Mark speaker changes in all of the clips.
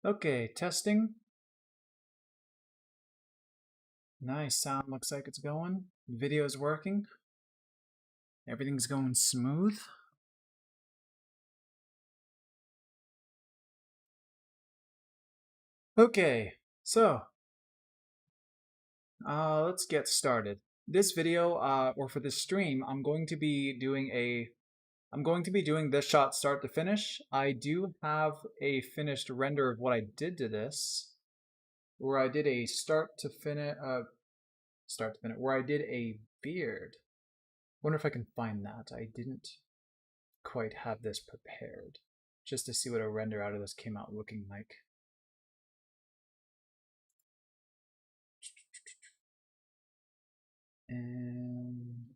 Speaker 1: Okay, testing. Nice, sound looks like it's going. Video's working. Everything's going smooth. Okay, so let's get started. This video, or for this stream, I'm going to be doing this shot start to finish. I do have a finished render of what I did to this, where I did a start to finish, where I did a beard. Wonder if I can find that. I didn't quite have this prepared, just to see what a render out of this came out looking like. And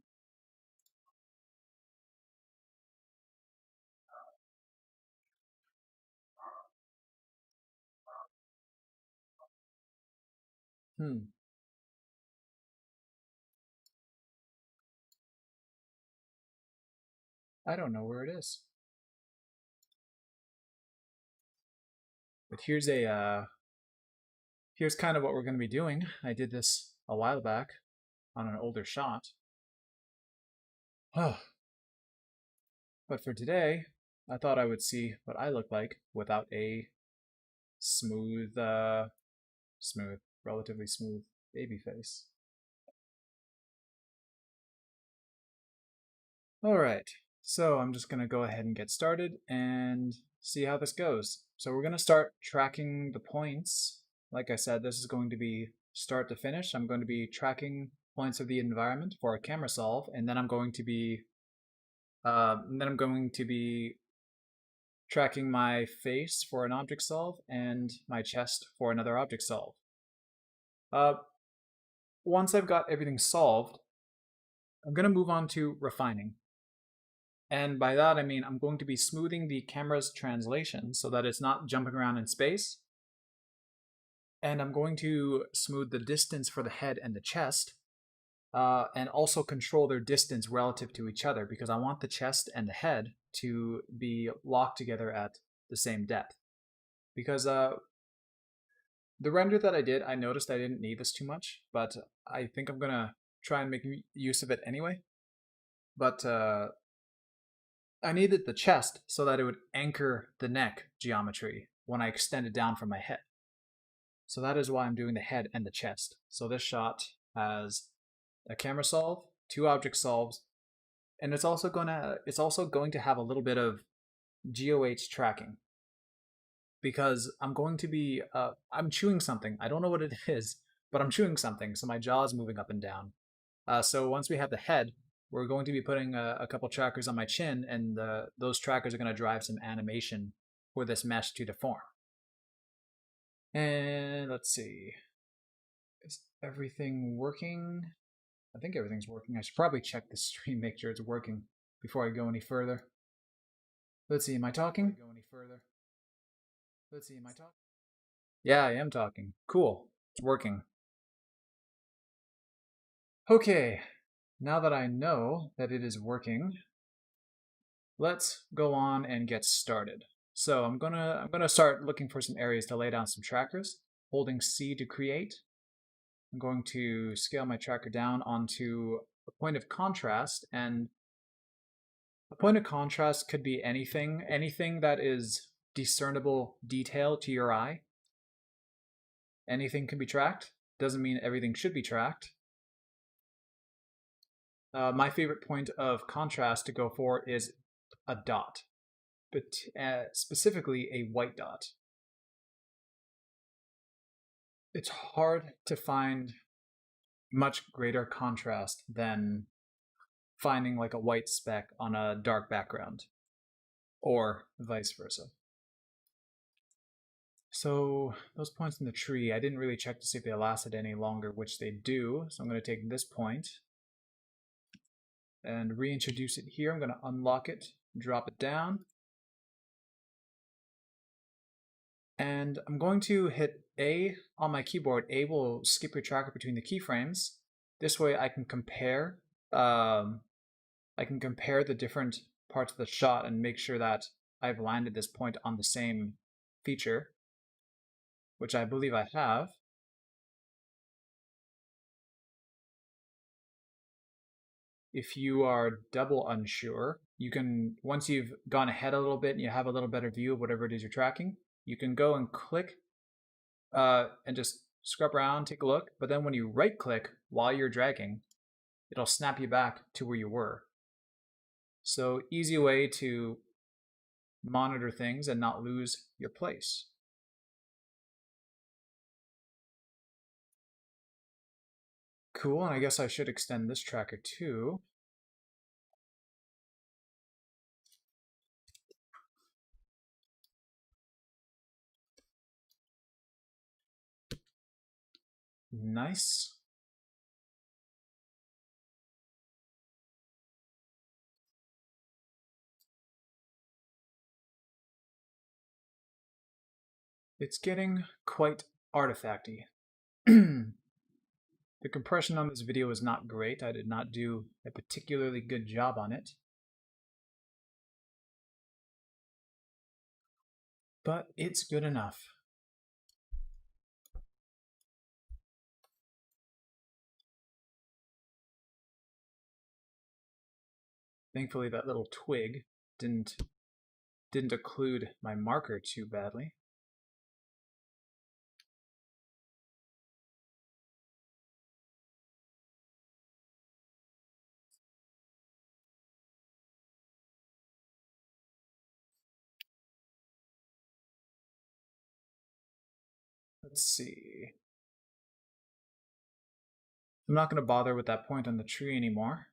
Speaker 1: I don't know where it is. But here's kind of what we're going to be doing. I did this a while back on an older shot. Oh. But for today, I thought I would see what I look like without a smooth, relatively smooth baby face. Alright, so I'm just going to go ahead and get started and see how this goes. So we're going to start tracking the points. Like I said, this is going to be start to finish. I'm going to be tracking points of the environment for a camera solve, and then I'm going to be tracking my face for an object solve and my chest for another object solve. Once I've got everything solved, I'm going to move on to refining. And by that I mean I'm going to be smoothing the camera's translation so that it's not jumping around in space. And I'm going to smooth the distance for the head and the chest, and also control their distance relative to each other, because I want the chest and the head to be locked together at the same depth. Because the render that I did, I noticed I didn't need this too much, but I think I'm going to try and make use of it anyway. But I needed the chest so that it would anchor the neck geometry when I extend it down from my head. So that is why I'm doing the head and the chest. So this shot has a camera solve, two object solves, and it's also going to have a little bit of GOH tracking, because I'm going to be I'm chewing something. I don't know what it is, but I'm chewing something, so my jaw is moving up and down. So once we have the head, we're going to be putting a couple trackers on my chin, and those trackers are going to drive some animation for this mesh to deform. And let's see, is everything working? I think everything's working. I should probably check the stream, make sure it's working before I go any further. Let's see, am I talking? Yeah, I am talking. Cool, it's working. Okay, now that I know that it is working, let's go on and get started. So I'm gonna start looking for some areas to lay down some trackers, holding C to create. I'm going to scale my tracker down onto a point of contrast, and a point of contrast could be anything that is discernible detail to your eye. Anything can be tracked. Doesn't mean everything should be tracked. My favorite point of contrast to go for is a dot, but specifically a white dot. It's hard to find much greater contrast than finding like a white speck on a dark background, or vice versa. So those points in the tree, I didn't really check to see if they lasted any longer, which they do. So I'm going to take this point and reintroduce it here. I'm going to unlock it, drop it down. And I'm going to hit A on my keyboard. A will skip your tracker between the keyframes. This way I can compare the different parts of the shot and make sure that I've landed this point on the same feature. which I believe I have. If you are double unsure, you can, once you've gone ahead a little bit and you have a little better view of whatever it is you're tracking, you can go and click and just scrub around, take a look. But then when you right click while you're dragging, it'll snap you back to where you were. So easy way to monitor things and not lose your place. Cool, and I guess I should extend this tracker too. Nice. It's getting quite artifacty. The compression on this video is not great. I did not do a particularly good job on it. But it's good enough. Thankfully that little twig didn't occlude my marker too badly. Let's see. I'm not going to bother with that point on the tree anymore.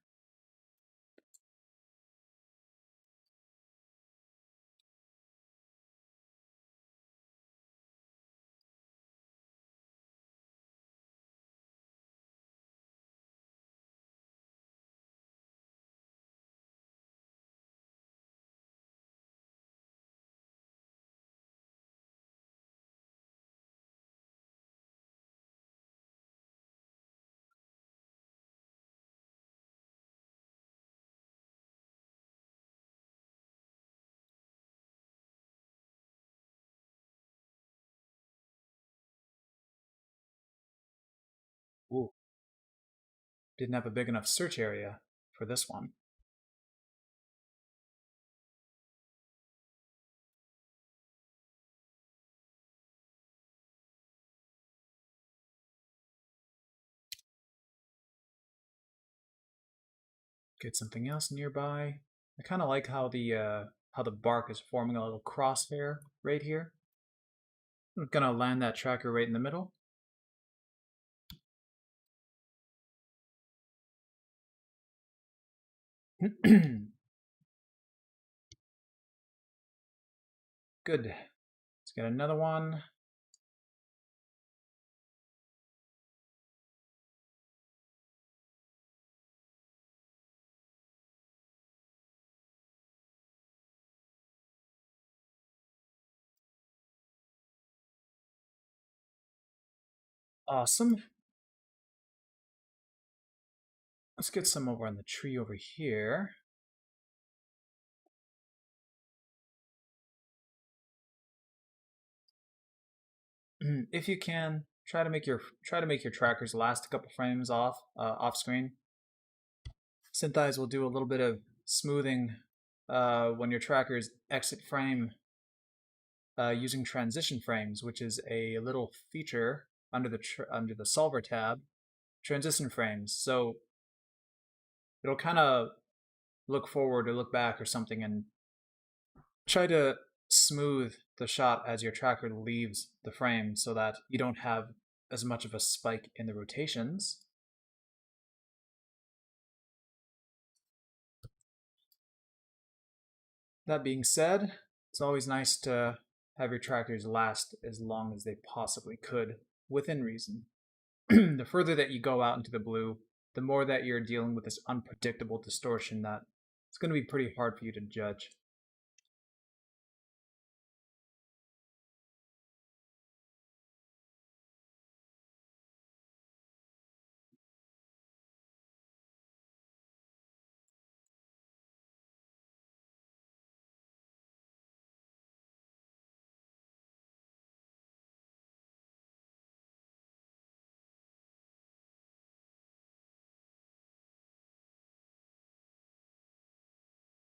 Speaker 1: Ooh. Didn't have a big enough search area for this one. Get something else nearby. I kind of like how the bark is forming a little crosshair right here. I'm gonna land that tracker right in the middle. Good. Let's get another one. Awesome. Let's get some over on the tree over here. If you can, try to make your trackers last a couple frames off screen. SYNTHEYES will do a little bit of smoothing when your trackers exit frame using transition frames, which is a little feature under the solver tab, transition frames. So it'll kind of look forward or look back or something and try to smooth the shot as your tracker leaves the frame so that you don't have as much of a spike in the rotations. That being said, it's always nice to have your trackers last as long as they possibly could, within reason. The further that you go out into the blue, the more that you're dealing with this unpredictable distortion that it's going to be pretty hard for you to judge.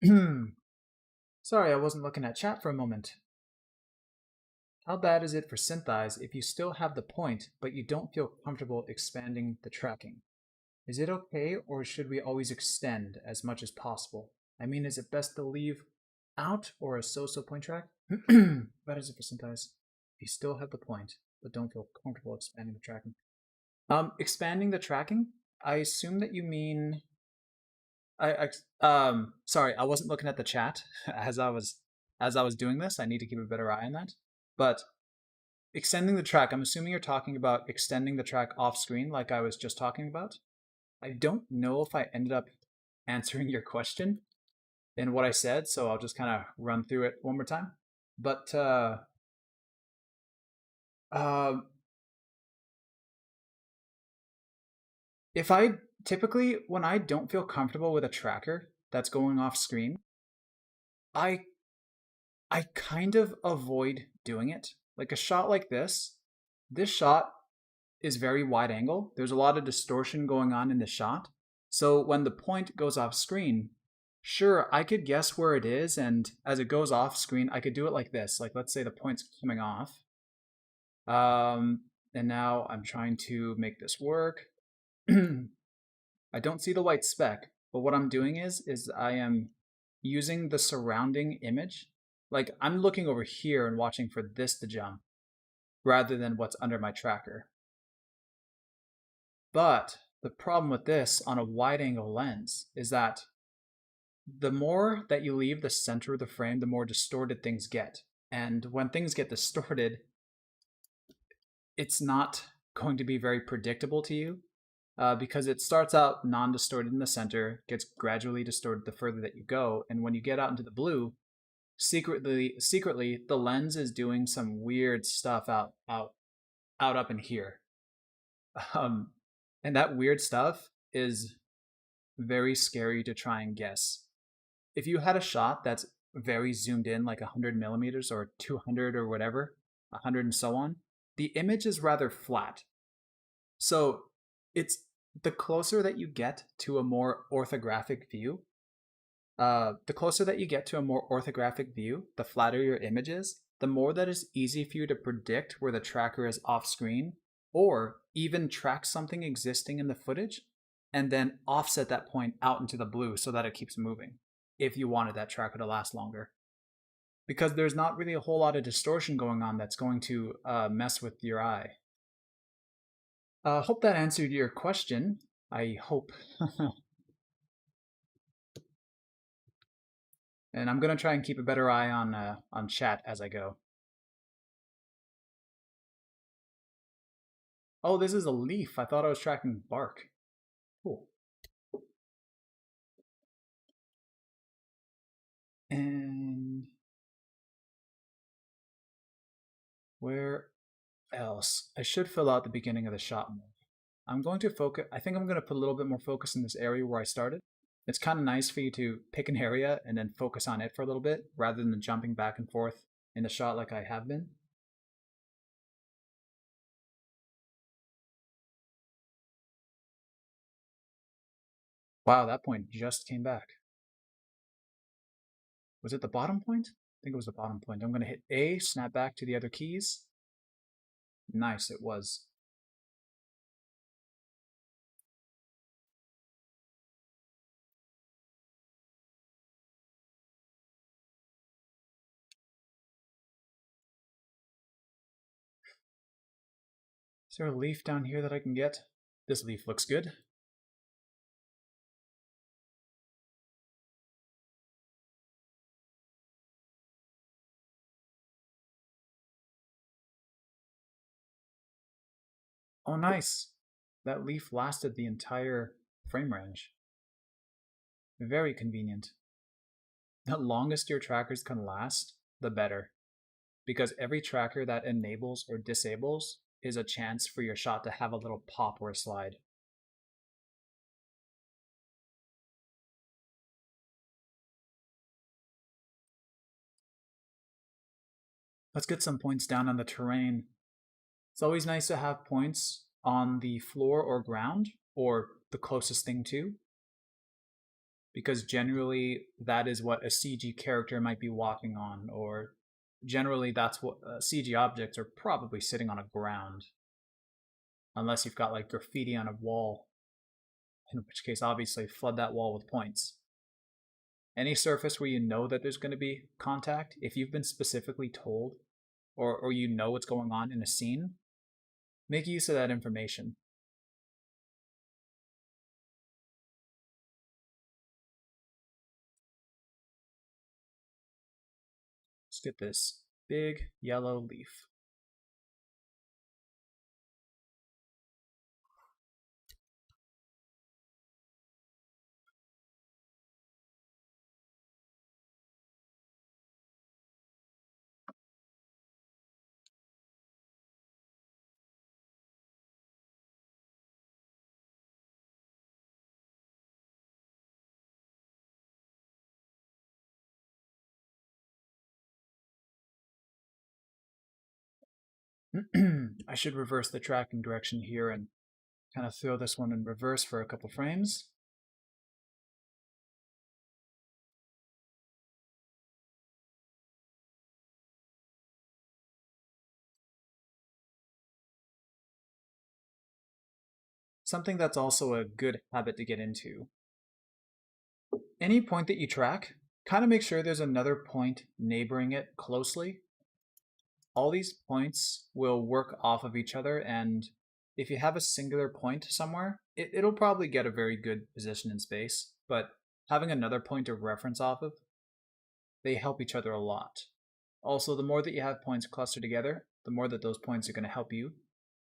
Speaker 1: Sorry, I wasn't looking at chat for a moment. How bad is it for SYNTHEYES if you still have the point, but you don't feel comfortable expanding the tracking? Is it okay, or should we always extend as much as possible? I mean, is it best to leave out or a so-so point track? Bad is it for SYNTHEYES if you still have the point, but don't feel comfortable expanding the tracking? Expanding the tracking? I assume that you mean sorry, I wasn't looking at the chat as I was doing this. I need to keep a better eye on that. But extending the track, I'm assuming you're talking about extending the track off screen like I was just talking about. I don't know if I ended up answering your question in what I said, so I'll just kind of run through it one more time. But if I typically, when I don't feel comfortable with a tracker that's going off screen, I kind of avoid doing it. Like a shot like this shot is very wide angle. There's a lot of distortion going on in the shot. So when the point goes off screen, sure, I could guess where it is, and as it goes off screen, I could do it like this. Like, let's say the point's coming off. And now I'm trying to make this work. I don't see the white speck, but what I'm doing is I am using the surrounding image. Like, I'm looking over here and watching for this to jump rather than what's under my tracker. But the problem with this on a wide angle lens is that the more that you leave the center of the frame, the more distorted things get. And when things get distorted, it's not going to be very predictable to you because it starts out non-distorted in the center, gets gradually distorted the further that you go. And when you get out into the blue, secretly the lens is doing some weird stuff out up in here. And that weird stuff is very scary to try and guess. If you had a shot that's very zoomed in, like 100 millimeters or 200 or whatever, 100 and so on, the image is rather flat. So it's the closer that you get to a more orthographic view, the flatter your image is, the more that it's easy for you to predict where the tracker is off screen, or even track something existing in the footage and then offset that point out into the blue so that it keeps moving if you wanted that tracker to last longer. Because there's not really a whole lot of distortion going on that's going to mess with your eye. Hope that answered your question. I hope. And I'm going to try and keep a better eye on chat as I go. Oh, this is a leaf. I thought I was tracking bark. Cool. And where else? I should fill out the beginning of the shot more. I'm going to focus, I think I'm going to put a little bit more focus in this area where I started. It's kind of nice for you to pick an area and then focus on it for a little bit rather than jumping back and forth in the shot like I have been. Wow, that point just came back. Was it the bottom point? I think it was the bottom point. I'm going to hit A, snap back to the other keys. Nice, it was. Is there a leaf down here that I can get? This leaf looks good. Oh, nice. That leaf lasted the entire frame range. Very convenient. The longest your trackers can last, the better. Because every tracker that enables or disables is a chance for your shot to have a little pop or a slide. Let's get some points down on the terrain. It's always nice to have points on the floor or ground, or the closest thing to. because generally that is what a CG character might be walking on, or generally that's what CG objects are probably sitting on a ground, unless you've got like graffiti on a wall, in which case obviously flood that wall with points. Any surface where you know that there's going to be contact, if you've been specifically told or you know what's going on in a scene, make use of that information. Let's get this big yellow leaf. I should reverse the tracking direction here and kind of throw this one in reverse for a couple frames. Something that's also a good habit to get into. Any point that you track, kind of make sure there's another point neighboring it closely. All these points will work off of each other, and if you have a singular point somewhere, it'll probably get a very good position in space, but having another point of reference off of, they help each other a lot. Also, the more that you have points clustered together, the more that those points are going to help you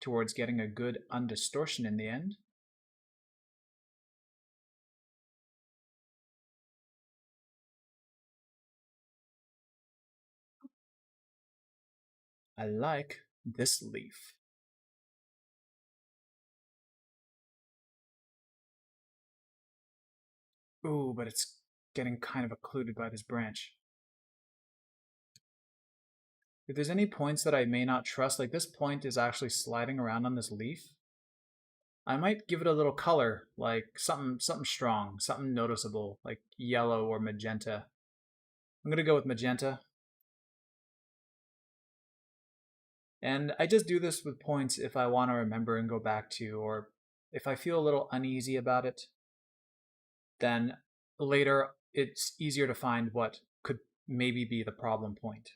Speaker 1: towards getting a good undistortion in the end. I like this leaf. Ooh, but it's getting kind of occluded by this branch. If there's any points that I may not trust, like this point is actually sliding around on this leaf, I might give it a little color, like something strong, something noticeable, like yellow or magenta. I'm gonna go with magenta. And I just do this with points if I want to remember and go back to, or if I feel a little uneasy about it, then later it's easier to find what could maybe be the problem point.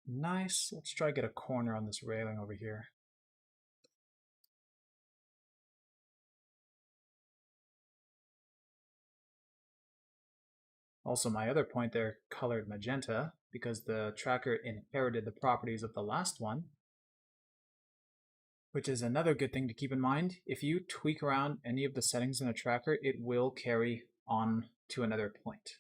Speaker 1: Nice. Let's try to get a corner on this railing over here. Also, my other point there colored magenta because the tracker inherited the properties of the last one, which is another good thing to keep in mind. If you tweak around any of the settings in a tracker, it will carry on to another point.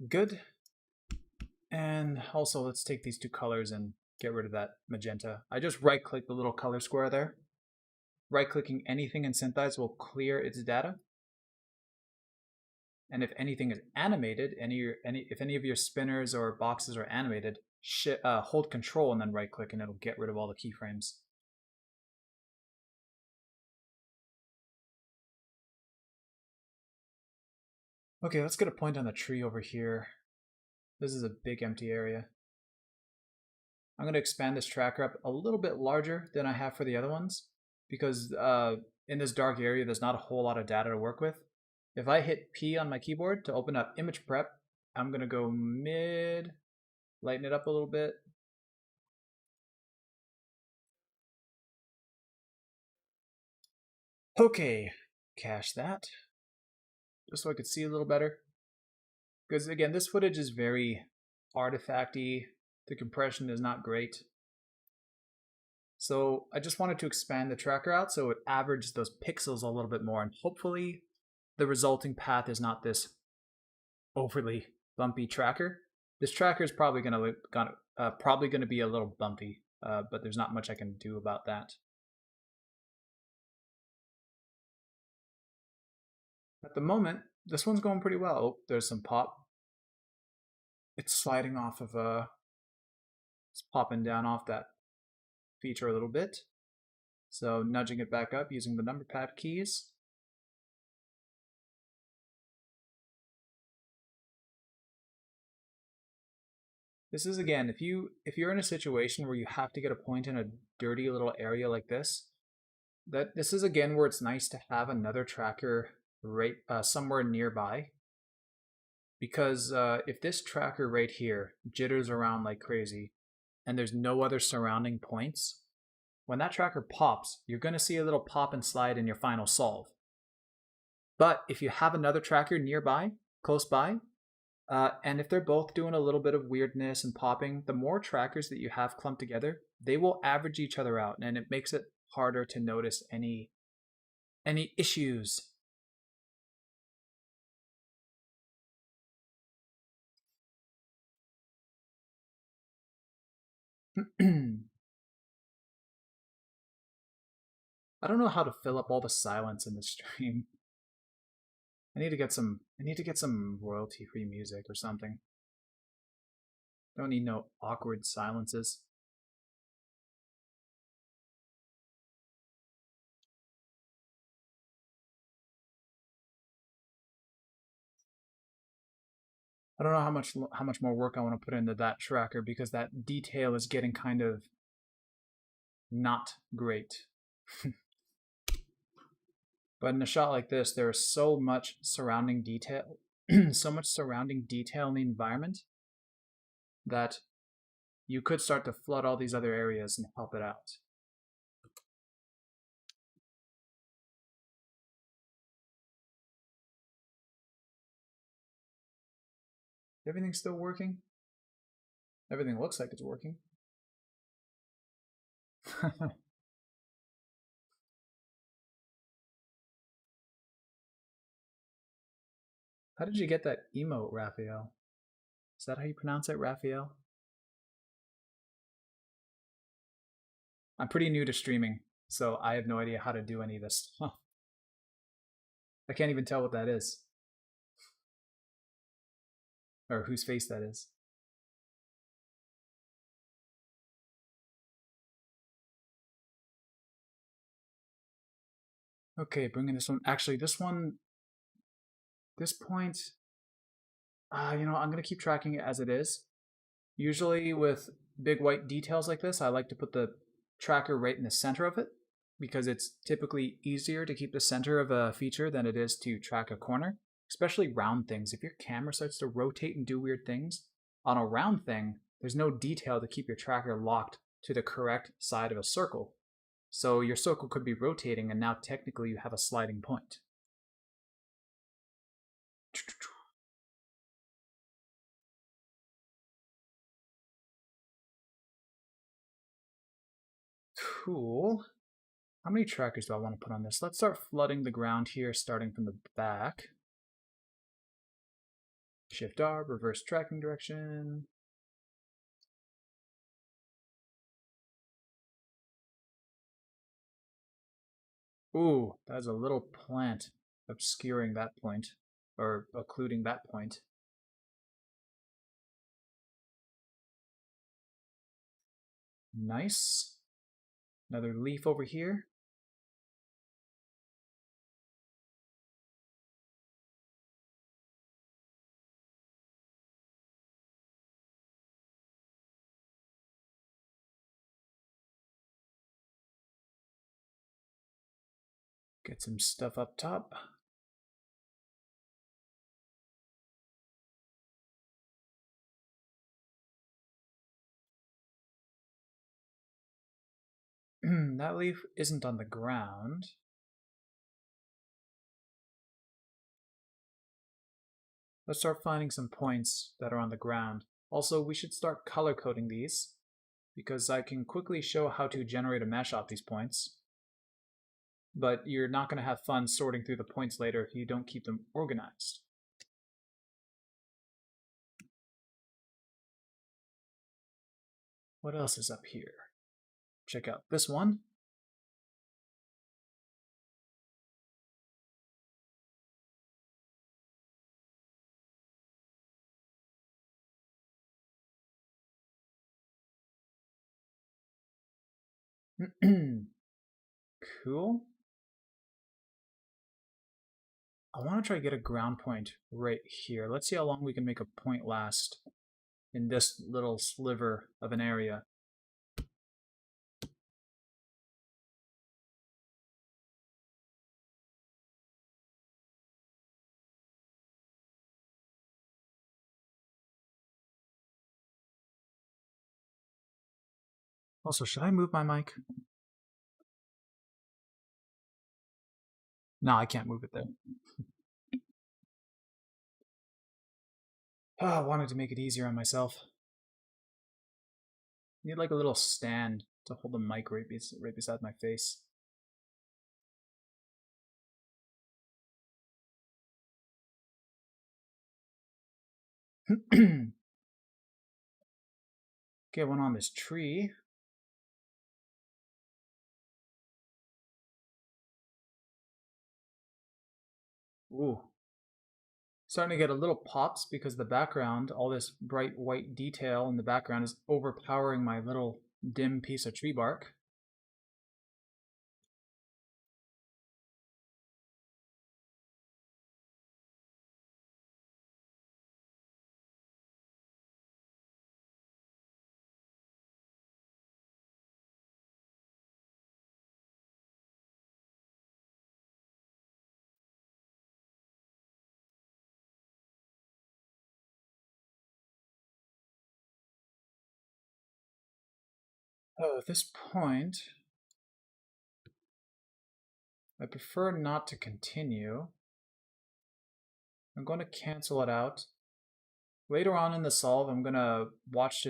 Speaker 1: Good. And also let's take these two colors and get rid of that magenta. I just right click the little color square there. Right clicking anything in SYNTHEYES will clear its data. And if anything is animated, if any of your spinners or boxes are animated, hold control and then right click and it'll get rid of all the keyframes. Okay, let's get a point on the tree over here. This is a big empty area. I'm going to expand this tracker up a little bit larger than I have for the other ones because in this dark area, there's not a whole lot of data to work with. If I hit P on my keyboard to open up image prep, I'm going to go mid, lighten it up a little bit. Okay, cache that just so I could see a little better. Because again, this footage is very artifacty. The compression is not great. So I just wanted to expand the tracker out so it averages those pixels a little bit more, and hopefully the resulting path is not this overly bumpy tracker. This tracker is probably going to be a little bumpy, but there's not much I can do about that. At the moment, this one's going pretty well. Oh, there's some pop. It's sliding off of it's popping down off that feature a little bit. So nudging it back up using the number pad keys. This is, again, if you're in a situation where you have to get a point in a dirty little area like this, this is again where it's nice to have another tracker right somewhere nearby. Because if this tracker right here jitters around like crazy and there's no other surrounding points, when that tracker pops, you're going to see a little pop and slide in your final solve. But if you have another tracker nearby, close by, and if they're both doing a little bit of weirdness and popping, the more trackers that you have clumped together, they will average each other out, and it makes it harder to notice any issues. I don't know how to fill up all the silence in the stream. I need to get some royalty-free music or something. Don't need no awkward silences. I don't know how much more work I want to put into that tracker because that detail is getting kind of not great. But in a shot like this, there is so much surrounding detail, so much surrounding detail in the environment that you could start to flood all these other areas and help it out. Everything's still working? Everything looks like it's working. How did you get that emote, Raphael? Is that how you pronounce it, Raphael? I'm pretty new to streaming, so I have no idea how to do any of this. I can't even tell what that is. Or whose face that is. Okay, bringing this one. Actually, this point, you know, I'm going to keep tracking it as it is. Usually with big white details like this, I like to put the tracker right in the center of it because it's typically easier to keep the center of a feature than it is to track a corner, especially round things. If your camera starts to rotate and do weird things, on a round thing, there's no detail to keep your tracker locked to the correct side of a circle. So your circle could be rotating and now technically you have a sliding point. Cool. How many trackers do I want to put on this? Let's start flooding the ground here, starting from the back. Shift R, reverse tracking direction. Ooh, that's a little plant obscuring that point, or occluding that point. Nice. Another leaf over here. Get some stuff up top. That leaf isn't on the ground. Let's start finding some points that are on the ground. Also, we should start color coding these, because I can quickly show how to generate a mesh off these points. But you're not going to have fun sorting through the points later if you don't keep them organized. What else is up here? Check out this one. Cool. I want to try to get a ground point right here. Let's see how long we can make a point last in this little sliver of an area. Also, should I move my mic? No, I can't move it there. Oh, I wanted to make it easier on myself. I need like a little stand to hold the mic right beside my face. Get one on this tree. Ooh. Starting to get a little pops because the background, all this bright white detail in the background is overpowering my little dim piece of tree bark. Oh, at this point, I prefer not to continue. I'm going to cancel it out. Later on in the solve, I'm going to watch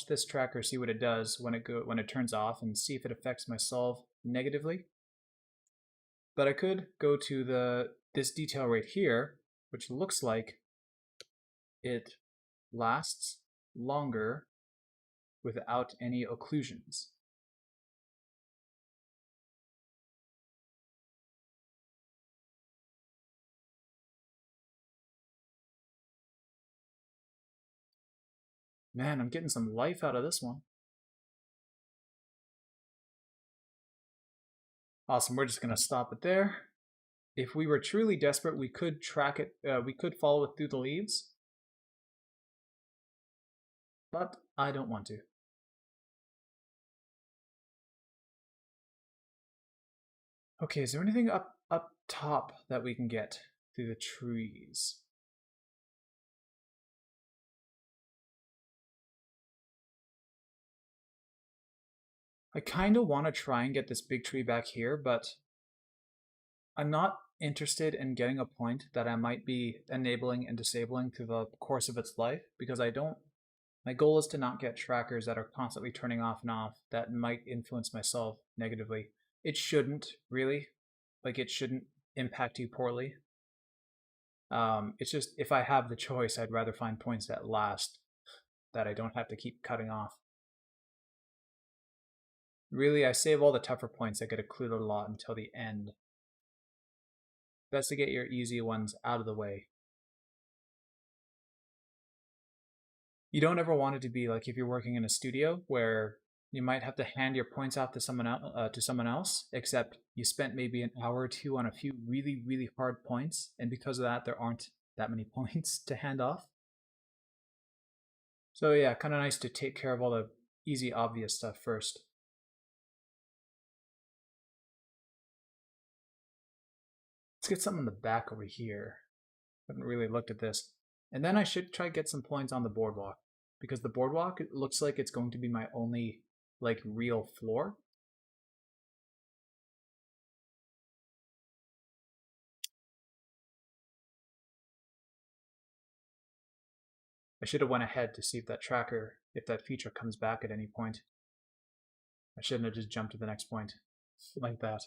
Speaker 1: this tracker, see what it does when it turns off, and see if it affects my solve negatively. But I could go to this detail right here, which looks like it lasts longer without any occlusions. Man, I'm getting some life out of this one. Awesome, we're just gonna stop it there. If we were truly desperate, we could track it, we could follow it through the leaves, but I don't want to. Okay, is there anything up top that we can get through the trees? I kind of want to try and get this big tree back here, but I'm not interested in getting a point that I might be enabling and disabling through the course of its life, because my goal is to not get trackers that are constantly turning off and off that might influence myself negatively. It shouldn't, really. Like, it shouldn't impact you poorly. It's just, if I have the choice, I'd rather find points that last, that I don't have to keep cutting off. Really, I save all the tougher points that get occluded a lot until the end. Best to get your easy ones out of the way. You don't ever want it to be like if you're working in a studio where you might have to hand your points off to someone else, except you spent maybe an hour or two on a few really, really hard points, and because of that, there aren't that many points to hand off. So yeah, kind of nice to take care of all the easy, obvious stuff first. Let's get something in the back over here. Haven't really looked at this. And then I should try to get some points on the boardwalk, because the boardwalk, it looks like it's going to be my only like real floor. I should have went ahead to see if that tracker, if that feature comes back at any point. I shouldn't have just jumped to the next point like that.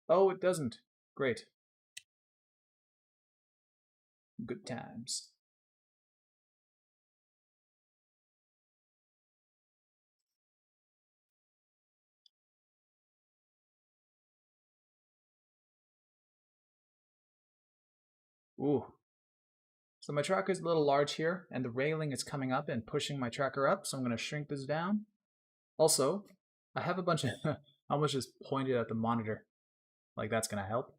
Speaker 1: Oh, it doesn't. Great. Good times. Ooh. So my tracker is a little large here, and the railing is coming up and pushing my tracker up, so I'm going to shrink this down. Also, I have a bunch of... I almost just pointed at the monitor. Like that's going to help.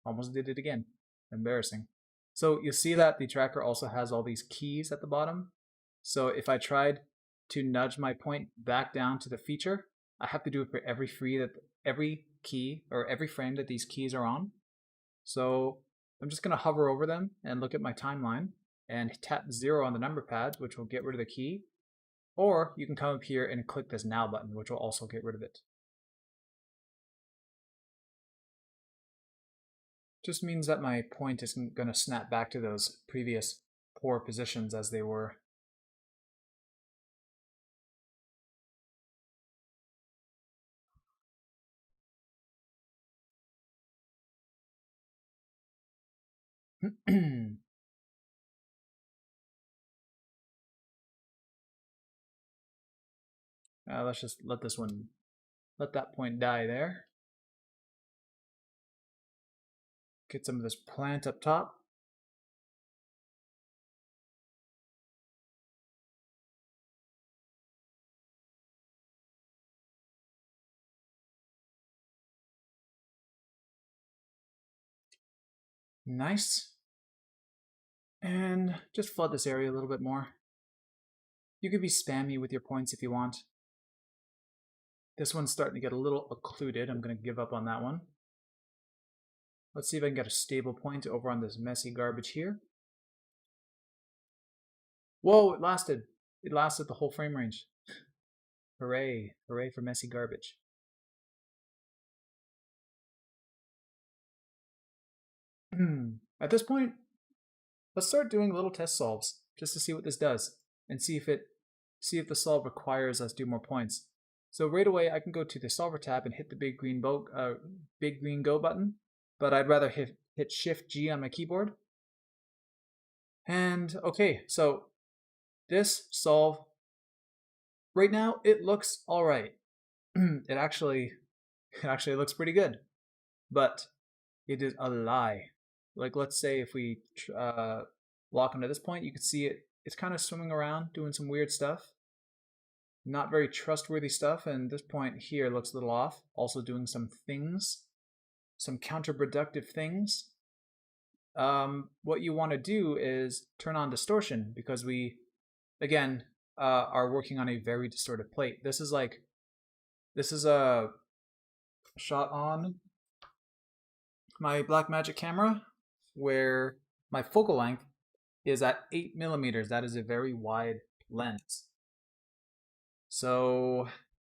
Speaker 1: Almost did it again. Embarrassing. So you see that the tracker also has all these keys at the bottom. So if I tried to nudge my point back down to the feature, I have to do it for every key or every frame that these keys are on. So I'm just going to hover over them and look at my timeline and tap 0 on the number pad, which will get rid of the key. Or you can come up here and click this now button, which will also get rid of it. Just means that my point isn't going to snap back to those previous poor positions as they were. Let's just let that point die there. Get some of this plant up top. Nice. And just flood this area a little bit more. You could be spammy with your points if you want. This one's starting to get a little occluded. I'm going to give up on that one. Let's see if I can get a stable point over on this messy garbage here. Whoa, it lasted. It lasted the whole frame range. Hooray. Hooray for messy garbage. At this point, let's start doing little test solves just to see what this does and see if the solve requires us to do more points. So right away, I can go to the solver tab and hit the big green go button, but I'd rather hit Shift G on my keyboard. And okay, so this solve right now it looks all right. It actually looks pretty good, but it is a lie. Like let's say if we lock into this point, you can see it's kind of swimming around doing some weird stuff. Not very trustworthy stuff, and this point here looks a little off. Also doing some things, some counterproductive things. What you want to do is turn on distortion, because we, again, are working on a very distorted plate. This is a shot on my Blackmagic camera where my focal length is at 8 millimeters. That is a very wide lens. So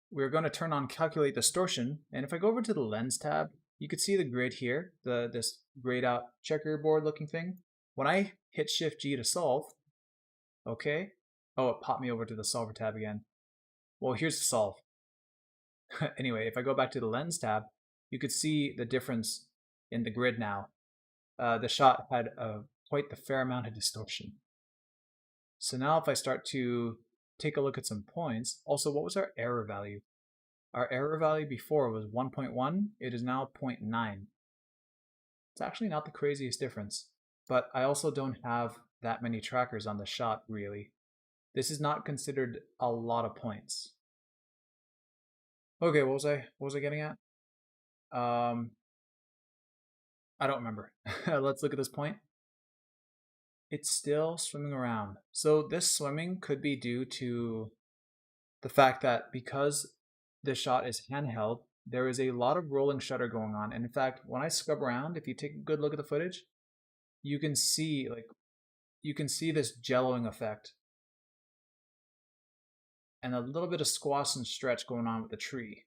Speaker 1: we're going to turn on calculate distortion, and if I go over to the lens tab, you can see the grid here, this grayed out checkerboard looking thing. When I hit Shift G to solve, okay, oh, it popped me over to the solver tab again. Well, here's the solve. Anyway, if I go back to the lens tab, you could see the difference in the grid now. The shot had quite the fair amount of distortion. So now if I start to take a look at some points. Also, what was our error value? Our error value before was 1.1. It is now 0.9. It's actually not the craziest difference, but I also don't have that many trackers on the shot, really. This is not considered a lot of points. Okay, what was I getting at? I don't remember. Let's look at this point. it's still swimming around. So this swimming could be due to the fact that because this shot is handheld, there is a lot of rolling shutter going on. And in fact, when I scrub around, if you take a good look at the footage, you can see this jelloing effect and a little bit of squash and stretch going on with the tree.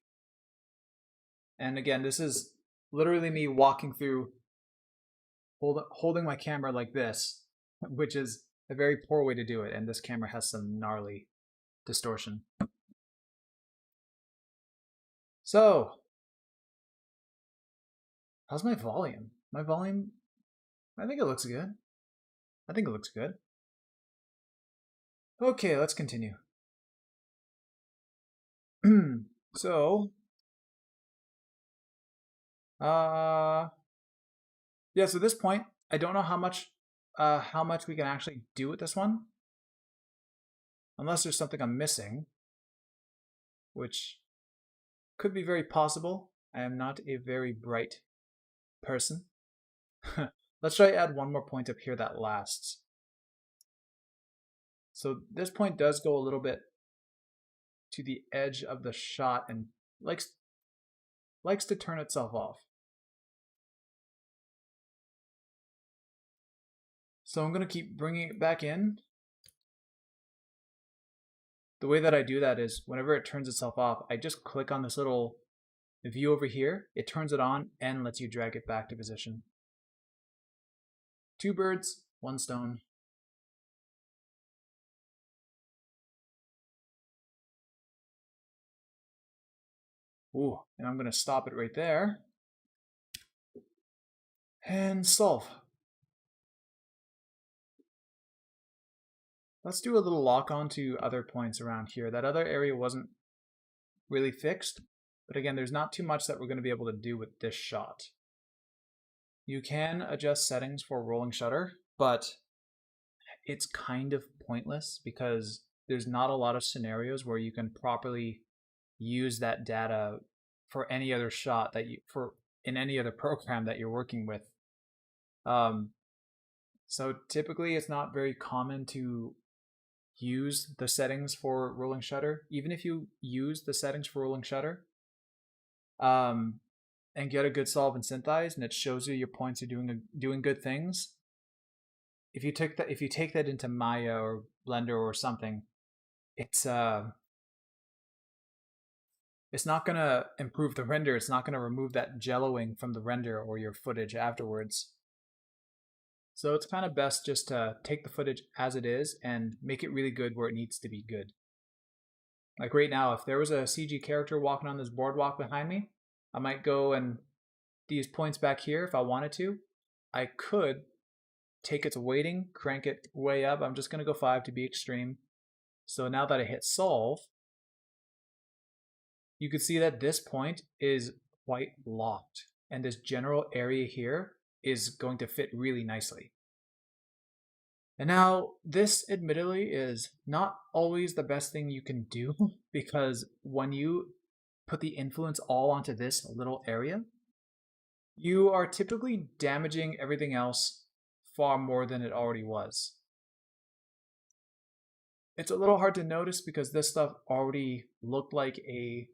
Speaker 1: And again, this is literally me walking through, holding my camera like this, which is a very poor way to do it. And this camera has some gnarly distortion. So, how's my volume? My volume, I think it looks good. I think it looks good. Okay, let's continue. So, yeah, so at this point, I don't know how much we can actually do with this one. Unless there's something I'm missing, which could be very possible. I am not a very bright person. Let's try to add one more point up here that lasts. So this point does go a little bit to the edge of the shot and likes to turn itself off. So I'm going to keep bringing it back in. The way that I do that is whenever it turns itself off, I just click on this little view over here. It turns it on and lets you drag it back to position. 2 birds, 1 stone. Ooh, and I'm going to stop it right there. And solve. Let's do a little lock on to other points around here. That other area wasn't really fixed, but again, there's not too much that we're going to be able to do with this shot. You can adjust settings for rolling shutter, but it's kind of pointless because there's not a lot of scenarios where you can properly use that data for any other shot that in any other program that you're working with. So typically it's not very common to use the settings for rolling shutter. Even if you use the settings for rolling shutter and get a good solve in SYNTHEYES and it shows you your points are doing good things, if you take that into Maya or Blender or something, it's not going to improve the render. It's not going to remove that jelloing from the render or your footage afterwards. So it's kind of best just to take the footage as it is and make it really good where it needs to be good. Like right now, if there was a CG character walking on this boardwalk behind me, I might go and these points back here if I wanted to. I could take its weighting, crank it way up. I'm just going to go 5 to be extreme. So now that I hit solve, you can see that this point is quite locked. And this general area here is going to fit really nicely. And now this admittedly is not always the best thing you can do because when you put the influence all onto this little area, you are typically damaging everything else far more than it already was. It's a little hard to notice because this stuff already looked like a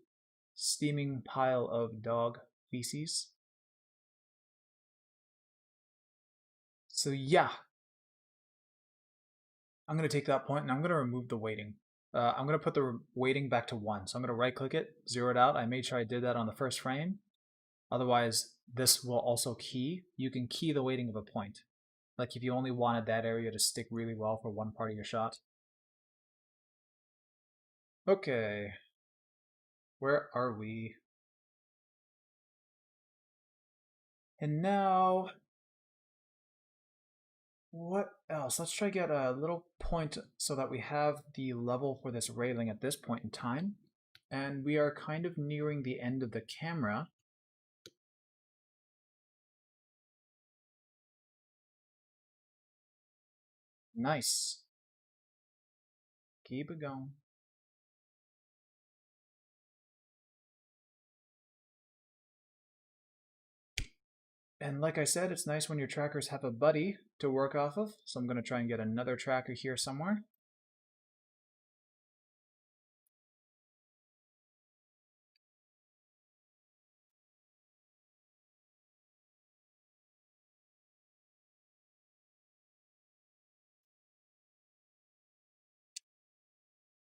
Speaker 1: steaming pile of dog feces. So yeah, I'm going to take that point and I'm going to remove the weighting. I'm going to put the weighting back to 1. So I'm going to right click it, zero it out. I made sure I did that on the first frame. Otherwise, this will also key. You can key the weighting of a point. Like if you only wanted that area to stick really well for one part of your shot. Okay. Where are we? And now, what else? Let's try to get a little point so that we have the level for this railing at this point in time. And we are kind of nearing the end of the camera. Nice. Keep it going. And like I said, it's nice when your trackers have a buddy to work off of, so I'm going to try and get another tracker here somewhere.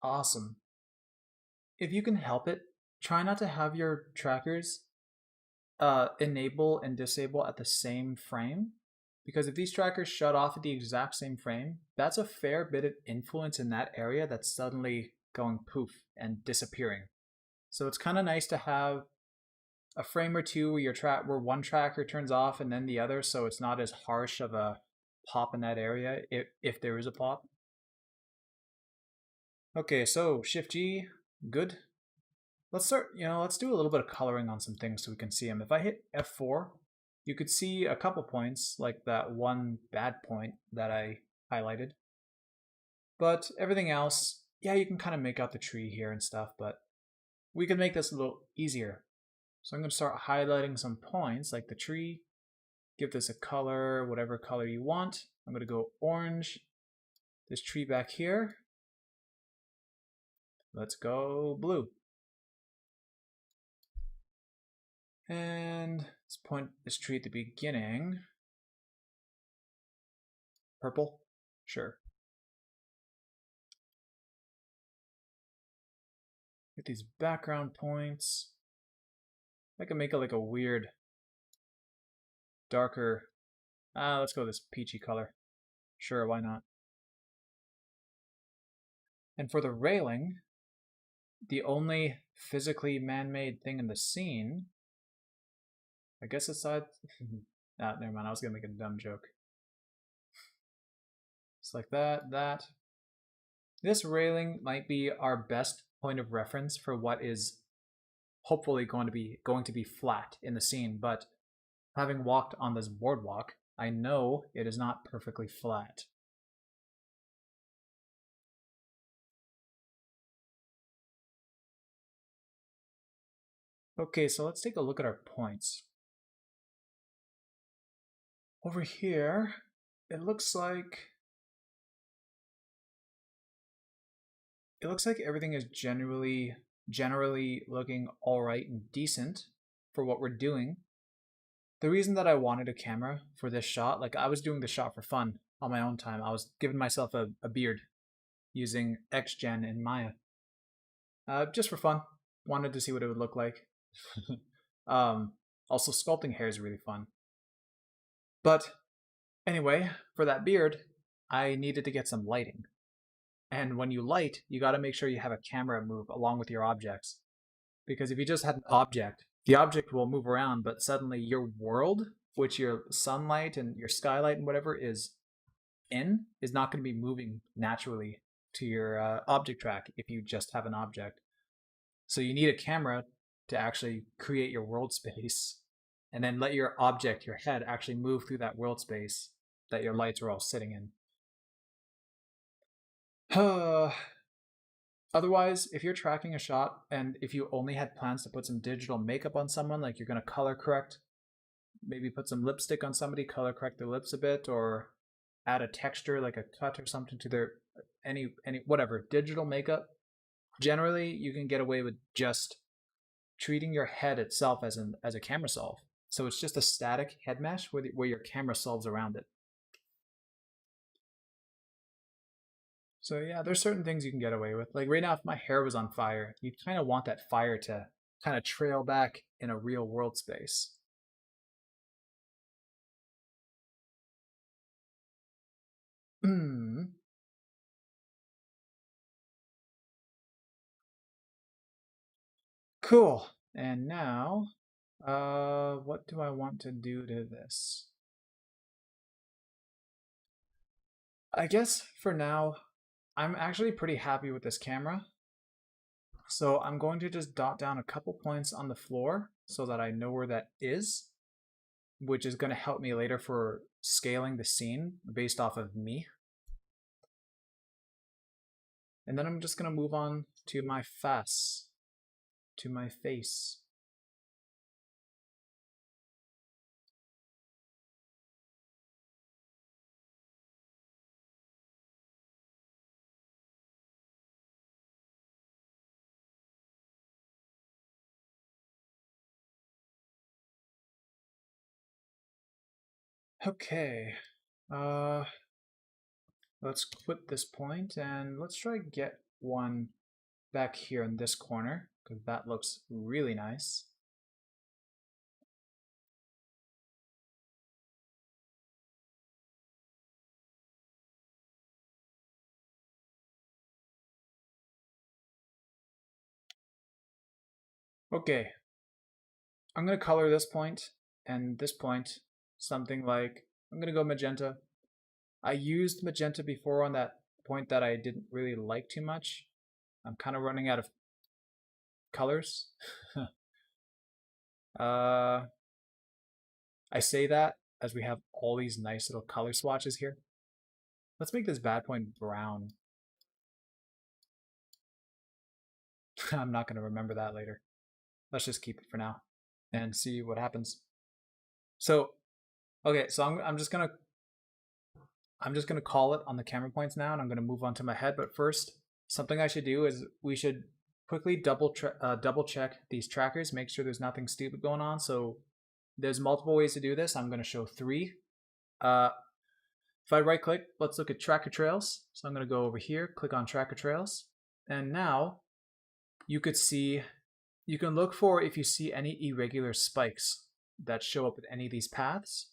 Speaker 1: Awesome. If you can help it, try not to have your trackers enable and disable at the same frame, because if these trackers shut off at the exact same frame, that's a fair bit of influence in that area that's suddenly going poof and disappearing. So it's kind of nice to have a frame or two where one tracker turns off and then the other, so it's not as harsh of a pop in that area if there is a pop. Okay, so Shift G, good. Let's start, let's do a little bit of coloring on some things so we can see them. If I hit F4, you could see a couple points, like that one bad point that I highlighted. But everything else, yeah, you can kind of make out the tree here and stuff, but we can make this a little easier. So I'm going to start highlighting some points, like the tree. Give this a color, whatever color you want. I'm going to go orange. This tree back here. Let's go blue. And let's point this tree at the beginning. Purple? Sure. Get these background points. I can make it like a weird, darker. Let's go with this peachy color. Sure, why not? And for the railing, the only physically man-made thing in the scene, I guess aside... never mind, I was going to make a dumb joke. It's like that. This railing might be our best point of reference for what is hopefully going to be flat in the scene, but having walked on this boardwalk, I know it is not perfectly flat. Okay, so let's take a look at our points. Over here, it looks like everything is generally looking all right and decent for what we're doing. The reason that I wanted a camera for this shot, like I was doing the shot for fun on my own time. I was giving myself a beard using XGen in Maya. Just for fun. Wanted to see what it would look like. Also, sculpting hair is really fun. But anyway, for that beard, I needed to get some lighting. And when you light, you got to make sure you have a camera move along with your objects. Because if you just had an object, the object will move around, but suddenly your world, which your sunlight and your skylight and whatever is not going to be moving naturally to your object track if you just have an object. So you need a camera to actually create your world space and then let your object, your head, actually move through that world space that your lights are all sitting in. Otherwise, if you're tracking a shot and if you only had plans to put some digital makeup on someone, like you're going to color correct, maybe put some lipstick on somebody, color correct their lips a bit, or add a texture like a cut or something to their any whatever digital makeup, generally you can get away with just treating your head itself as a camera solve. So it's just a static head mesh where your camera solves around it. So yeah, there's certain things you can get away with. Like right now, if my hair was on fire, you kind of want that fire to kind of trail back in a real world space. Cool. And now, what do I want to do to this? I guess for now, I'm actually pretty happy with this camera. So I'm going to just dot down a couple points on the floor so that I know where that is, which is going to help me later for scaling the scene based off of me. And then I'm just going to move on to my face. Okay, let's quit this point and let's try to get one back here in this corner because that looks really nice. Okay, I'm going to color this point and this point something like, I'm going to go magenta. I used magenta before on that point that I didn't really like too much. I'm kind of running out of colors. I say that as we have all these nice little color swatches here. Let's make this bad point brown. I'm not going to remember that later. Let's just keep it for now and see what happens. So, okay, so I'm just gonna call it on the camera points now, and I'm gonna move on to my head. But first, something I should do is we should quickly double check these trackers, make sure there's nothing stupid going on. So there's multiple ways to do this. I'm gonna show 3. If I right click, let's look at tracker trails. So I'm gonna go over here, click on tracker trails, and now you could see, you can look for if you see any irregular spikes that show up at any of these paths.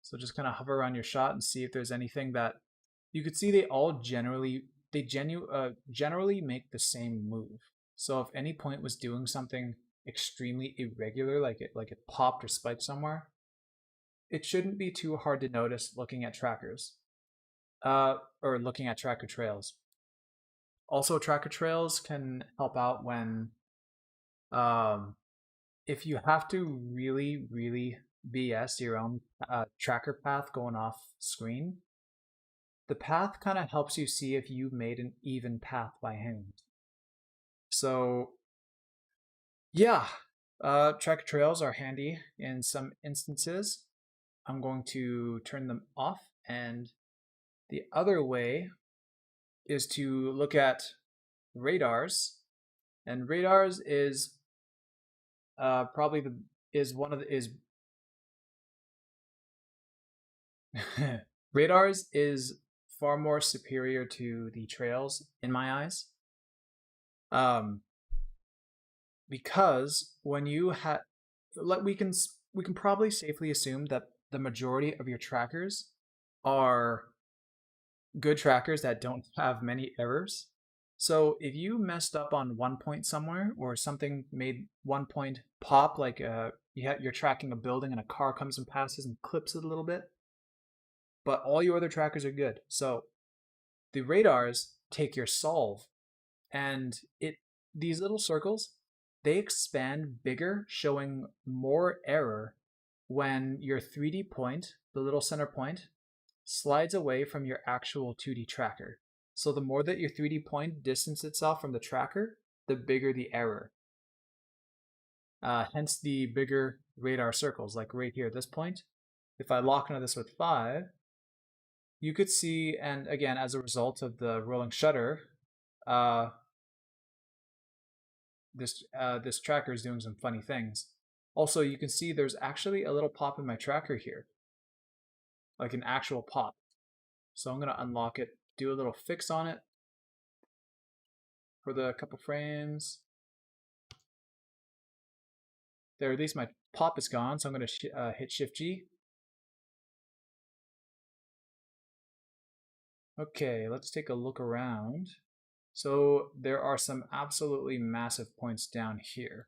Speaker 1: So just kind of hover around your shot and see if there's anything that you could see. They all generally make the same move. So if any point was doing something extremely irregular, like it popped or spiked somewhere, it shouldn't be too hard to notice looking at trackers, or looking at tracker trails. Also, tracker trails can help out when, if you have to really BS your own tracker path going off screen, the path kind of helps you see if you made an even path by hand. So yeah, tracker trails are handy in some instances. I'm going to turn them off, and the other way is to look at radars, and radars is probably radars is far more superior to the trails in my eyes, because when you have, we can probably safely assume that the majority of your trackers are good trackers that don't have many errors. So if you messed up on one point somewhere, or something made one point pop, like you're tracking a building and a car comes and passes and clips it a little bit, but all your other trackers are good. So the radars take your solve, and these little circles, they expand bigger, showing more error when your 3D point, the little center point, slides away from your actual 2D tracker. So the more that your 3D point distances itself from the tracker, the bigger the error. Hence the bigger radar circles, like right here at this point. If I lock into this with 5, you could see, and again, as a result of the rolling shutter, this tracker is doing some funny things. Also, you can see there's actually a little pop in my tracker here, like an actual pop. So I'm going to unlock it, do a little fix on it for the couple frames. There, at least my pop is gone, so I'm going to hit Shift G. Okay, let's take a look around. So there are some absolutely massive points down here.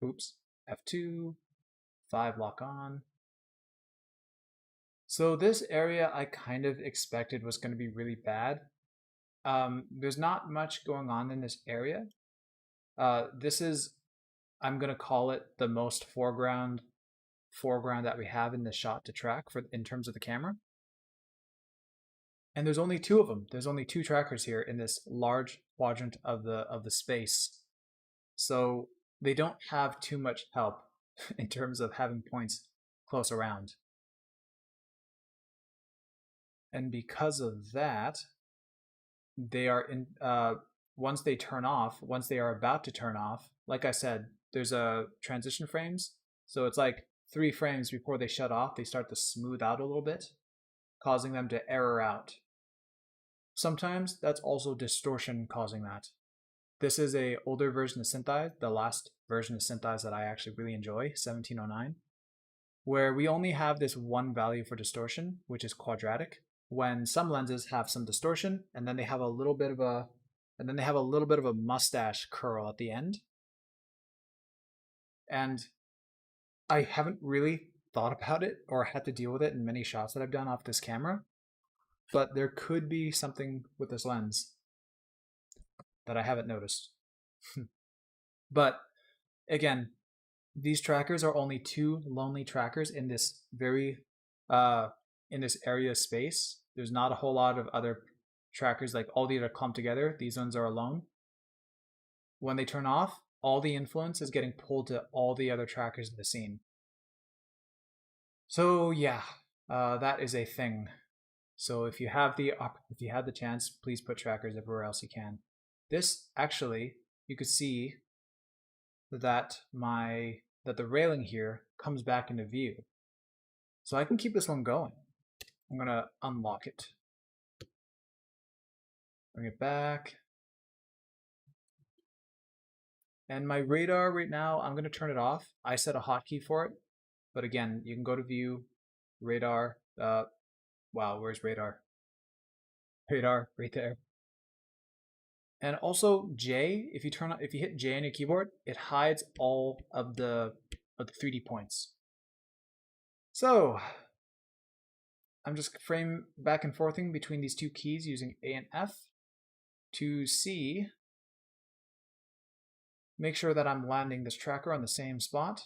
Speaker 1: Oops, F2, 5 lock on. So this area I kind of expected was going to be really bad. There's not much going on in this area. This is, I'm going to call it the most foreground that we have in the shot to track in terms of the camera. And there's only 2 of them. There's only 2 trackers here in this large quadrant of the space. So they don't have too much help in terms of having points close around. And because of that, they are in, once they are about to turn off, like I said, there's a transition frames. So it's like 3 frames before they shut off, they start to smooth out a little bit, causing them to error out. Sometimes that's also distortion causing that. This is an older version of SYNTHEYES, the last version of SYNTHEYES that I actually really enjoy, 1709, where we only have this one value for distortion, which is quadratic, when some lenses have some distortion, and then they have a little bit of a mustache curl at the end. And I haven't really thought about it or had to deal with it in many shots that I've done off this camera, but there could be something with this lens that I haven't noticed. But again, these trackers are only 2 lonely trackers in this area of space. There's not a whole lot of other trackers, like all the other clumped together. These ones are alone. When they turn off, all the influence is getting pulled to all the other trackers in the scene. So yeah, that is a thing. So if you have the chance, please put trackers everywhere else you can. This actually, you could see that the railing here comes back into view. So I can keep this one going. I'm gonna unlock it. Bring it back. And my radar right now, I'm gonna turn it off. I set a hotkey for it, but again, you can go to view, radar. Wow, where's radar? Radar right there. And also J, if you hit J on your keyboard, it hides all of the 3D points. So I'm just frame back and forthing between these 2 keys using A and F to see, make sure that I'm landing this tracker on the same spot.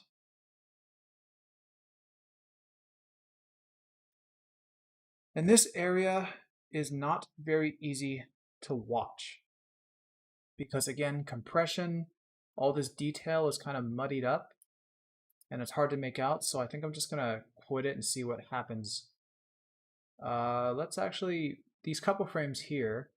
Speaker 1: And this area is not very easy to watch because again, compression, all this detail is kind of muddied up and it's hard to make out. So I think I'm just gonna quit it and see what happens. Let's actually, these couple frames here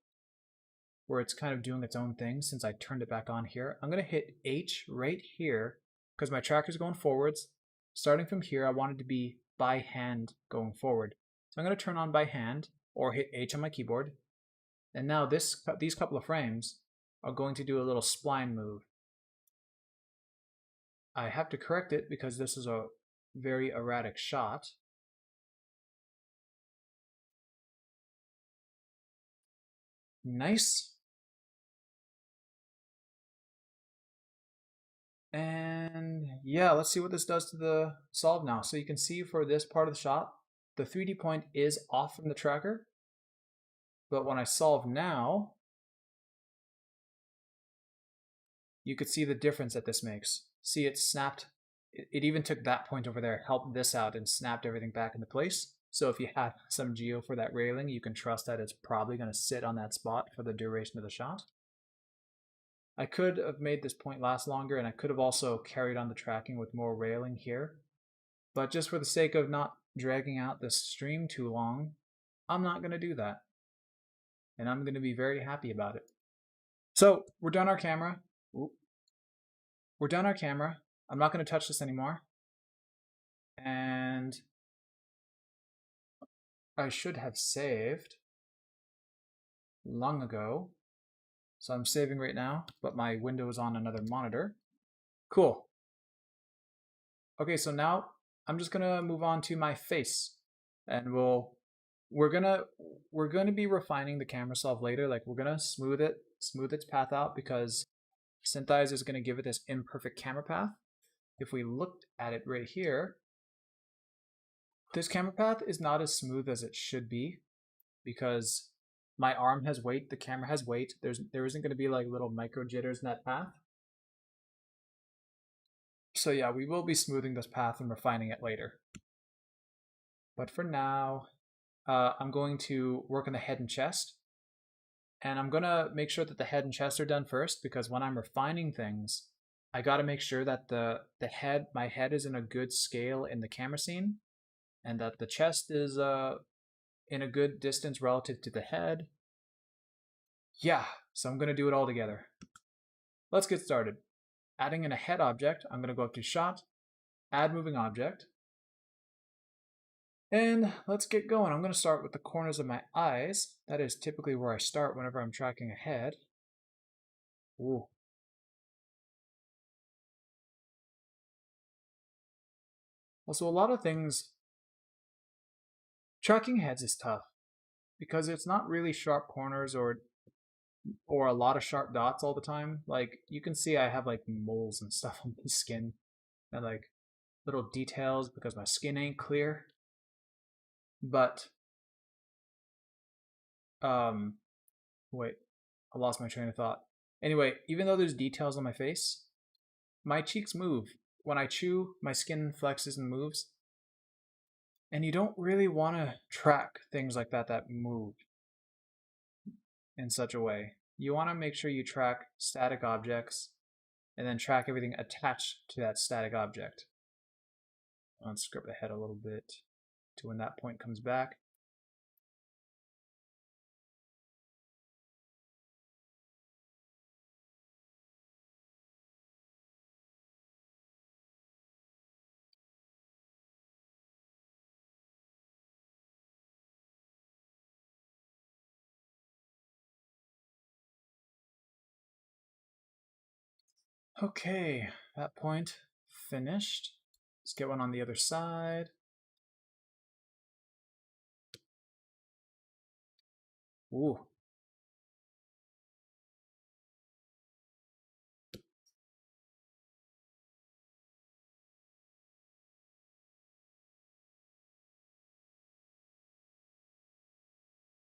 Speaker 1: where it's kind of doing its own thing since I turned it back on here, I'm gonna hit H right here because my tracker's going forwards. Starting from here, I want it to be by hand going forward. So I'm gonna turn on by hand or hit H on my keyboard. And now these couple of frames are going to do a little spline move. I have to correct it because this is a very erratic shot. Nice. And yeah, let's see what this does to the solve now. So you can see for this part of the shot, the 3D point is off from the tracker. But when I solve now, you could see the difference that this makes. See, it snapped. It even took that point over there, helped this out, and snapped everything back into place. So if you have some geo for that railing, you can trust that it's probably going to sit on that spot for the duration of the shot. I could have made this point last longer, and I could have also carried on the tracking with more railing here. But just for the sake of not dragging out this stream too long, I'm not going to do that. And I'm going to be very happy about it. So we're done our camera. We're done our camera. I'm not going to touch this anymore. And I should have saved long ago. So I'm saving right now, but my window is on another monitor. Cool. Okay, so now I'm just gonna move on to my face, and we're gonna be refining the camera solve later. Like we're gonna smooth its path out because SYNTHEYES is gonna give it this imperfect camera path. If we looked at it right here, this camera path is not as smooth as it should be because my arm has weight, the camera has weight. There isn't going to be like little micro jitters in that path. So yeah, we will be smoothing this path and refining it later. But for now, I'm going to work on the head and chest. And I'm going to make sure that the head and chest are done first because when I'm refining things, I got to make sure that my head is in a good scale in the camera scene and that the chest is in a good distance relative to the head. Yeah, so I'm going to do it all together. Let's get started. Adding in a head object, I'm going to go up to Shot, Add Moving Object. And let's get going. I'm going to start with the corners of my eyes. That is typically where I start whenever I'm tracking a head. Ooh. Also, a lot of things, tracking heads is tough because it's not really sharp corners or a lot of sharp dots all the time. Like you can see I have like moles and stuff on my skin and like little details because my skin ain't clear. But wait, I lost my train of thought. Anyway, even though there's details on my face, my cheeks move. When I chew, my skin flexes and moves. And you don't really want to track things like that move in such a way. You want to make sure you track static objects and then track everything attached to that static object. I'll scrub ahead a little bit to when that point comes back. Okay, that point finished. Let's get one on the other side. Ooh.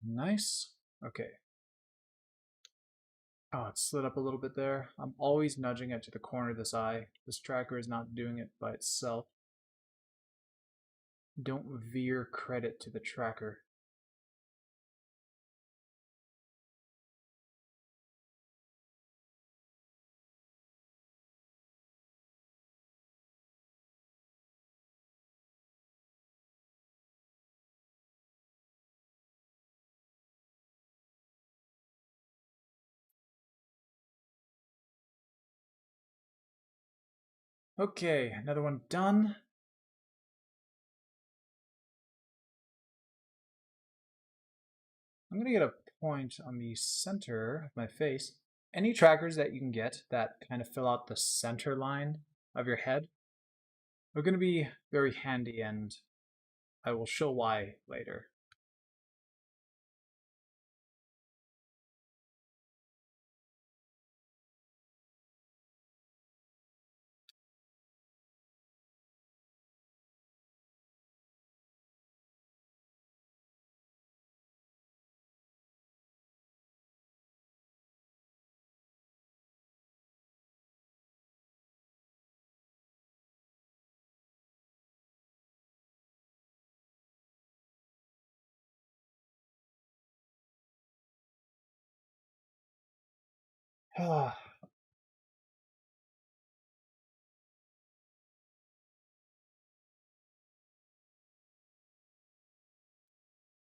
Speaker 1: Nice. Okay. Oh, it slid up a little bit there. I'm always nudging it to the corner of this eye. This tracker is not doing it by itself. Don't veer credit to the tracker. Okay, another one done. I'm going to get a point on the center of my face. Any trackers that you can get that kind of fill out the center line of your head are going to be very handy, and I will show why later.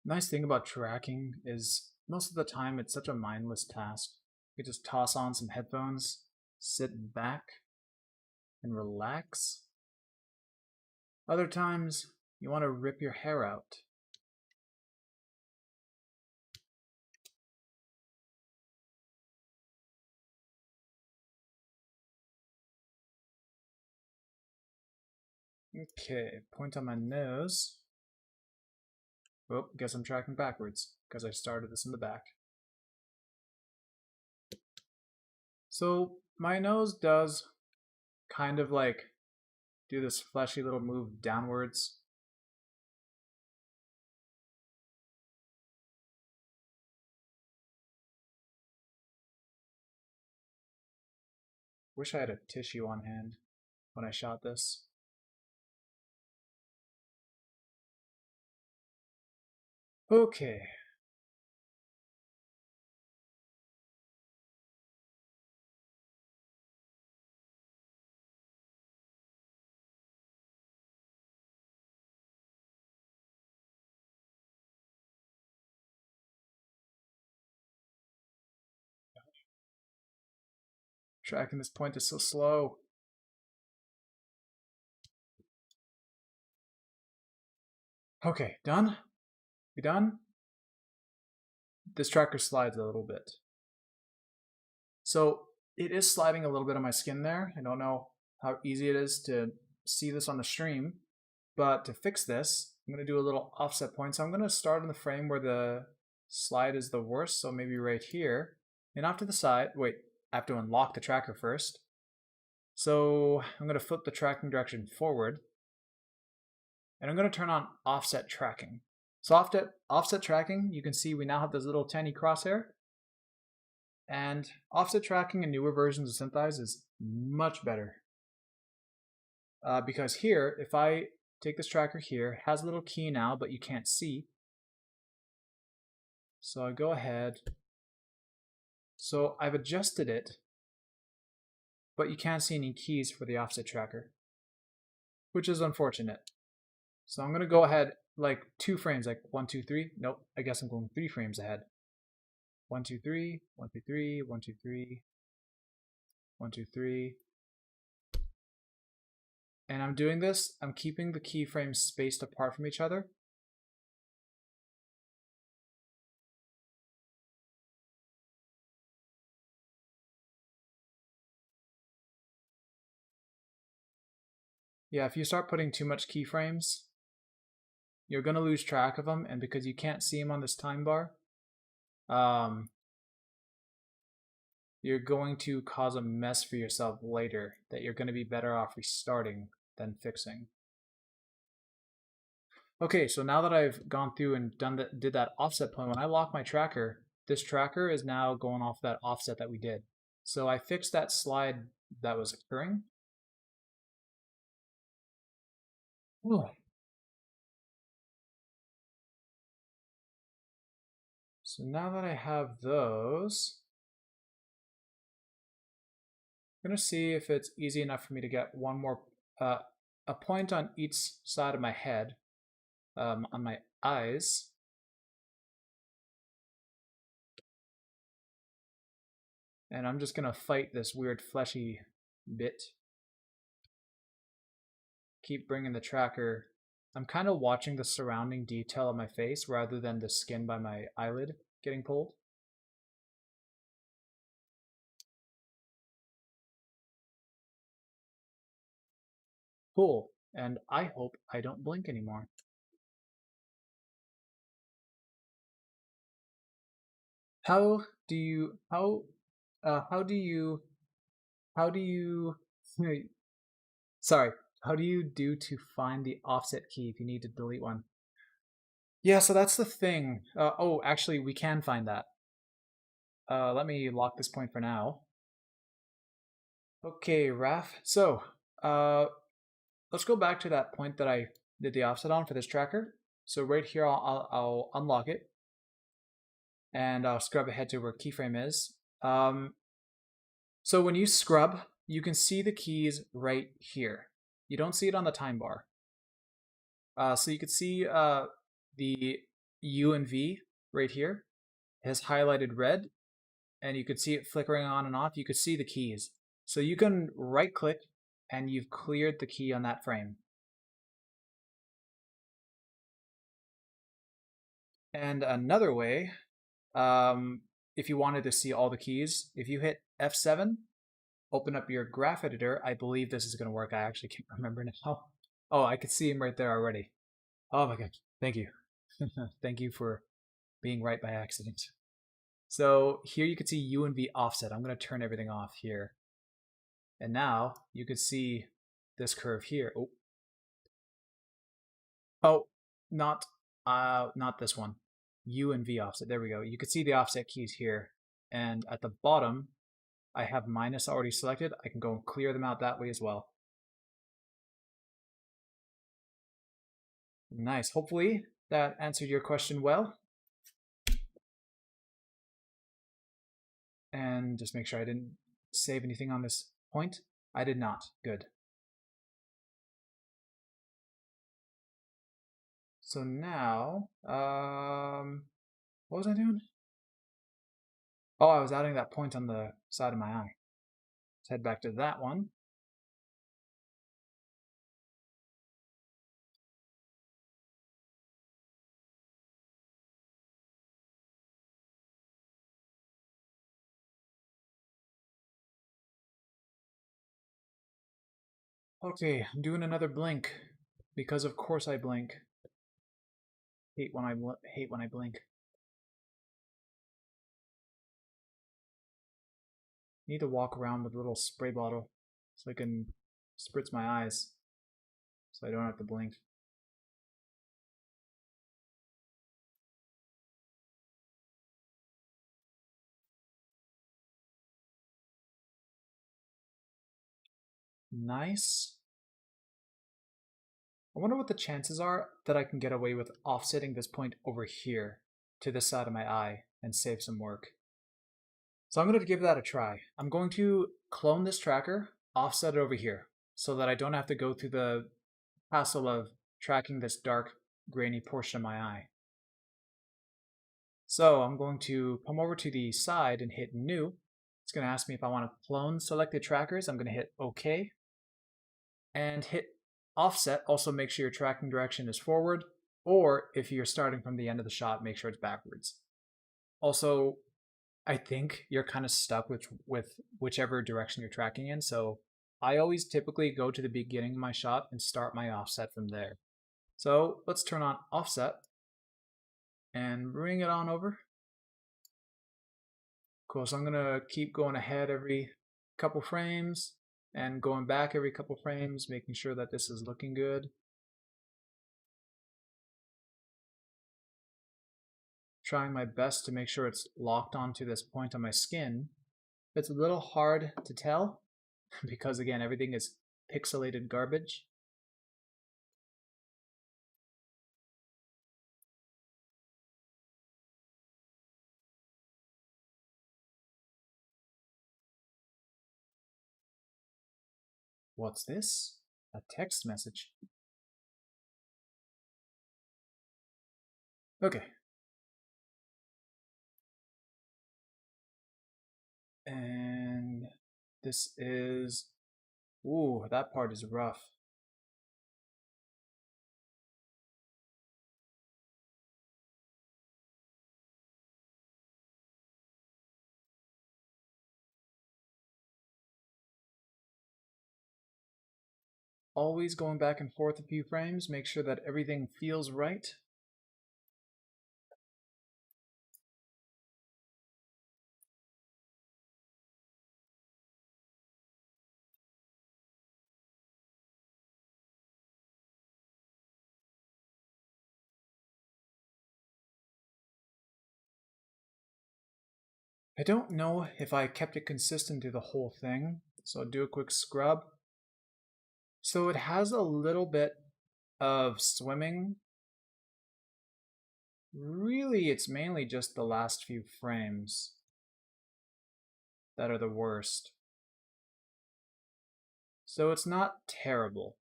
Speaker 1: Nice thing about tracking is most of the time it's such a mindless task. You just toss on some headphones, sit back, and relax. Other times, you want to rip your hair out. Okay, point on my nose. Oh, guess I'm tracking backwards, because I started this in the back. So, my nose does kind of like do this fleshy little move downwards. Wish I had a tissue on hand when I shot this. Okay. Tracking this point is so slow. Okay, done? We done? This tracker slides a little bit. So it is sliding a little bit on my skin there. I don't know how easy it is to see this on the stream, but to fix this, I'm going to do a little offset point. So I'm going to start in the frame where the slide is the worst, so maybe right here. And off to the side, wait, I have to unlock the tracker first. So I'm going to flip the tracking direction forward. And I'm going to turn on offset tracking. So offset tracking, you can see we now have this little tiny crosshair. And offset tracking in newer versions of SYNTHEYES is much better. Because here, if I take this tracker here, it has a little key now, but you can't see. So I go ahead. So I've adjusted it, but you can't see any keys for the offset tracker, which is unfortunate. So I'm going to go ahead like 2 frames, like 1, 2, 3. Nope, I guess I'm going 3 frames ahead. 1, 2, 3, 1, 2, 3, 1, 2, 3, 1, 2, 3. And I'm doing this, I'm keeping the keyframes spaced apart from each other. Yeah, if you start putting too much keyframes, you're going to lose track of them, and because you can't see them on this time bar, you're going to cause a mess for yourself later that you're going to be better off restarting than fixing. Okay, so now that I've gone through and did that offset point, when I lock my tracker, this tracker is now going off that offset that we did. So I fixed that slide that was occurring. Ooh. So now that I have those, I'm going to see if it's easy enough for me to get one more, a point on each side of my head, on my eyes. And I'm just going to fight this weird fleshy bit. Keep bringing the tracker. I'm kind of watching the surrounding detail of my face rather than the skin by my eyelid getting pulled. Cool. And I hope I don't blink anymore. How do you sorry, how do you do to find the offset key if you need to delete one? Yeah, so that's the thing. Oh, actually, we can find that. Let me lock this point for now. Okay, Raph. So, let's go back to that point that I did the offset on for this tracker. So right here, I'll unlock it, and I'll scrub ahead to where keyframe is. So when you scrub, you can see the keys right here. You don't see it on the time bar. So you can see the U and V right here has highlighted red, and you could see it flickering on and off. You could see the keys. So you can right click and you've cleared the key on that frame. And another way, if you wanted to see all the keys, if you hit F7, open up your graph editor. I believe this is going to work. I actually can't remember now. Oh, I could see him right there already. Oh my god, thank you. Thank you for being right by accident. So here you can see U and V offset. I'm going to turn everything off here. And now you can see this curve here. Oh, not this one. U and V offset. There we go. You can see the offset keys here. And at the bottom, I have minus already selected. I can go and clear them out that way as well. Nice. Hopefully that answered your question well. And just make sure I didn't save anything on this point. I did not. Good. So now, what was I doing? Oh, I was adding that point on the side of my eye. Let's head back to that one. Okay, I'm doing another blink because of course I blink. Hate when I blink. Need to walk around with a little spray bottle so I can spritz my eyes so I don't have to blink. Nice. I wonder what the chances are that I can get away with offsetting this point over here to this side of my eye and save some work. So I'm going to give that a try. I'm going to clone this tracker, offset it over here so that I don't have to go through the hassle of tracking this dark grainy portion of my eye. So I'm going to come over to the side and hit new. It's going to ask me if I want to clone selected trackers. I'm going to hit OK and hit offset. Also make sure your tracking direction is forward, or if you're starting from the end of the shot, make sure it's backwards. Also, I think you're kind of stuck with whichever direction you're tracking in. So I always typically go to the beginning of my shot and start my offset from there. So let's turn on offset and bring it on over. Cool, so I'm gonna keep going ahead every couple frames and going back every couple frames, making sure that this is looking good. Trying my best to make sure it's locked onto this point on my skin. It's a little hard to tell because again, everything is pixelated garbage. What's this? A text message. Okay. And this is, ooh, that part is rough. Always going back and forth a few frames, make sure that everything feels right. I don't know if I kept it consistent through the whole thing, so I'll do a quick scrub. So it has a little bit of swimming. Really, it's mainly just the last few frames that are the worst. So it's not terrible.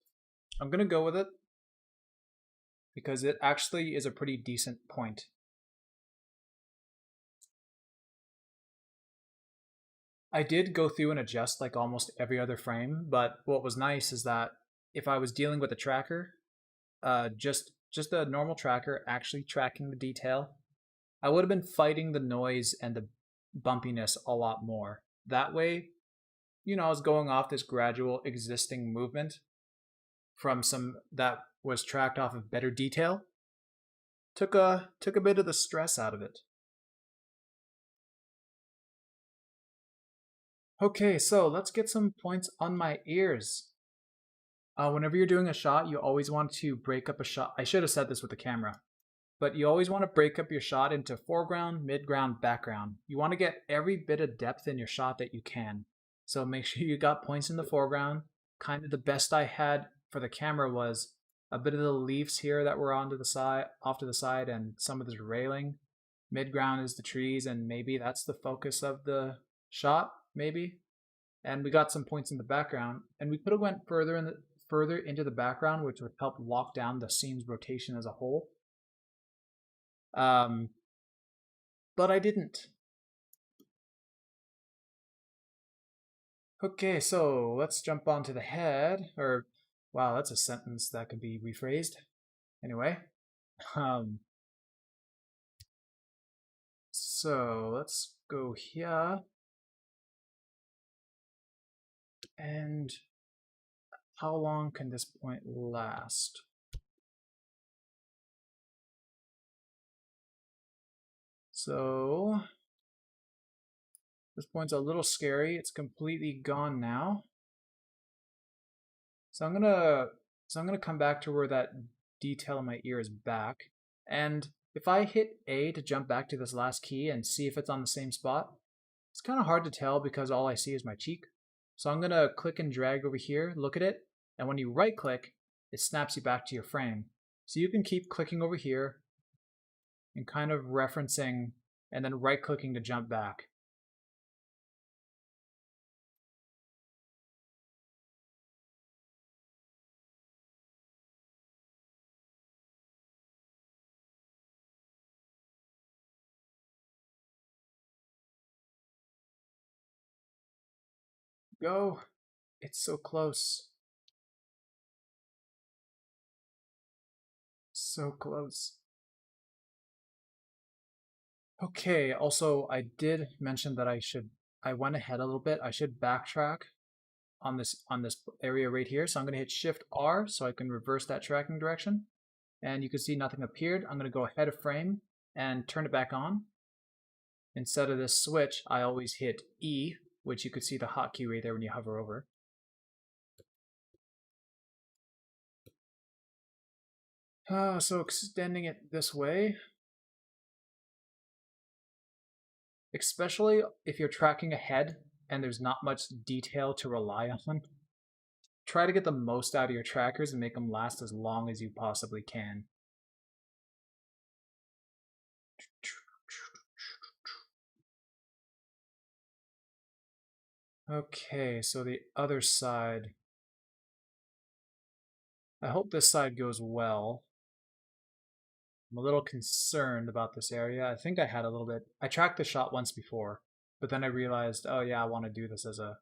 Speaker 1: I'm gonna go with it because it actually is a pretty decent point. I did go through and adjust like almost every other frame, but what was nice is that if I was dealing with a tracker, just a normal tracker actually tracking the detail, I would have been fighting the noise and the bumpiness a lot more. That way, you know, I was going off this gradual existing movement from some that was tracked off of better detail. Took a bit of the stress out of it. Okay, so let's get some points on my ears. Whenever you're doing a shot, you always want to break up a shot. I should have said this with the camera, but you always want to break up your shot into foreground, midground, background. You want to get every bit of depth in your shot that you can. So make sure you got points in the foreground. Kind of the best I had for the camera was a bit of the leaves here that were onto the side, off to the side, and some of this railing. Midground is the trees, and maybe that's the focus of the shot, maybe. And we got some points in the background, and we could have went further into the background, which would help lock down the scene's rotation as a whole. But I didn't. Okay, so let's jump onto the head. Or, wow, that's a sentence that could be rephrased. Anyway, so let's go here. And how long can this point last? So this point's a little scary. It's completely gone now. So I'm gonna come back to where that detail in my ear is back. And if I hit A to jump back to this last key and see if it's on the same spot, it's kind of hard to tell because all I see is my cheek. So I'm gonna click and drag over here, look at it, and when you right click, it snaps you back to your frame. So you can keep clicking over here and kind of referencing and then right clicking to jump back. Go. It's so close. So close. Okay, also I did mention that I went ahead a little bit. I should backtrack on this area right here. So I'm gonna hit Shift R so I can reverse that tracking direction. And you can see nothing appeared. I'm gonna go ahead a frame and turn it back on. Instead of this switch, I always hit E, which you could see the hotkey right there when you hover over. So extending it this way, especially if you're tracking ahead and there's not much detail to rely on, try to get the most out of your trackers and make them last as long as you possibly can. Okay, so the other side. I hope this side goes well. I'm a little concerned about this area. I think I had a little bit. I tracked the shot once before, but then I realized, oh yeah, I want to do this as a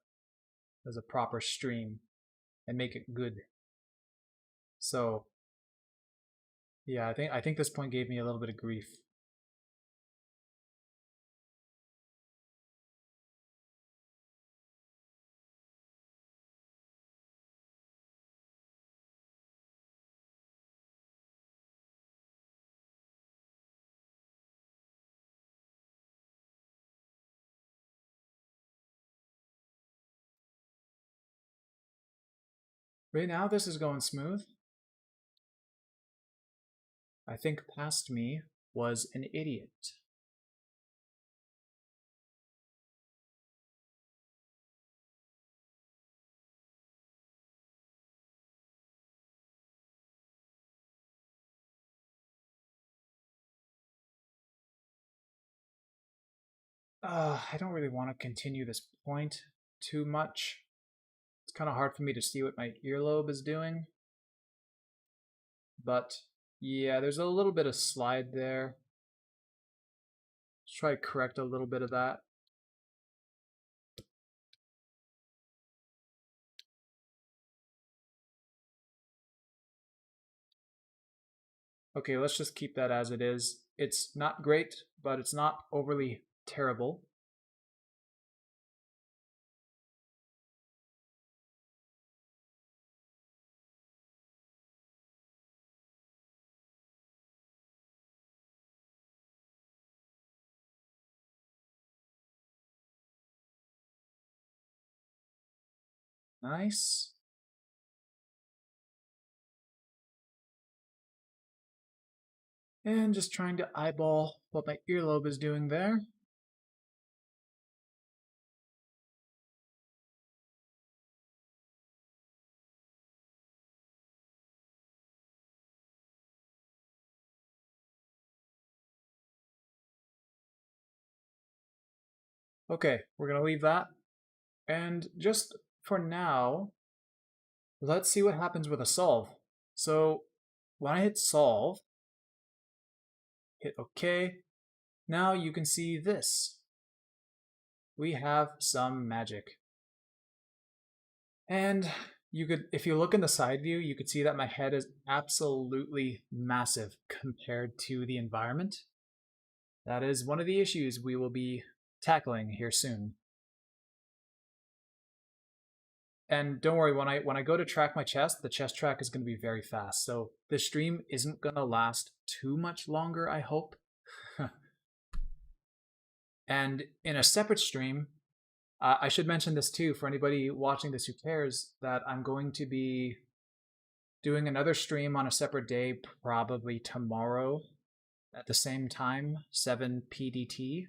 Speaker 1: proper stream and make it good. So yeah, I think this point gave me a little bit of grief. Right now, this is going smooth. I think past me was an idiot. I don't really want to continue this point too much. It's kind of hard for me to see what my earlobe is doing. But yeah, there's a little bit of slide there. Let's try to correct a little bit of that. Okay, let's just keep that as it is. It's not great, but it's not overly terrible. Nice. And just trying to eyeball what my earlobe is doing there. Okay, we're going to leave that. And just for now, let's see what happens with a solve. So when I hit solve, hit OK, now you can see this. We have some magic. And you could, if you look in the side view, you could see that my head is absolutely massive compared to the environment. That is one of the issues we will be tackling here soon. And don't worry, when I go to track my chest, the chest track is going to be very fast. So the stream isn't going to last too much longer, I hope. And in a separate stream, I should mention this too for anybody watching this who cares, that I'm going to be doing another stream on a separate day, probably tomorrow at the same time, 7 PDT,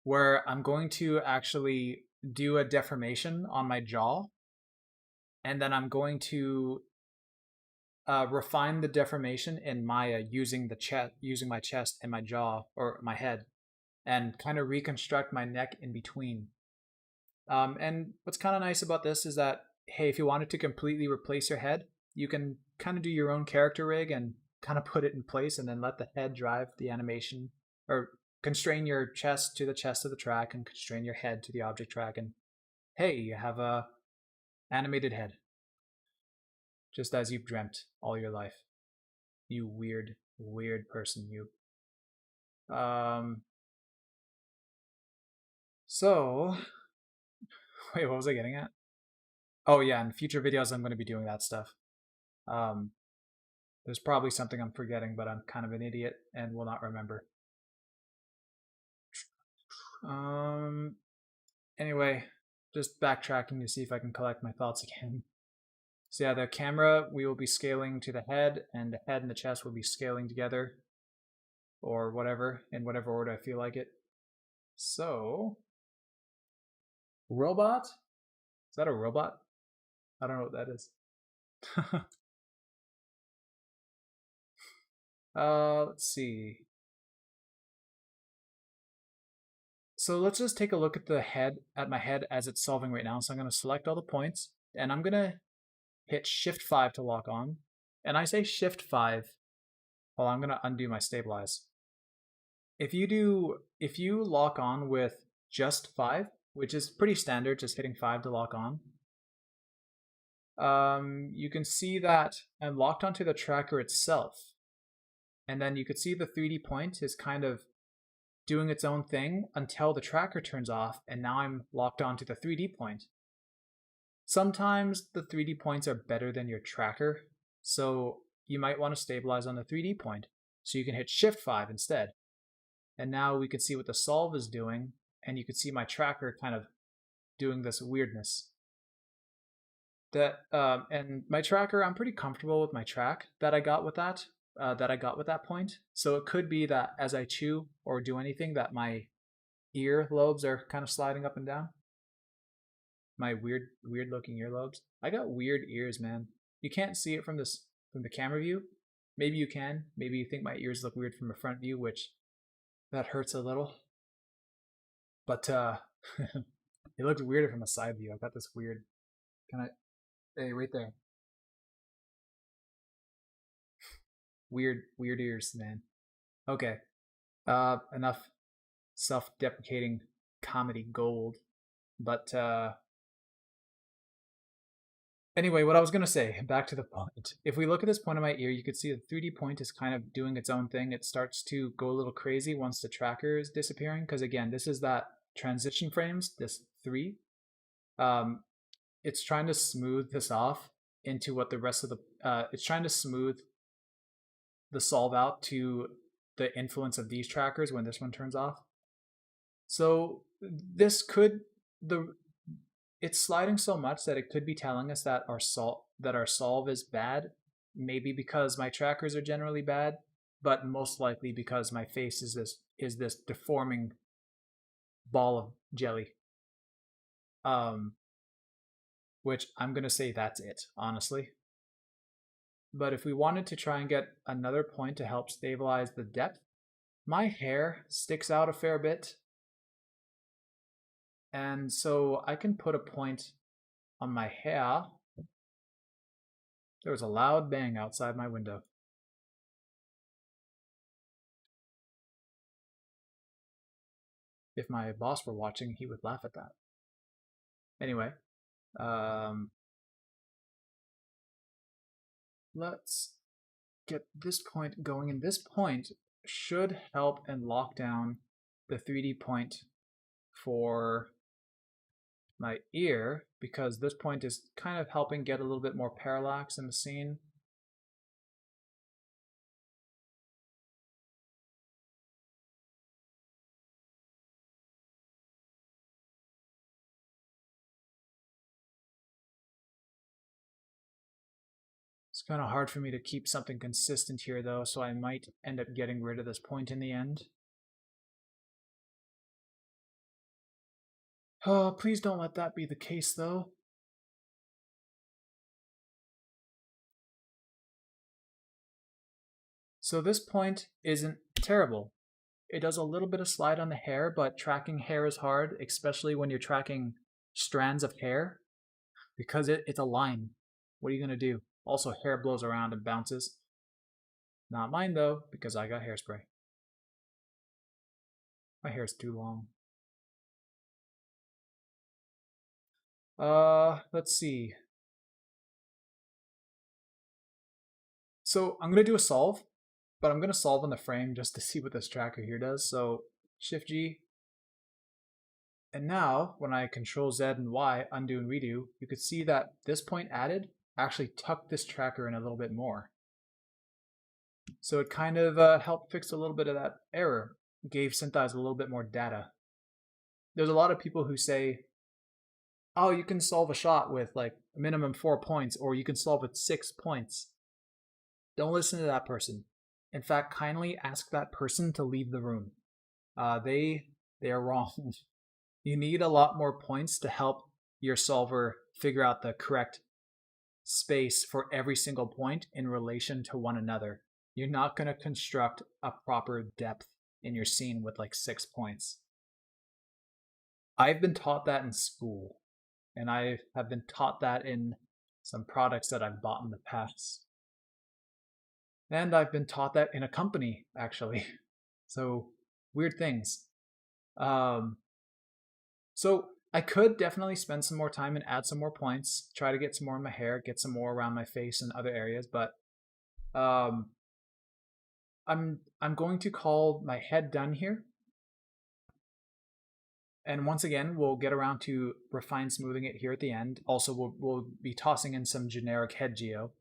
Speaker 1: where I'm going to actually do a deformation on my jaw, and then I'm going to refine the deformation in Maya using my chest and my jaw or my head, and kind of reconstruct my neck in between. And what's kind of nice about this is that, hey, if you wanted to completely replace your head, you can kind of do your own character rig and kind of put it in place and then let the head drive the animation, or constrain your chest to the chest of the track and constrain your head to the object track, and hey, you have a animated head. Just as you've dreamt all your life. You weird, weird person, you. So, wait, what was I getting at? Oh yeah, in future videos I'm going to be doing that stuff. There's probably something I'm forgetting, but I'm kind of an idiot and will not remember. Anyway, just backtracking to see if I can collect my thoughts again. So yeah, the camera, we will be scaling to the head, and the head and the chest will be scaling together, or whatever, in whatever order I feel like it. So, robot? Is that a robot? I don't know what that is. Let's see. So let's just take a look at at my head as it's solving right now. So I'm going to select all the points, and I'm going to hit Shift 5 to lock on. And I say Shift 5 while I'm going to undo my stabilize. If you lock on with just 5, which is pretty standard, just hitting 5 to lock on, you can see that I'm locked onto the tracker itself. And then you could see the 3D point is kind of doing its own thing until the tracker turns off, and now I'm locked onto the 3D point. Sometimes the 3D points are better than your tracker, so you might want to stabilize on the 3D point. So you can hit Shift 5 instead. And now we can see what the solve is doing, and you can see my tracker kind of doing this weirdness. And my tracker, I'm pretty comfortable with my track that I got with that point. So it could be that as I chew or do anything, that my ear lobes are kind of sliding up and down. My weird looking earlobes. I got weird ears, man. You can't see it from the camera view. Maybe you can. Maybe you think my ears look weird from a front view, which that hurts a little. But it looks weirder from a side view. I got this weird kind of, hey, right there. Weird ears, man. Okay. Enough self-deprecating comedy gold. But anyway, what I was going to say, back to the point. If we look at this point of my ear, you could see the 3D point is kind of doing its own thing. It starts to go a little crazy once the tracker is disappearing, because again, this is that transition frames, this 3. It's trying to smooth this off into what the rest of the, it's trying to smooth the solve out to the influence of these trackers when this one turns off. So this could, it's sliding so much that it could be telling us that our solve is bad, maybe because my trackers are generally bad, but most likely because my face is this deforming ball of jelly. Which I'm gonna say that's it, honestly. But if we wanted to try and get another point to help stabilize the depth, my hair sticks out a fair bit. And so I can put a point on my hair. There was a loud bang outside my window. If my boss were watching, he would laugh at that. Anyway, let's get this point going, and this point should help and lock down the 3D point for my ear, because this point is kind of helping get a little bit more parallax in the scene. It's kind of hard for me to keep something consistent here though, so I might end up getting rid of this point in the end. Oh, please don't let that be the case though. So this point isn't terrible. It does a little bit of slide on the hair, but tracking hair is hard, especially when you're tracking strands of hair, because it's a line. What are you going to do? Also, hair blows around and bounces. Not mine though, because I got hairspray. My hair's too long. Let's see. So I'm going to do a solve, but I'm going to solve on the frame just to see what this tracker here does. So Shift G. And now when I Control Z and Y, undo and redo, you could see that this point added actually tucked this tracker in a little bit more. So it kind of helped fix a little bit of that error, gave SYNTHEYES a little bit more data. There's a lot of people who say, oh, you can solve a shot with like a minimum 4 points, or you can solve with 6 points. Don't listen to that person. In fact, kindly ask that person to leave the room. They are wrong. You need a lot more points to help your solver figure out the correct space for every single point in relation to one another. You're not going to construct a proper depth in your scene with like 6 points. I've been taught that in school, and I have been taught that in some products that I've bought in the past. And I've been taught that in a company, actually. So, weird things. So I could definitely spend some more time and add some more points, try to get some more in my hair, get some more around my face and other areas, but I'm going to call my head done here. And once again, we'll get around to refine smoothing it here at the end. Also, we'll be tossing in some generic head geo.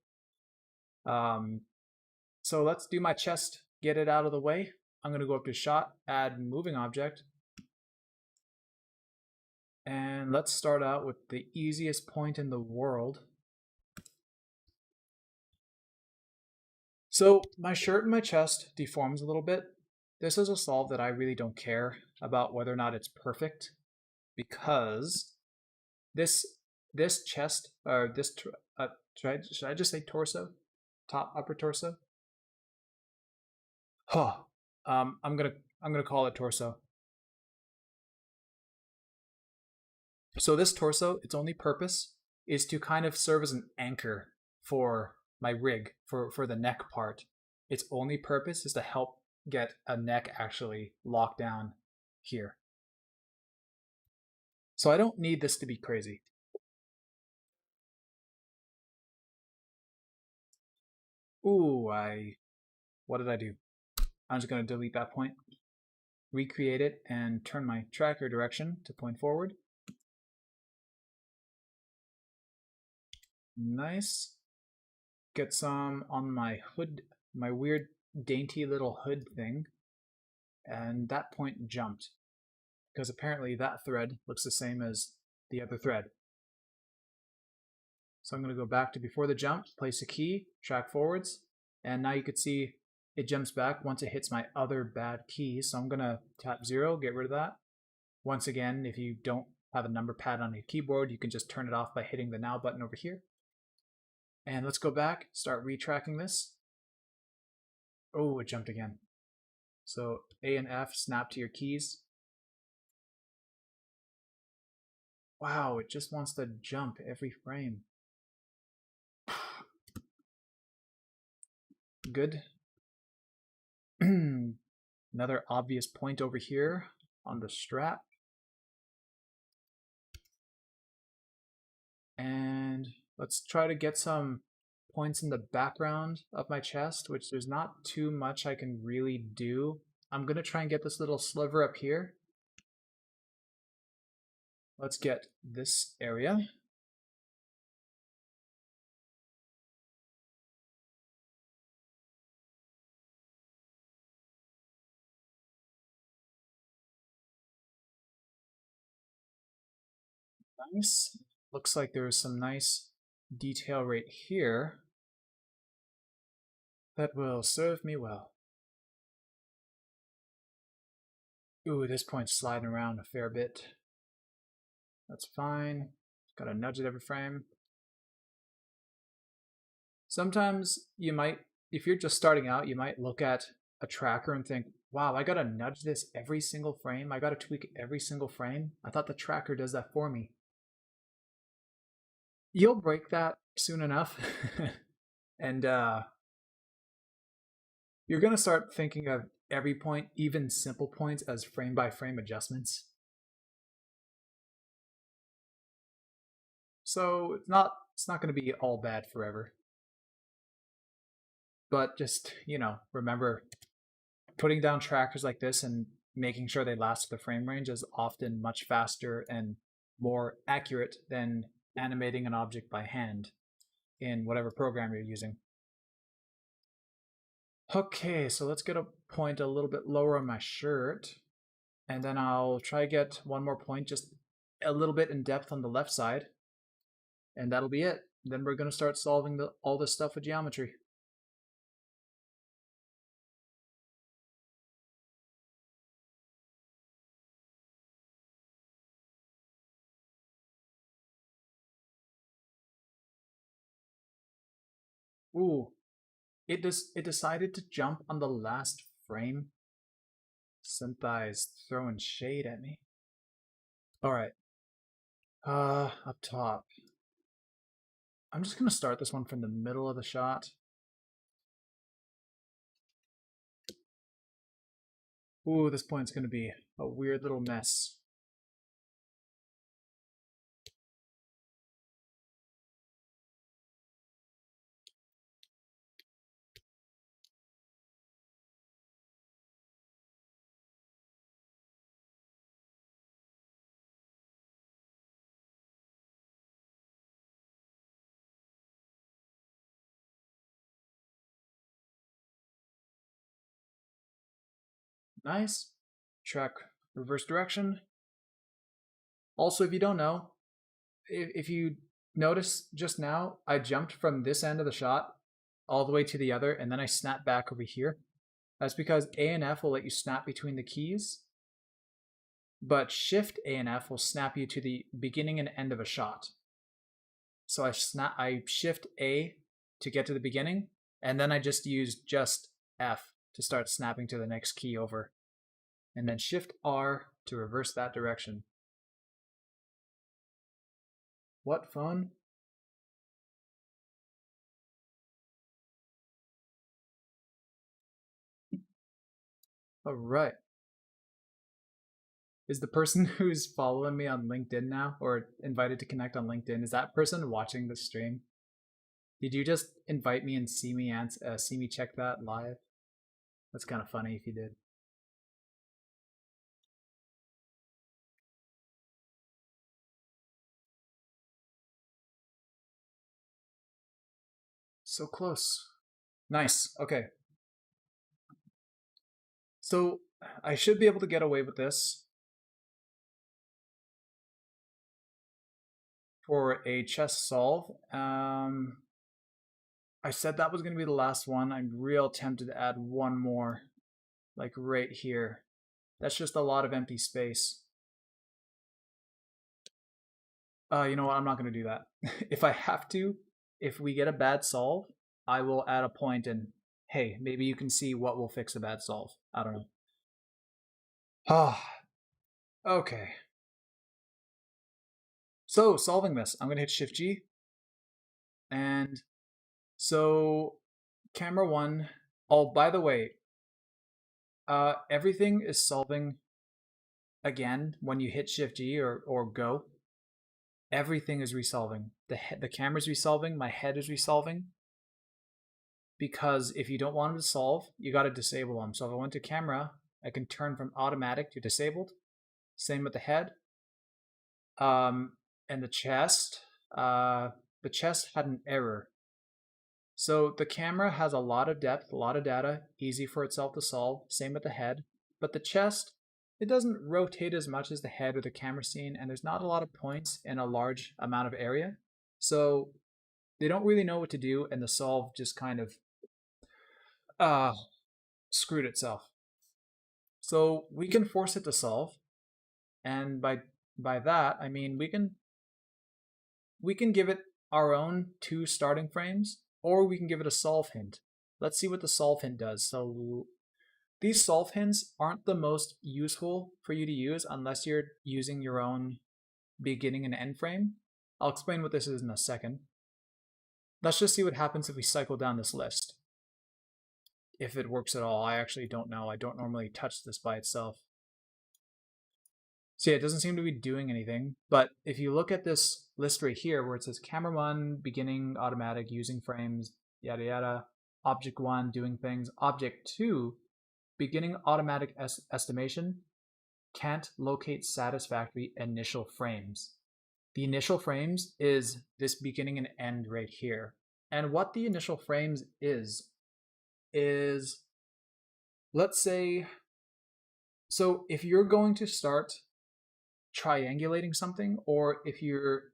Speaker 1: So let's do my chest, get it out of the way. I'm going to go up to shot, add moving object. And let's start out with the easiest point in the world. So my shirt and my chest deforms a little bit. This is a solve that I really don't care about whether or not it's perfect, because this chest, or this, should I just say torso? Top, upper torso? Huh. I'm gonna call it torso. So this torso, its only purpose is to kind of serve as an anchor for my rig, for the neck part. Its only purpose is to help get a neck actually locked down here. So I don't need this to be crazy. Ooh, what did I do? I'm just going to delete that point, recreate it, and turn my tracker direction to point forward. Nice. Get some on my hood, my weird dainty little hood thing, and that point jumped, because apparently that thread looks the same as the other thread. So I'm going to go back to before the jump, place a key, track forwards, and now you can see it jumps back once it hits my other bad key. So I'm going to tap 0, get rid of that. Once again, if you don't have a number pad on your keyboard, you can just turn it off by hitting the now button over here. And let's go back, start retracking this. Oh, it jumped again. So A and F, snap to your keys. Wow, it just wants to jump every frame. Good. Another obvious point over here on the strap. And let's try to get some points in the background of my chest, which there's not too much I can really do. I'm going to try and get this little sliver up here. let's get this area. Nice. Looks like there's some nice detail right here that will serve me well. Ooh, this point's sliding around a fair bit. That's fine. Gotta nudge it every frame. Sometimes you might, if you're just starting out, you might look at a tracker and think, wow, I gotta nudge this every single frame. I gotta tweak every single frame. I thought the tracker does that for me. You'll break that soon enough. And you're gonna start thinking of every point, even simple points, as frame by frame adjustments. So it's not gonna be all bad forever. But just, remember, putting down trackers like this and making sure they last the frame range is often much faster and more accurate than animating an object by hand in whatever program you're using. Okay, so let's get a point a little bit lower on my shirt, and then I'll try to get one more point just a little bit in depth on the left side, and that'll be it. Then we're going to start solving all this stuff with geometry. Ooh, it decided to jump on the last frame. SYNTHEYES throwing shade at me. All right. Up top. I'm just gonna start this one from the middle of the shot. Ooh, this point's gonna be a weird little mess. Nice. Track reverse direction. Also, if you don't know, if you notice just now, I jumped from this end of the shot all the way to the other, and then I snapped back over here. That's because A and F will let you snap between the keys, but Shift A and F will snap you to the beginning and end of a shot. So I Shift A to get to the beginning, and then I just use just F to start snapping to the next key over, and then Shift R to reverse that direction. What fun! All right. Is the person who's following me on LinkedIn now, or invited to connect on LinkedIn, is that person watching the stream? Did you just invite me and see me check that live? That's kind of funny if you did. So close. Nice. Okay. So I should be able to get away with this for a chess solve. I said that was going to be the last one. I'm real tempted to add one more, like right here. That's just a lot of empty space. You know what? I'm not going to do that. If I have to, if we get a bad solve, I will add a point and, hey, maybe you can see what will fix a bad solve. I don't know. Ah, okay. So solving this, I'm going to hit Shift G. And so camera one, oh, by the way, everything is solving again when you hit Shift G or go. Everything is resolving. The camera's resolving, my head is resolving. Because if you don't want them to solve, you got to disable them. So if I went to camera, I can turn from automatic to disabled. Same with the head. And the chest had an error. So the camera has a lot of depth, a lot of data, easy for itself to solve. Same with the head. But the chest, it doesn't rotate as much as the head or the camera scene, and there's not a lot of points in a large amount of area. So they don't really know what to do, and the solve just kind of screwed itself. So we can force it to solve, and by that I mean we can give it our own 2 starting frames, or we can give it a solve hint. Let's see what the solve hint does. So these solve hints aren't the most useful for you to use unless you're using your own beginning and end frame. I'll explain what this is in a second. Let's just see what happens if we cycle down this list. If it works at all, I actually don't know. I don't normally touch this by itself. So yeah, it doesn't seem to be doing anything, but if you look at this list right here where it says camera 1, beginning, automatic, using frames, yada yada, object 1, doing things, object 2, beginning automatic estimation, can't locate satisfactory initial frames. The initial frames is this beginning and end right here. And what the initial frames is, let's say, so if you're going to start triangulating something, or if you're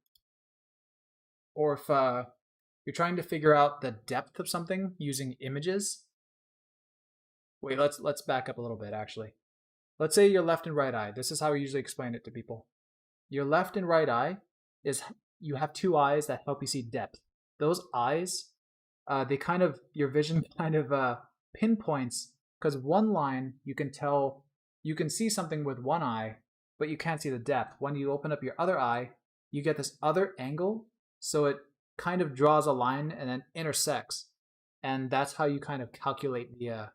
Speaker 1: trying to figure out the depth of something using images. Wait, let's back up a little bit actually. Let's say your left and right eye. This is how we usually explain it to people. Your left and right eye is, you have 2 eyes that help you see depth. Those eyes, your vision kind of pinpoints, because one line you can see something with one eye, but you can't see the depth. When you open up your other eye, you get this other angle, so it kind of draws a line and then intersects. And that's how you kind of calculate the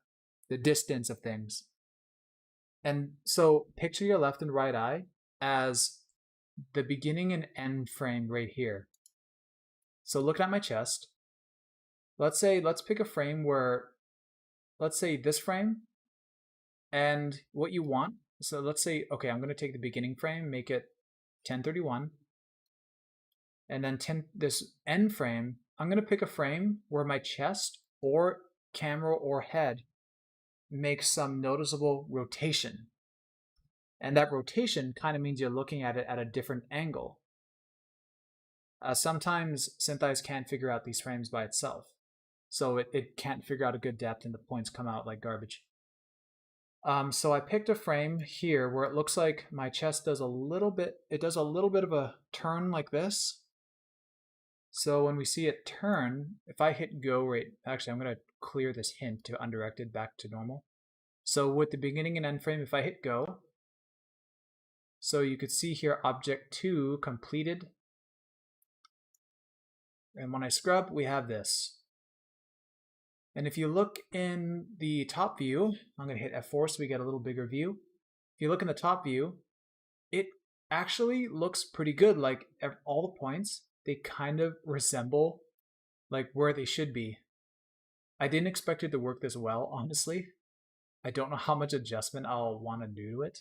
Speaker 1: distance of things. And so picture your left and right eye as the beginning and end frame right here. So look at my chest. Let's pick a frame where, let's say this frame, and what you want. So let's say, okay, I'm going to take the beginning frame, make it 1031. And then this end frame, I'm going to pick a frame where my chest or camera or head makes some noticeable rotation. And that rotation kind of means you're looking at it at a different angle. Sometimes SYNTHEYES can't figure out these frames by itself. So it can't figure out a good depth and the points come out like garbage. So I picked a frame here where it looks like my chest does a little bit of a turn like this. So when we see it turn, if I hit go right, actually I'm going to clear this hint to undirected back to normal. So with the beginning and end frame, if I hit go, so you could see here object 2 completed. And when I scrub, we have this. And if you look in the top view, I'm going to hit F4 so we get a little bigger view. If you look in the top view, it actually looks pretty good. Like all the points, they kind of resemble like where they should be. I didn't expect it to work this well, honestly. I don't know how much adjustment I'll want to do to it.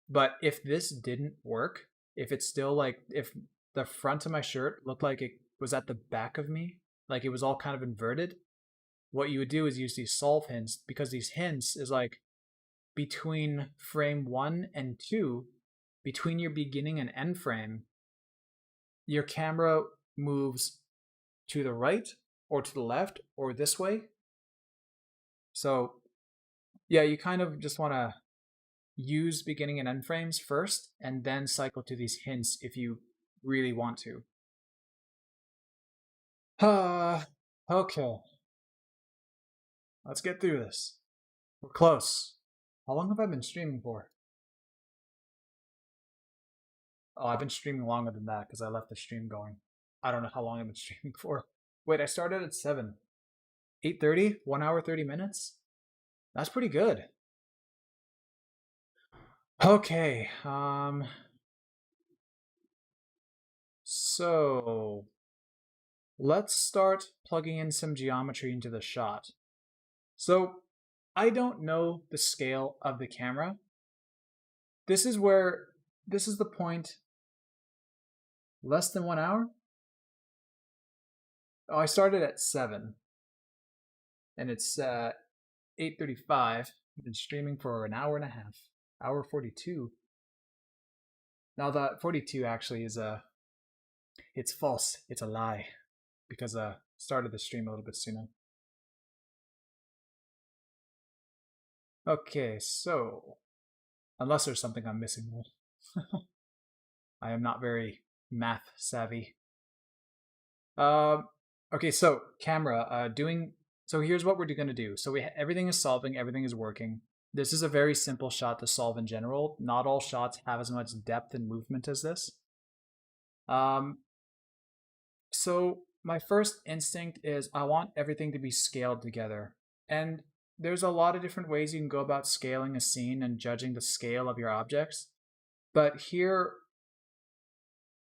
Speaker 1: But if this didn't work, if it's still like, if the front of my shirt looked like it was at the back of me, like it was all kind of inverted, what you would do is use these solve hints, because these hints is like between frame 1 and 2, between your beginning and end frame, your camera moves to the right or to the left or this way. So yeah, you kind of just want to use beginning and end frames first and then cycle to these hints if you really want to. Okay. Let's get through this. We're close. How long have I been streaming for? Oh, I've been streaming longer than that because I left the stream going. I don't know how long I've been streaming for. Wait, I started at 7. 8:30? 1 hour, 30 minutes? That's pretty good. Okay, so let's start plugging in some geometry into the shot. So I don't know the scale of the camera. This is where this is the point. Less than 1 hour? Oh, I started at 7. And it's 8:35. I've been streaming for an hour and a half. Hour 42. Now that 42 actually is it's false. It's a lie. Because I started the stream a little bit sooner. Okay, so unless there's something I'm missing, I am not very math savvy. Okay, so camera so here's what we're going to do. So everything is solving, everything is working. This is a very simple shot to solve in general. Not all shots have as much depth and movement as this. So my first instinct is I want everything to be scaled together. And there's a lot of different ways you can go about scaling a scene and judging the scale of your objects. But here,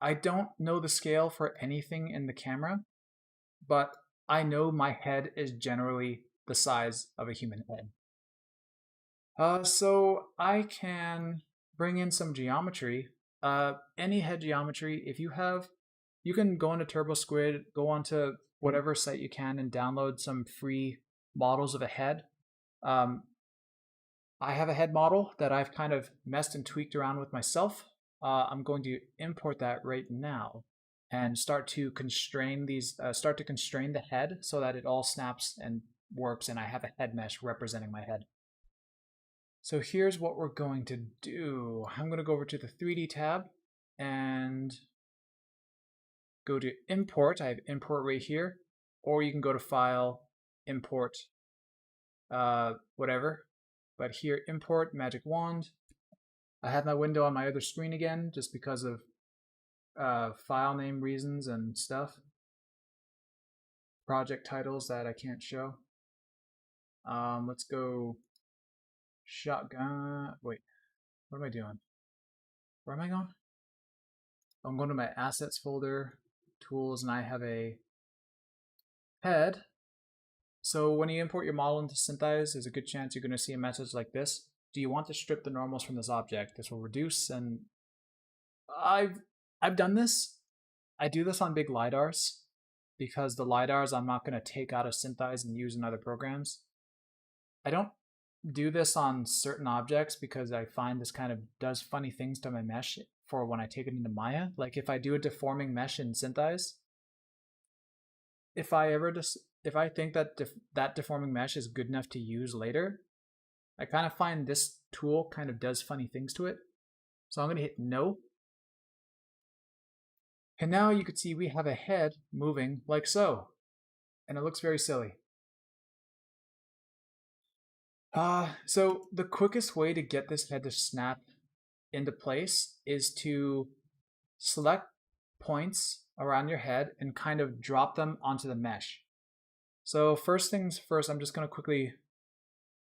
Speaker 1: I don't know the scale for anything in the camera, but I know my head is generally the size of a human head. So I can bring in some geometry, any head geometry. If you have, you can go into TurboSquid, go onto whatever site you can and download some free models of a head. I have a head model that I've kind of messed and tweaked around with myself. I'm going to import that right now and start to constrain the head so that it all snaps and works, and I have a head mesh representing my head. So here's what we're going to do. I'm going to go over to the 3D tab and go to import. I have import right here, or you can go to file, import, whatever. But here, import magic wand. I have my window on my other screen again, just because of file name reasons and stuff. Project titles that I can't show. Let's go shotgun. Wait, what am I doing? Where am I going? I'm going to my assets folder, tools, and I have a head. So when you import your model into SYNTHEYES, there's a good chance you're going to see a message like this. Do you want to strip the normals from this object? This will reduce, and I've done this. I do this on big LiDARs because the LiDARs I'm not going to take out of SYNTHEYES and use in other programs. I don't do this on certain objects because I find this kind of does funny things to my mesh for when I take it into Maya. Like if I do a deforming mesh in SYNTHEYES, if I think that that deforming mesh is good enough to use later, I kind of find this tool kind of does funny things to it. So I'm going to hit no. And now you can see we have a head moving like so. And it looks very silly. So the quickest way to get this head to snap into place is to select points around your head and kind of drop them onto the mesh. So first things first, I'm just going to quickly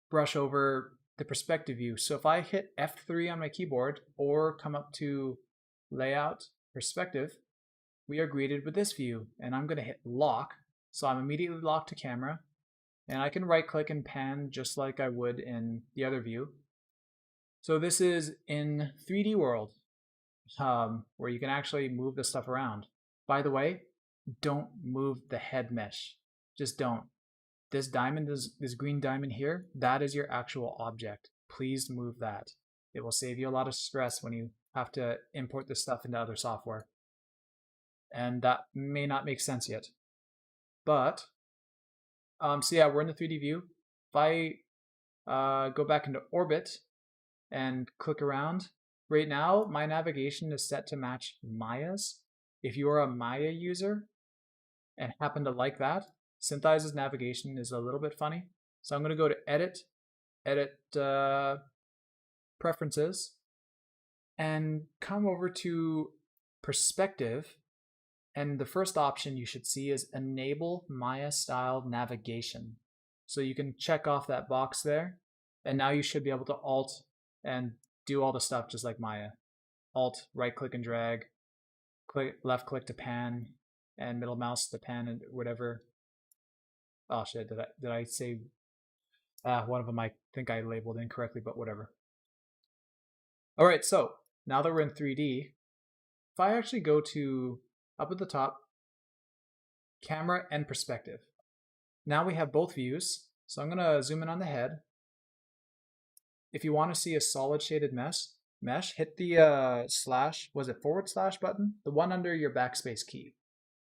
Speaker 1: brush over the perspective view. So if I hit F3 on my keyboard or come up to layout perspective, we are greeted with this view, and I'm going to hit lock. So I'm immediately locked to camera, and I can right click and pan just like I would in the other view. So this is in 3D world, where you can actually move this stuff around. By the way, don't move the head mesh. Just don't. This diamond, this green diamond here, that is your actual object. Please move that. It will save you a lot of stress when you have to import this stuff into other software. And that may not make sense yet. But, so yeah, we're in the 3D view. If I go back into orbit and click around, right now my navigation is set to match Maya's. If you are a Maya user and happen to like that, SYNTHEYES' navigation is a little bit funny. So I'm going to go to edit preferences, and come over to perspective. And the first option you should see is enable Maya style navigation. So you can check off that box there. And now you should be able to Alt and do all the stuff just like Maya. Alt, right click and drag, left click to pan, and middle mouse to pan and whatever. Oh shit, did I say one of them I think I labeled incorrectly, but whatever. All right, so now that we're in 3D, if I actually go to up at the top, camera and perspective, now we have both views. So I'm going to zoom in on the head. If you want to see a solid shaded mesh, hit the was it / button? The one under your backspace key.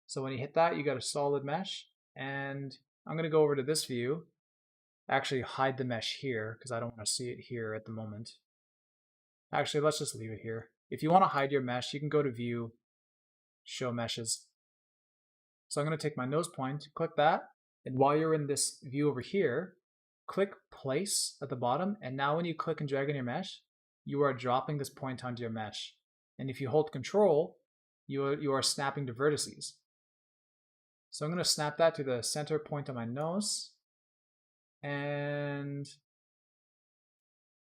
Speaker 1: So when you hit that, you got a solid mesh. And I'm going to go over to this view, actually hide the mesh here because I don't want to see it here at the moment. Actually, let's just leave it here. If you want to hide your mesh, you can go to View, Show Meshes. So I'm going to take my nose point, click that, and while you're in this view over here, click Place at the bottom, and now when you click and drag on your mesh, you are dropping this point onto your mesh. And if you hold Control, you are snapping to vertices. So I'm going to snap that to the center point on my nose, and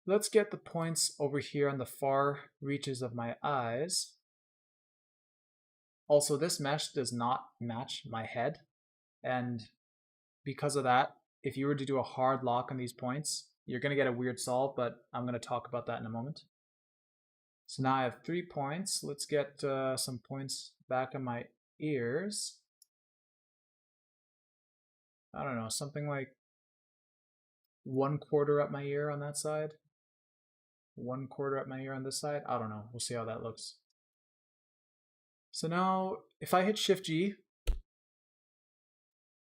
Speaker 1: let's get the points over here on the far reaches of my eyes. Also, this mesh does not match my head, and because of that, if you were to do a hard lock on these points, you're going to get a weird solve, but I'm going to talk about that in a moment. So now I have 3 points. Let's get some points back on my ears. I don't know, something like 1/4 up my ear on that side, 1/4 up my ear on this side. I don't know. We'll see how that looks. So now, if I hit Shift G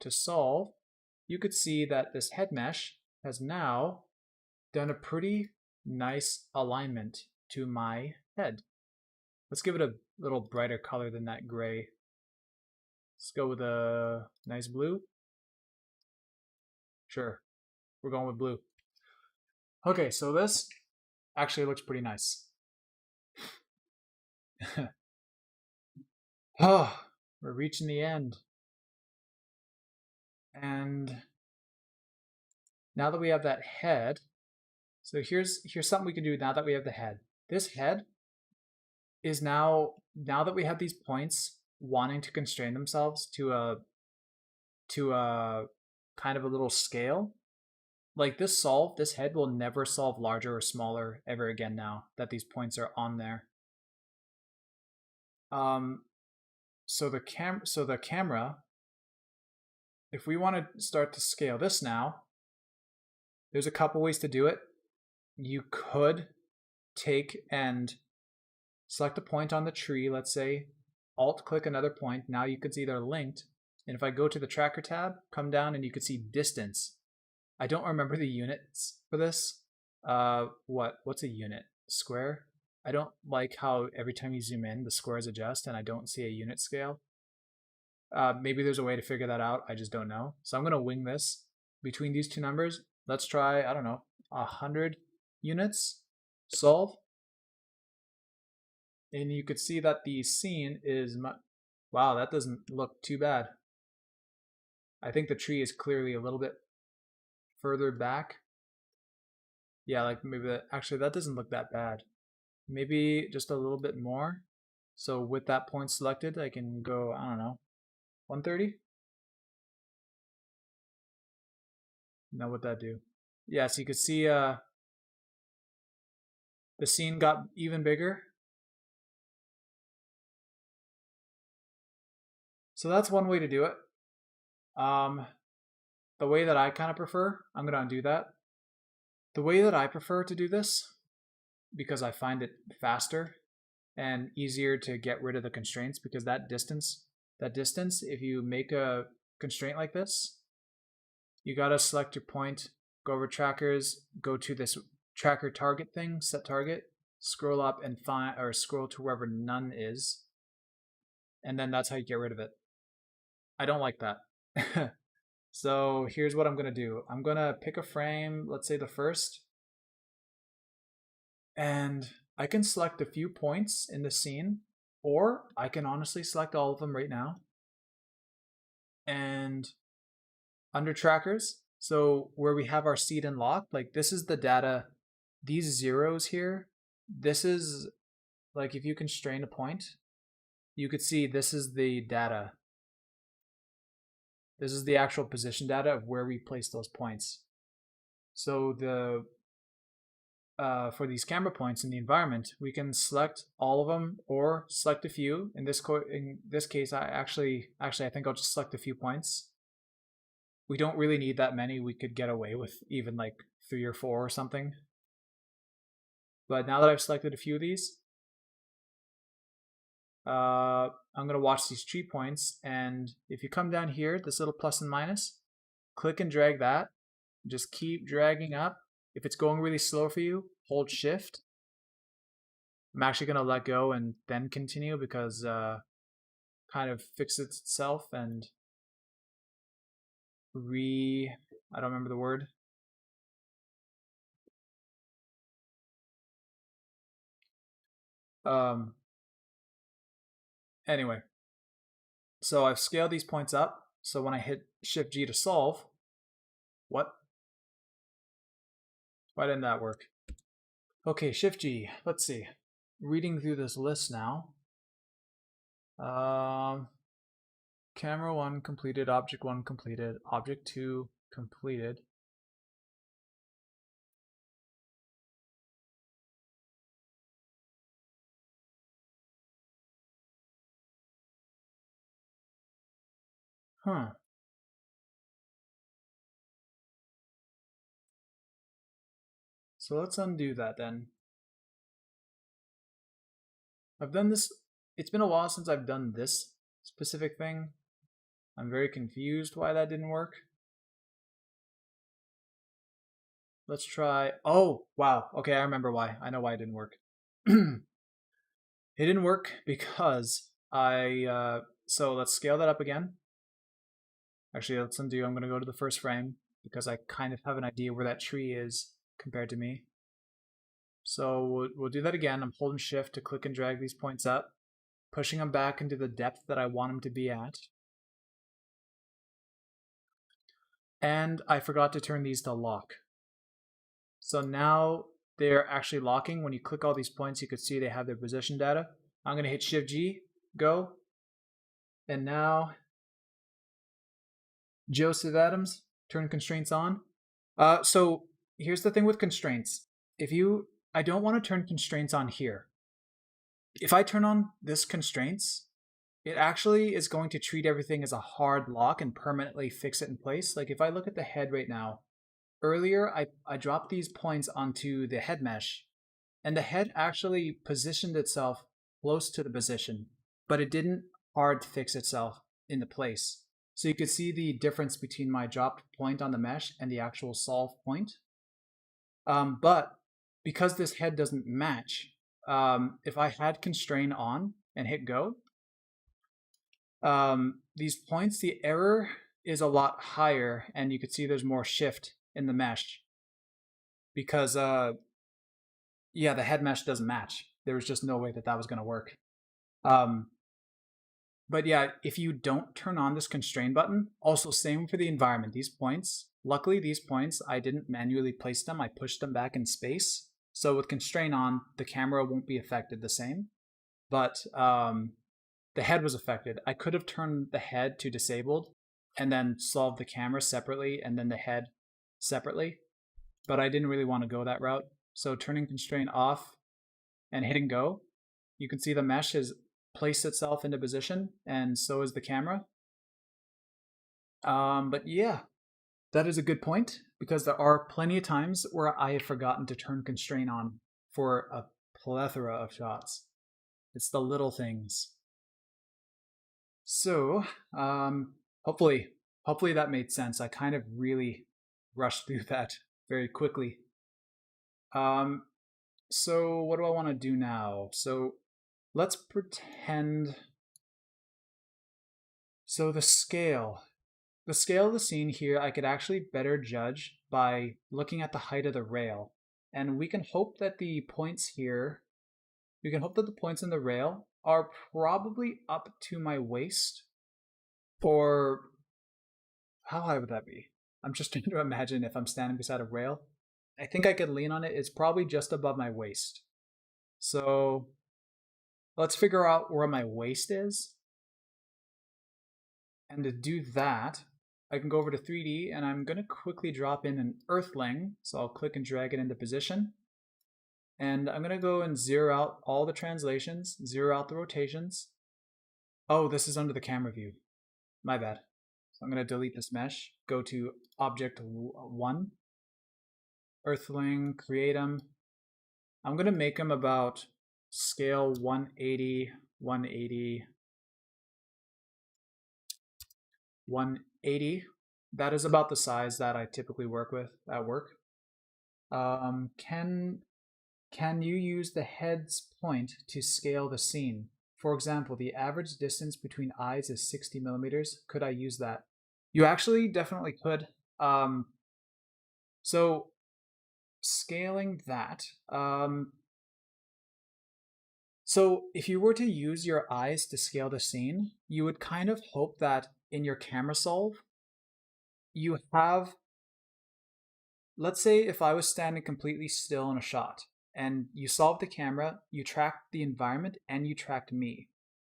Speaker 1: to solve, you could see that this head mesh has now done a pretty nice alignment to my head. Let's give it a little brighter color than that gray. Let's go with a nice blue. Sure, we're going with blue. Okay, so this actually looks pretty nice. Oh, we're reaching the end. And now that we have that head, so here's something we can do now that we have the head. This head is now that we have these points wanting to constrain themselves to a kind of a little scale. Like this head will never solve larger or smaller ever again now that these points are on there. So the camera, if we want to start to scale this now, there's a couple ways to do it. You could take and select a point on the tree, let's say, Alt-click another point. Now you can see they're linked. And if I go to the Tracker tab, come down and you can see distance. I don't remember the units for this. What's a unit? Square? I don't like how every time you zoom in, the squares adjust and I don't see a unit scale. Maybe there's a way to figure that out. I just don't know. So I'm going to wing this. Between these two numbers, let's try, I don't know, 100 units. Solve. And you could see that the scene is, wow, that doesn't look too bad. I think the tree is clearly a little bit further back. Yeah, like maybe actually that doesn't look that bad. Maybe just a little bit more. So with that point selected, I can go, I don't know, 130? Now what'd that do? Yeah, so you could see the scene got even bigger. So that's one way to do it. The way that I kind of prefer, I'm going to undo that. The way that I prefer to do this, because I find it faster and easier to get rid of the constraints, because that distance, if you make a constraint like this, you got to select your point, go over trackers, go to this tracker target thing, set target, scroll up and find, or scroll to wherever none is, and then that's how you get rid of it. I don't like that. So here's what I'm going to do. I'm going to pick a frame, let's say the first, and I can select a few points in the scene, or I can honestly select all of them right now. And under trackers, so where we have our seed and lock, like this is the data, these zeros here, this is like if you constrain a point, you could see this is the data. This is the actual position data of where we place those points. So for these camera points in the environment, we can select all of them or select a few. In this case, I think I'll just select a few points. We don't really need that many. We could get away with even like 3 or 4 or something. But now that I've selected a few of these, I'm going to watch these tree points. And if you come down here, this little plus and minus, click and drag that. Just keep dragging up. If it's going really slow for you, hold shift. I'm actually going to let go and then continue because kind of fixes itself and I don't remember the word. Anyway, so I've scaled these points up. So when I hit Shift G to solve, what? Why didn't that work? Okay, Shift G. Let's see. Reading through this list now. Camera 1 completed, Object 1 completed, Object 2 completed. Huh. So let's undo that then. I've done this, it's been a while since I've done this specific thing. I'm very confused why that didn't work. Let's try, oh, wow, okay, I remember why. I know why it didn't work. It didn't work because so let's scale that up again. Actually, let's undo, I'm gonna go to the first frame because I kind of have an idea where that tree is compared to me. So we'll do that again. I'm holding shift to click and drag these points up, pushing them back into the depth that I want them to be at. And I forgot to turn these to lock. So now they're actually locking. When you click all these points, you can see they have their position data. I'm going to hit Shift G, go. And now Joseph Adams, turn constraints on. So here's the thing with constraints. I don't want to turn constraints on here. If I turn on this constraints, it actually is going to treat everything as a hard lock and permanently fix it in place. Like if I look at the head right now, earlier I dropped these points onto the head mesh, and the head actually positioned itself close to the position, but it didn't hard fix itself into place. So you could see the difference between my dropped point on the mesh and the actual solve point. But because this head doesn't match, if I had constrain on and hit go, these points, the error is a lot higher, and you could see there's more shift in the mesh because, yeah, the head mesh doesn't match. There was just no way that was going to work. But yeah, if you don't turn on this constrain button, also same for the environment, these points, luckily these points, I didn't manually place them, I pushed them back in space. So with constrain on, the camera won't be affected the same, but the head was affected. I could have turned the head to disabled and then solved the camera separately and then the head separately, but I didn't really want to go that route. So turning constraint off and hitting go, you can see the mesh has placed itself into position, and so is the camera. But yeah, that is a good point because there are plenty of times where I have forgotten to turn constraint on for a plethora of shots. It's the little things. So hopefully that made sense. I kind of really rushed through that very quickly. So what do I want to do now? So let's pretend. So the scale of the scene here, I could actually better judge by looking at the height of the rail. And we can hope that the points here, we can hope that the points in the rail are probably up to my waist, or how high would that be? I'm just trying to imagine if I'm standing beside a rail. I think I could lean on it. It's probably just above my waist. So let's figure out where my waist is. And to do that, I can go over to 3D and I'm going to quickly drop in an earthling. So I'll click and drag it into position. And I'm gonna go and zero out all the translations, zero out the rotations. Oh, this is under the camera view. My bad. So I'm gonna delete this mesh, go to object 1, Earthling, create them. I'm gonna make them about scale 180, 180, 180. That is about the size that I typically work with at work. Can you use the head's point to scale the scene? For example, the average distance between eyes is 60 millimeters. Could I use that? You actually definitely could. So scaling that. So if you were to use your eyes to scale the scene, you would kind of hope that in your camera solve, you have, let's say if I was standing completely still in a shot and you solved the camera, you tracked the environment and you tracked me.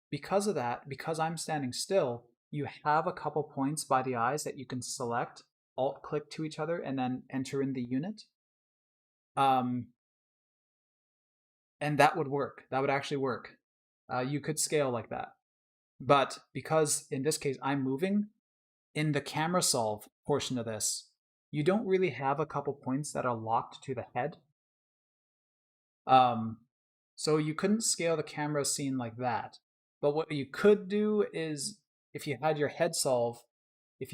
Speaker 1: Because of that, because I'm standing still, you have a couple points by the eyes that you can select, alt click to each other, and then enter in the unit. And that would work. That would actually work. You could scale like that. But because in this case I'm moving, in the camera solve portion of this, you don't really have a couple points that are locked to the head. So you couldn't scale the camera scene like that. But what you could do is if you had your head solve, you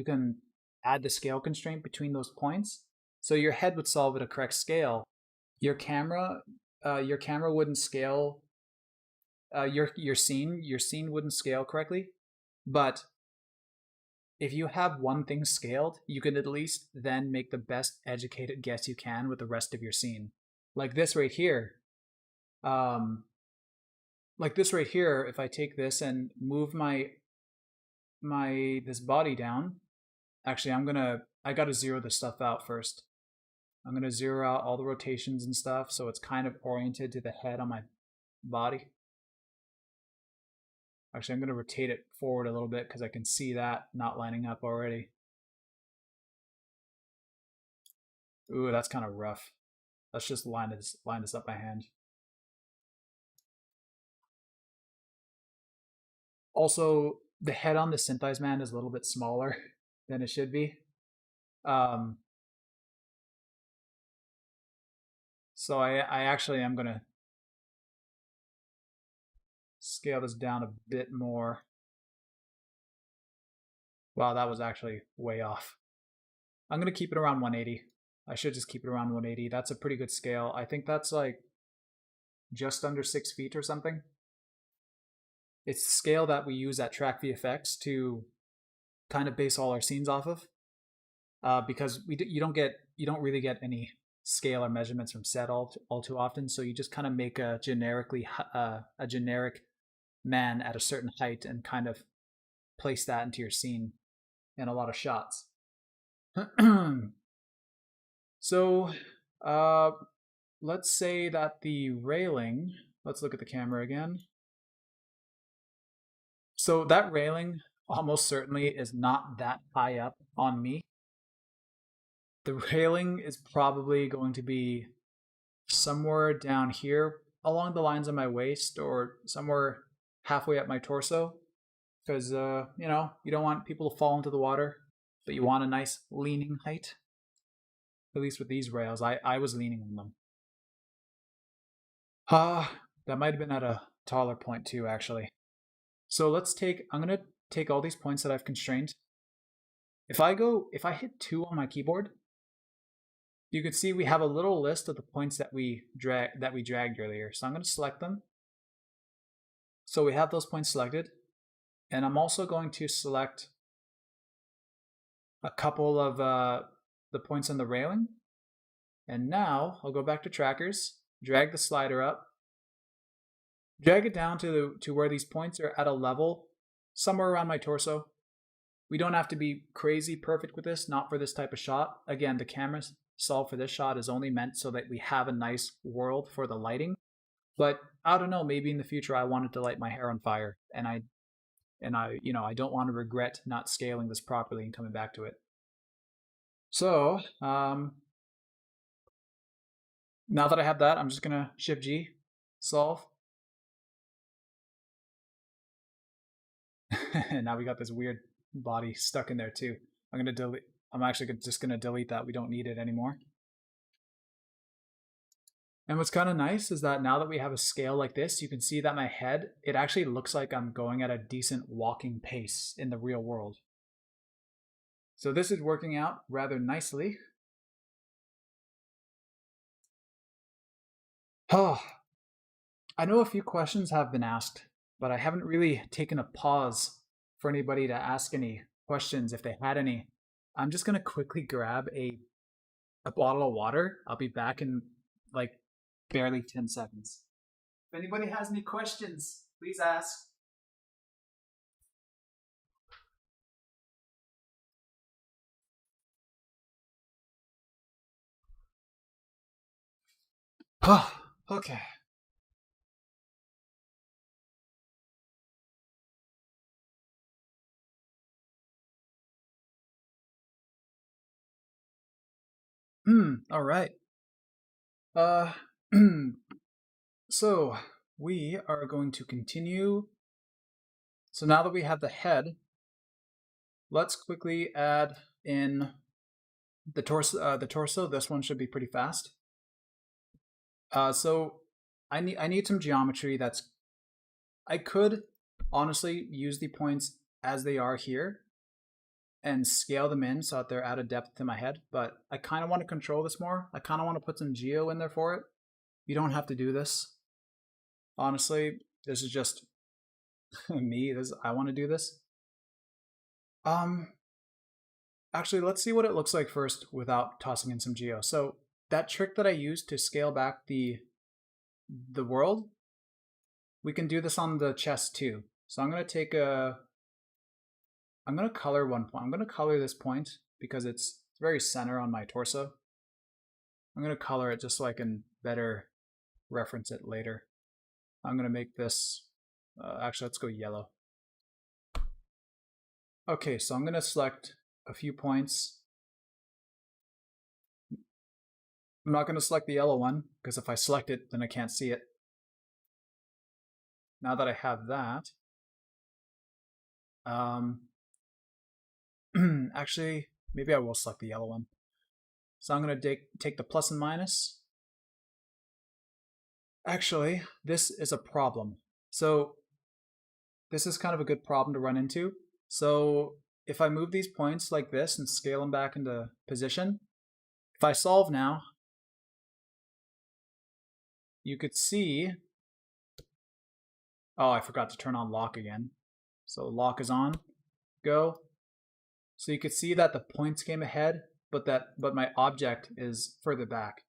Speaker 1: can add the scale constraint between those points. So your head would solve at a correct scale. Your camera wouldn't scale. Your scene wouldn't scale correctly. But if you have one thing scaled, you can at least then make the best educated guess you can with the rest of your scene. Like this right here. If I take this and move this body down, actually I gotta zero this stuff out first. I'm gonna zero out all the rotations and stuff so it's kind of oriented to the head on my body. Actually, I'm gonna rotate it forward a little bit because I can see that not lining up already. Ooh, that's kind of rough. Let's just line this up by hand. Also, the head on the SYNTHEYES man is a little bit smaller than it should be. So I actually am gonna scale this down a bit more. Wow, that was actually way off. I'm gonna keep it around 180. I should just keep it around 180. That's a pretty good scale. I think that's like just under 6 feet or something. It's the scale that we use at Track VFX to kind of base all our scenes off of, because you don't really get any scale or measurements from set all too often. So you just kind of make a generic man at a certain height and kind of place that into your scene in a lot of shots. So let's say that the railing, let's look at the camera again. So that railing almost certainly is not that high up on me. The railing is probably going to be somewhere down here along the lines of my waist or somewhere halfway up my torso, because you don't want people to fall into the water, but you want a nice leaning height. At least with these rails, I was leaning on them. That might have been at a taller point too, actually. So I'm gonna take all these points that I've constrained. If I hit 2 on my keyboard, you can see we have a little list of the points that we dragged earlier. So I'm gonna select them. So we have those points selected. And I'm also going to select a couple of the points on the railing. And now I'll go back to trackers, drag the slider up, drag it down to where these points are at a level somewhere around my torso. We don't have to be crazy perfect with this, not for this type of shot. Again, the camera solve for this shot is only meant so that we have a nice world for the lighting. But I don't know, maybe in the future I wanted to light my hair on fire, and I don't want to regret not scaling this properly and coming back to it. So Now that I have that, I'm just gonna Shift G, solve. And now we got this weird body stuck in there too. I'm actually just gonna delete that. We don't need it anymore. And what's kind of nice is that now that we have a scale like this, you can see that my head, it actually looks like I'm going at a decent walking pace in the real world. So this is working out rather nicely. Oh, I know a few questions have been asked, but I haven't really taken a pause for anybody to ask any questions if they had any. I'm just gonna quickly grab a bottle of water. I'll be back in like barely 10 seconds. If anybody has any questions, please ask. Oh, okay. All right. So we are going to continue. So now that we have the head, let's quickly add in the torso. This one should be pretty fast. So I need some geometry that's. I could honestly use the points as they are here and scale them in so that they're out of depth to my head, but I kind of want to control this more. I kind of want to put some geo in there for it. You don't have to do this. Honestly, this is just me. I want to do this. Actually, let's see what it looks like first without tossing in some geo. So that trick that I used to scale back the world, we can do this on the chest too. So I'm going to take I'm going to color one point. I'm going to color this point because it's very center on my torso. I'm going to color it just so I can better reference it later. I'm going to make this, actually let's go yellow. Okay, so I'm going to select a few points. I'm not going to select the yellow one because if I select it, then I can't see it. Now that I have that, actually, maybe I will select the yellow one. So I'm going to take the plus and minus. Actually, this is a problem. So this is kind of a good problem to run into. So if I move these points like this and scale them back into position, if I solve now, you could see, oh, I forgot to turn on lock again. So lock is on, go. So you could see that the points came ahead, but my object is further back.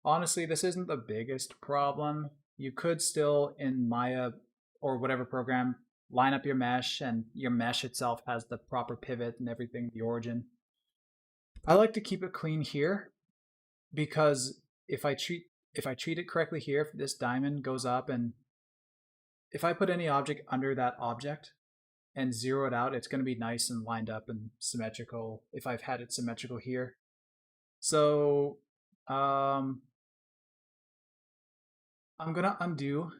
Speaker 1: Honestly, this isn't the biggest problem. You could still, in Maya or whatever program, line up your mesh, and your mesh itself has the proper pivot and everything, the origin. I like to keep it clean here because if I treat it correctly here, if this diamond goes up, and if I put any object under that object and zero it out, it's going to be nice and lined up and symmetrical if I've had it symmetrical here. So I'm going to undo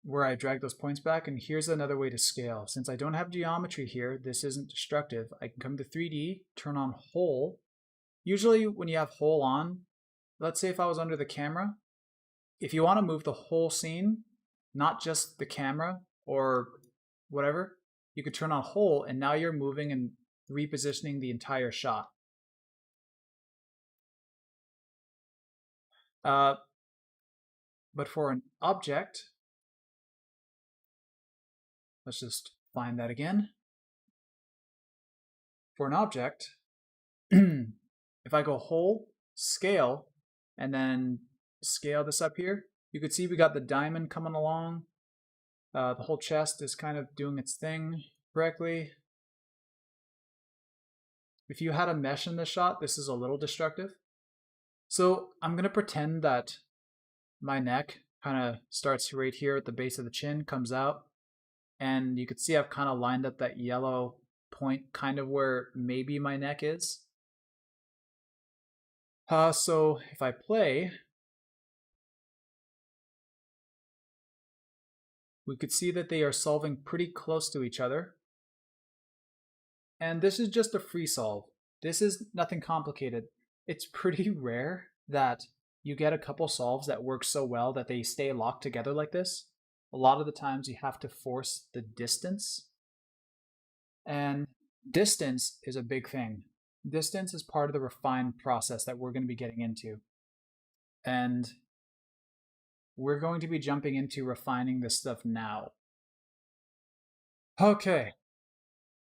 Speaker 1: where I drag those points back, and here's another way to scale. Since I don't have geometry here, this isn't destructive. I can come to 3D, turn on hole. Usually when you have hole on, let's say if I was under the camera, if you want to move the whole scene, not just the camera or whatever, you could turn on hole, and now you're moving and repositioning the entire shot. But for an object, let's just find that again. For an object, if I go hole, scale, and then scale this up here, you could see we got the diamond coming along. The whole chest is kind of doing its thing correctly. If you had a mesh in this shot, this is a little destructive. So I'm going to pretend that my neck kind of starts right here at the base of the chin, comes out, and you could see I've kind of lined up that yellow point kind of where maybe my neck is. So if I play, we could see that they are solving pretty close to each other. And this is just a free solve. This is nothing complicated. It's pretty rare that you get a couple solves that work so well that they stay locked together like this. A lot of the times you have to force the distance. And distance is a big thing. Distance is part of the refined process that we're going to be getting into. And we're going to be jumping into refining this stuff now. Okay.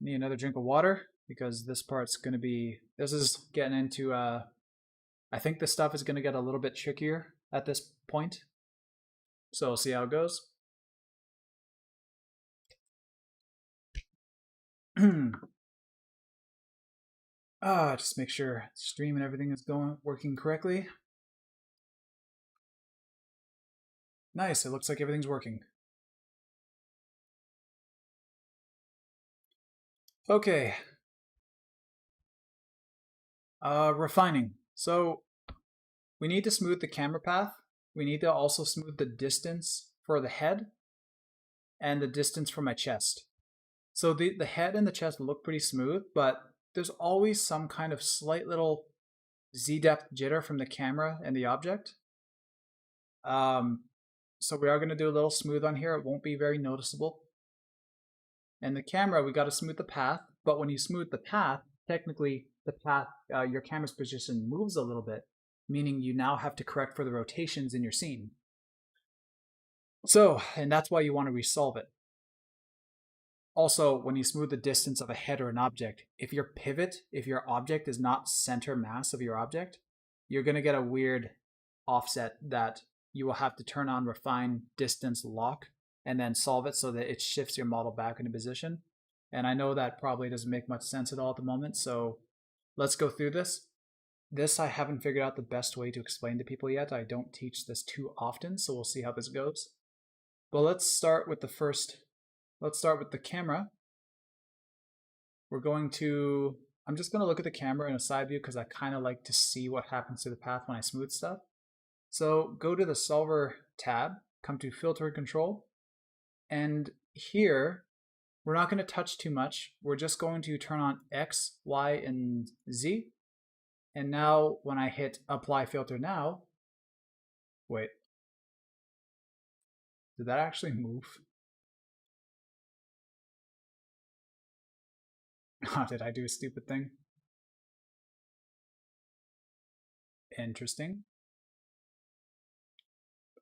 Speaker 1: Need another drink of water because this part's going to be, this is getting into, I think this stuff is going to get a little bit trickier at this point. So we'll see how it goes. Just make sure stream and everything is working correctly. Nice, it looks like everything's working. Okay. Refining. So we need to smooth the camera path. We need to also smooth the distance for the head and the distance for my chest. So the head and the chest look pretty smooth, but there's always some kind of slight little Z-depth jitter from the camera and the object. So we are going to do a little smooth on here. It won't be very noticeable. And the camera, we got to smooth the path, but when you smooth the path, technically the path, your camera's position moves a little bit, meaning you now have to correct for the rotations in your scene. So, and that's why you want to resolve it. Also, when you smooth the distance of a head or an object, if your object is not center mass of your object, you're going to get a weird offset that you will have to turn on refine distance lock and then solve it so that it shifts your model back into position. And I know that probably doesn't make much sense at all at the moment, so let's go through this. This I haven't figured out the best way to explain to people yet. I don't teach this too often, so we'll see how this goes. But let's start with the camera. I'm just going to look at the camera in a side view because I kind of like to see what happens to the path when I smooth stuff. So go to the Solver tab, come to Filter and Control, and here we're not going to touch too much. We're just going to turn on X, Y, and Z. And now when I hit Apply Filter Now, wait, did that actually move? Oh, did I do a stupid thing? Interesting.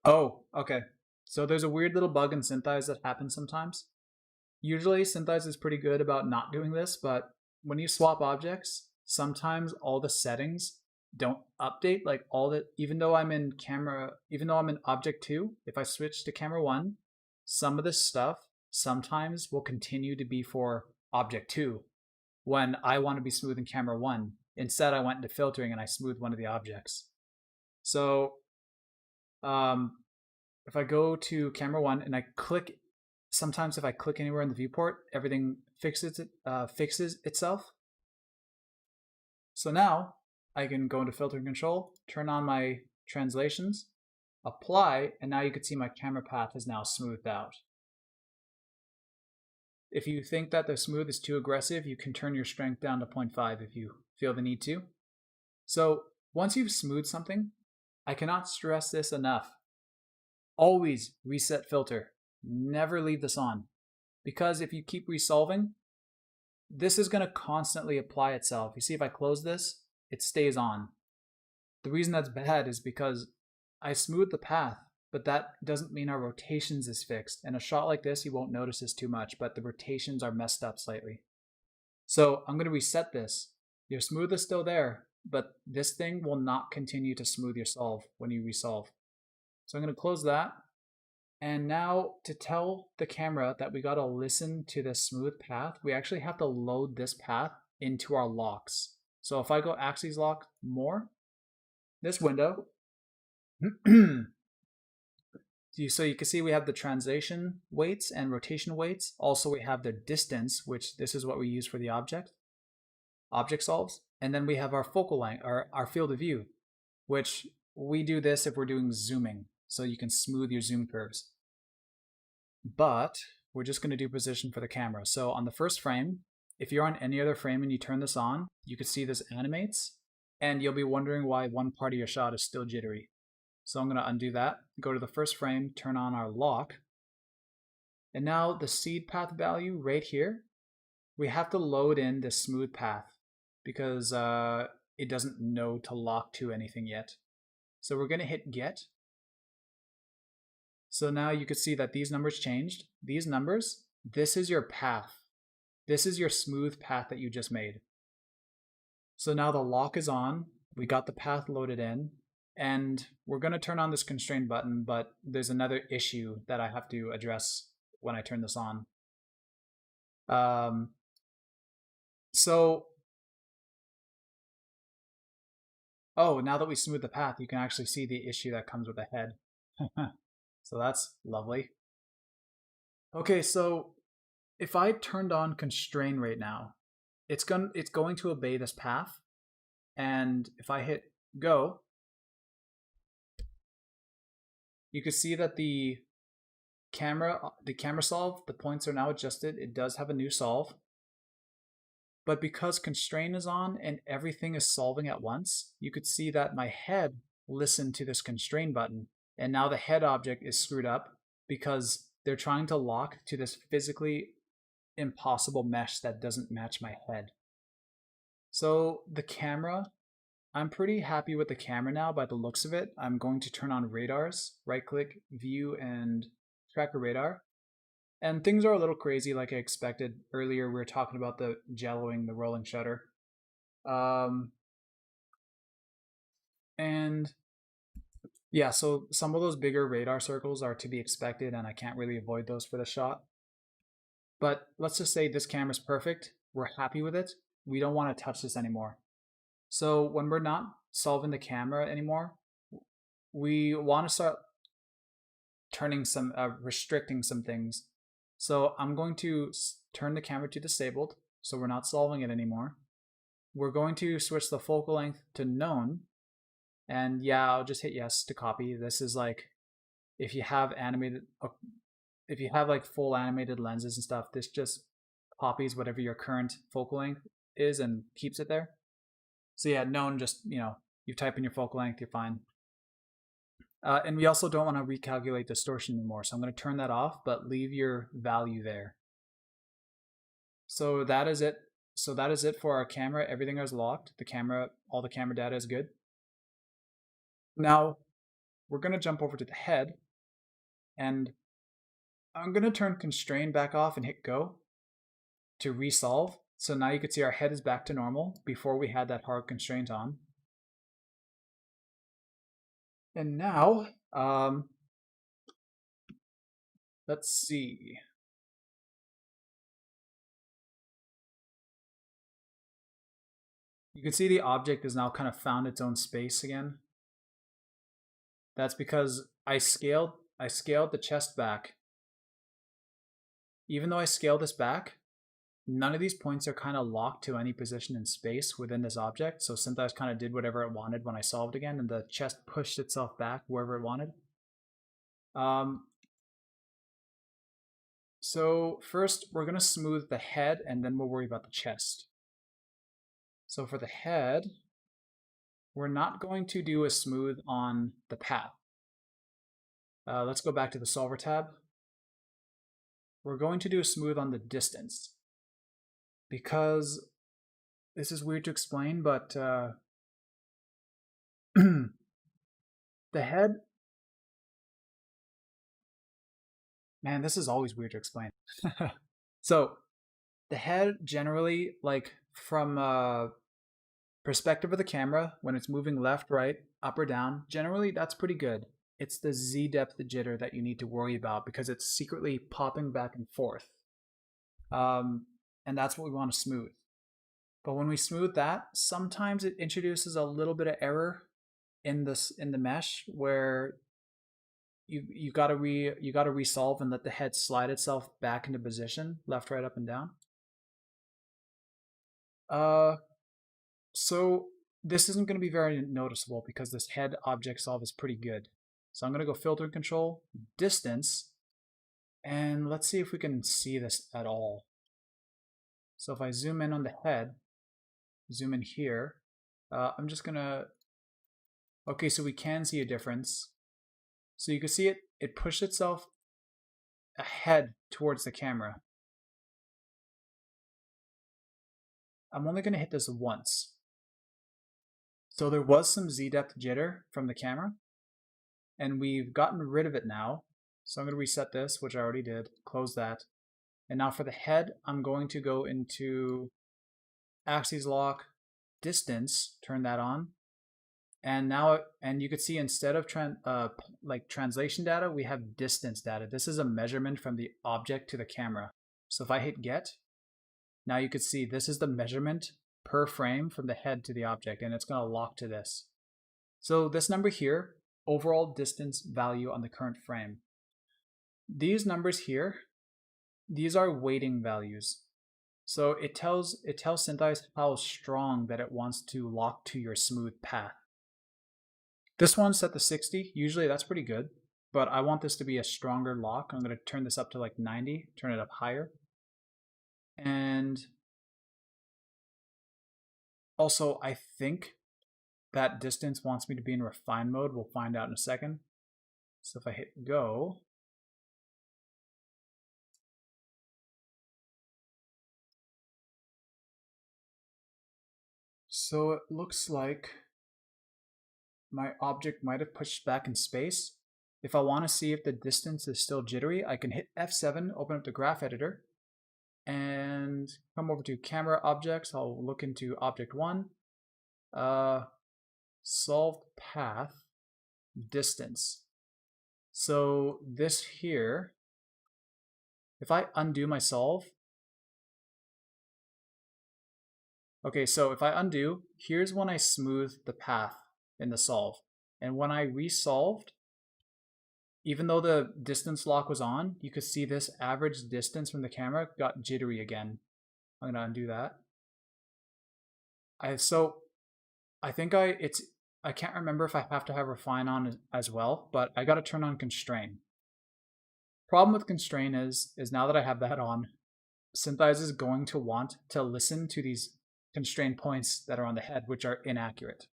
Speaker 1: Oh, okay. So there's a weird little bug in SYNTHEYES that happens sometimes. Usually SYNTHEYES is pretty good about not doing this, but when you swap objects, sometimes all the settings don't update. Like even though I'm in object 2, if I switch to camera 1, some of this stuff sometimes will continue to be for object 2 when I want to be smoothing camera 1. Instead, I went into filtering and I smoothed one of the objects. So if I go to camera 1 and I click, sometimes if I click anywhere in the viewport, everything fixes itself. So now I can go into filter and control, turn on my translations, apply, and now you can see my camera path is now smoothed out. If you think that the smooth is too aggressive, you can turn your strength down to 0.5 if you feel the need to. So once you've smoothed something, I cannot stress this enough. Always reset filter. Never leave this on. Because if you keep resolving, this is going to constantly apply itself. You see, if I close this, it stays on. The reason that's bad is because I smoothed the path, but that doesn't mean our rotations is fixed. In a shot like this, you won't notice this too much, but the rotations are messed up slightly. So I'm going to reset this. Your smooth is still there, but this thing will not continue to smooth your solve when you resolve. So I'm going to close that. And now to tell the camera that we got to listen to this smooth path, we actually have to load this path into our locks. So if I go axes lock more, this window, so you can see we have the translation weights and rotation weights. Also we have the distance, which this is what we use for the object solves. And then we have our focal length, our field of view, which we do this if we're doing zooming. So you can smooth your zoom curves. but we're just going to do position for the camera. So on the first frame, if you're on any other frame and you turn this on, you can see this animates, and you'll be wondering why one part of your shot is still jittery. So I'm going to undo that, go to the first frame, turn on our lock, and now the seed path value right here, we have to load in this smooth path because it doesn't know to lock to anything yet. So we're going to hit get. So now you can see that these numbers changed. These numbers, this is your path. This is your smooth path that you just made. So now the lock is on. We got the path loaded in. And we're going to turn on this constraint button, but there's another issue that I have to address when I turn this on. Oh, now that we smooth the path, you can actually see the issue that comes with the head. So that's lovely. Okay, so if I turned on constrain right now, it's going to obey this path. And if I hit go, you can see that the camera solve, the points are now adjusted. It does have a new solve. But because constrain is on and everything is solving at once, you could see that my head listened to this constrain button. And now the head object is screwed up because they're trying to lock to this physically impossible mesh that doesn't match my head. So the camera, I'm pretty happy with the camera now by the looks of it. I'm going to turn on radars, right click, view, and tracker radar. And things are a little crazy like I expected. Earlier we were talking about the jelloing, the rolling shutter. And yeah, so some of those bigger radar circles are to be expected and I can't really avoid those for the shot. But let's just say this camera's perfect. We're happy with it. We don't want to touch this anymore. So when we're not solving the camera anymore, we want to start turning some, restricting some things. So I'm going to turn the camera to disabled, so we're not solving it anymore. We're going to switch the focal length to known, and yeah, I'll just hit yes to copy. This is like, if you have like full animated lenses and stuff, this just copies whatever your current focal length is and keeps it there. So yeah, known, just, you type in your focal length, you're fine. And we also don't want to recalculate distortion anymore. So I'm going to turn that off, but leave your value there. So that is it. So that is it for our camera. Everything is locked. The camera, all the camera data is good. Now we're going to jump over to the head, and I'm going to turn constrain back off and hit go to resolve. So now you can see our head is back to normal before we had that hard constraint on. And now, let's see. You can see the object has now kind of found its own space again. That's because I scaled the chest back. Even though I scaled this back, none of these points are kind of locked to any position in space within this object. So SYNTHEYES kind of did whatever it wanted when I solved again, and the chest pushed itself back wherever it wanted. So first we're going to smooth the head, and then we'll worry about the chest. So for the head, we're not going to do a smooth on the path. Let's go back to the solver tab. We're going to do a smooth on the distance, because this is weird to explain, but the head, man, this is always weird to explain. So the head generally, like from perspective of the camera, when it's moving left, right, up or down, generally that's pretty good. It's the Z depth jitter that you need to worry about because it's secretly popping back and forth. And that's what we want to smooth. But when we smooth that, sometimes it introduces a little bit of error in the mesh where you gotta resolve and let the head slide itself back into position, left, right, up, and down. So this isn't going to be very noticeable because this head object solve is pretty good. So I'm going to go filter control, distance, And let's see if we can see this at all. So if I zoom in on the head, zoom in here, I'm just gonna, okay, so we can see a difference. So you can see it pushed itself ahead towards the camera. I'm only gonna hit this once. So there was some Z-depth jitter from the camera, and we've gotten rid of it now. So I'm gonna reset this, which I already did, close that. And now for the head, I'm going to go into axes lock, distance, turn that on. And now, and you could see instead of like translation data, we have distance data. This is a measurement from the object to the camera. So if I hit get, now you could see this is the measurement per frame from the head to the object, and it's gonna lock to this. So this number here, overall distance value on the current frame. These numbers here, these are weighting values. So it tells SYNTHEYES how strong that it wants to lock to your smooth path. This one's set to 60. Usually that's pretty good, but I want this to be a stronger lock. I'm going to turn this up to like 90, turn it up higher. And also I think that distance wants me to be in refine mode. We'll find out in a second. So if I hit go, so it looks like my object might have pushed back in space. If I want to see if the distance is still jittery, I can hit F7, open up the graph editor, and come over to camera objects. I'll look into object 1, solved path, distance. So this here, if I undo my solve, okay, so if I undo, here's when I smooth the path in the solve. And when I resolved, even though the distance lock was on, you could see this average distance from the camera got jittery again. I'm gonna undo that. I can't remember if I have to have refine on as well, but I gotta turn on constrain. Problem with constrain is now that I have that on, SYNTHEYES is going to want to listen to these constraint points that are on the head, which are inaccurate.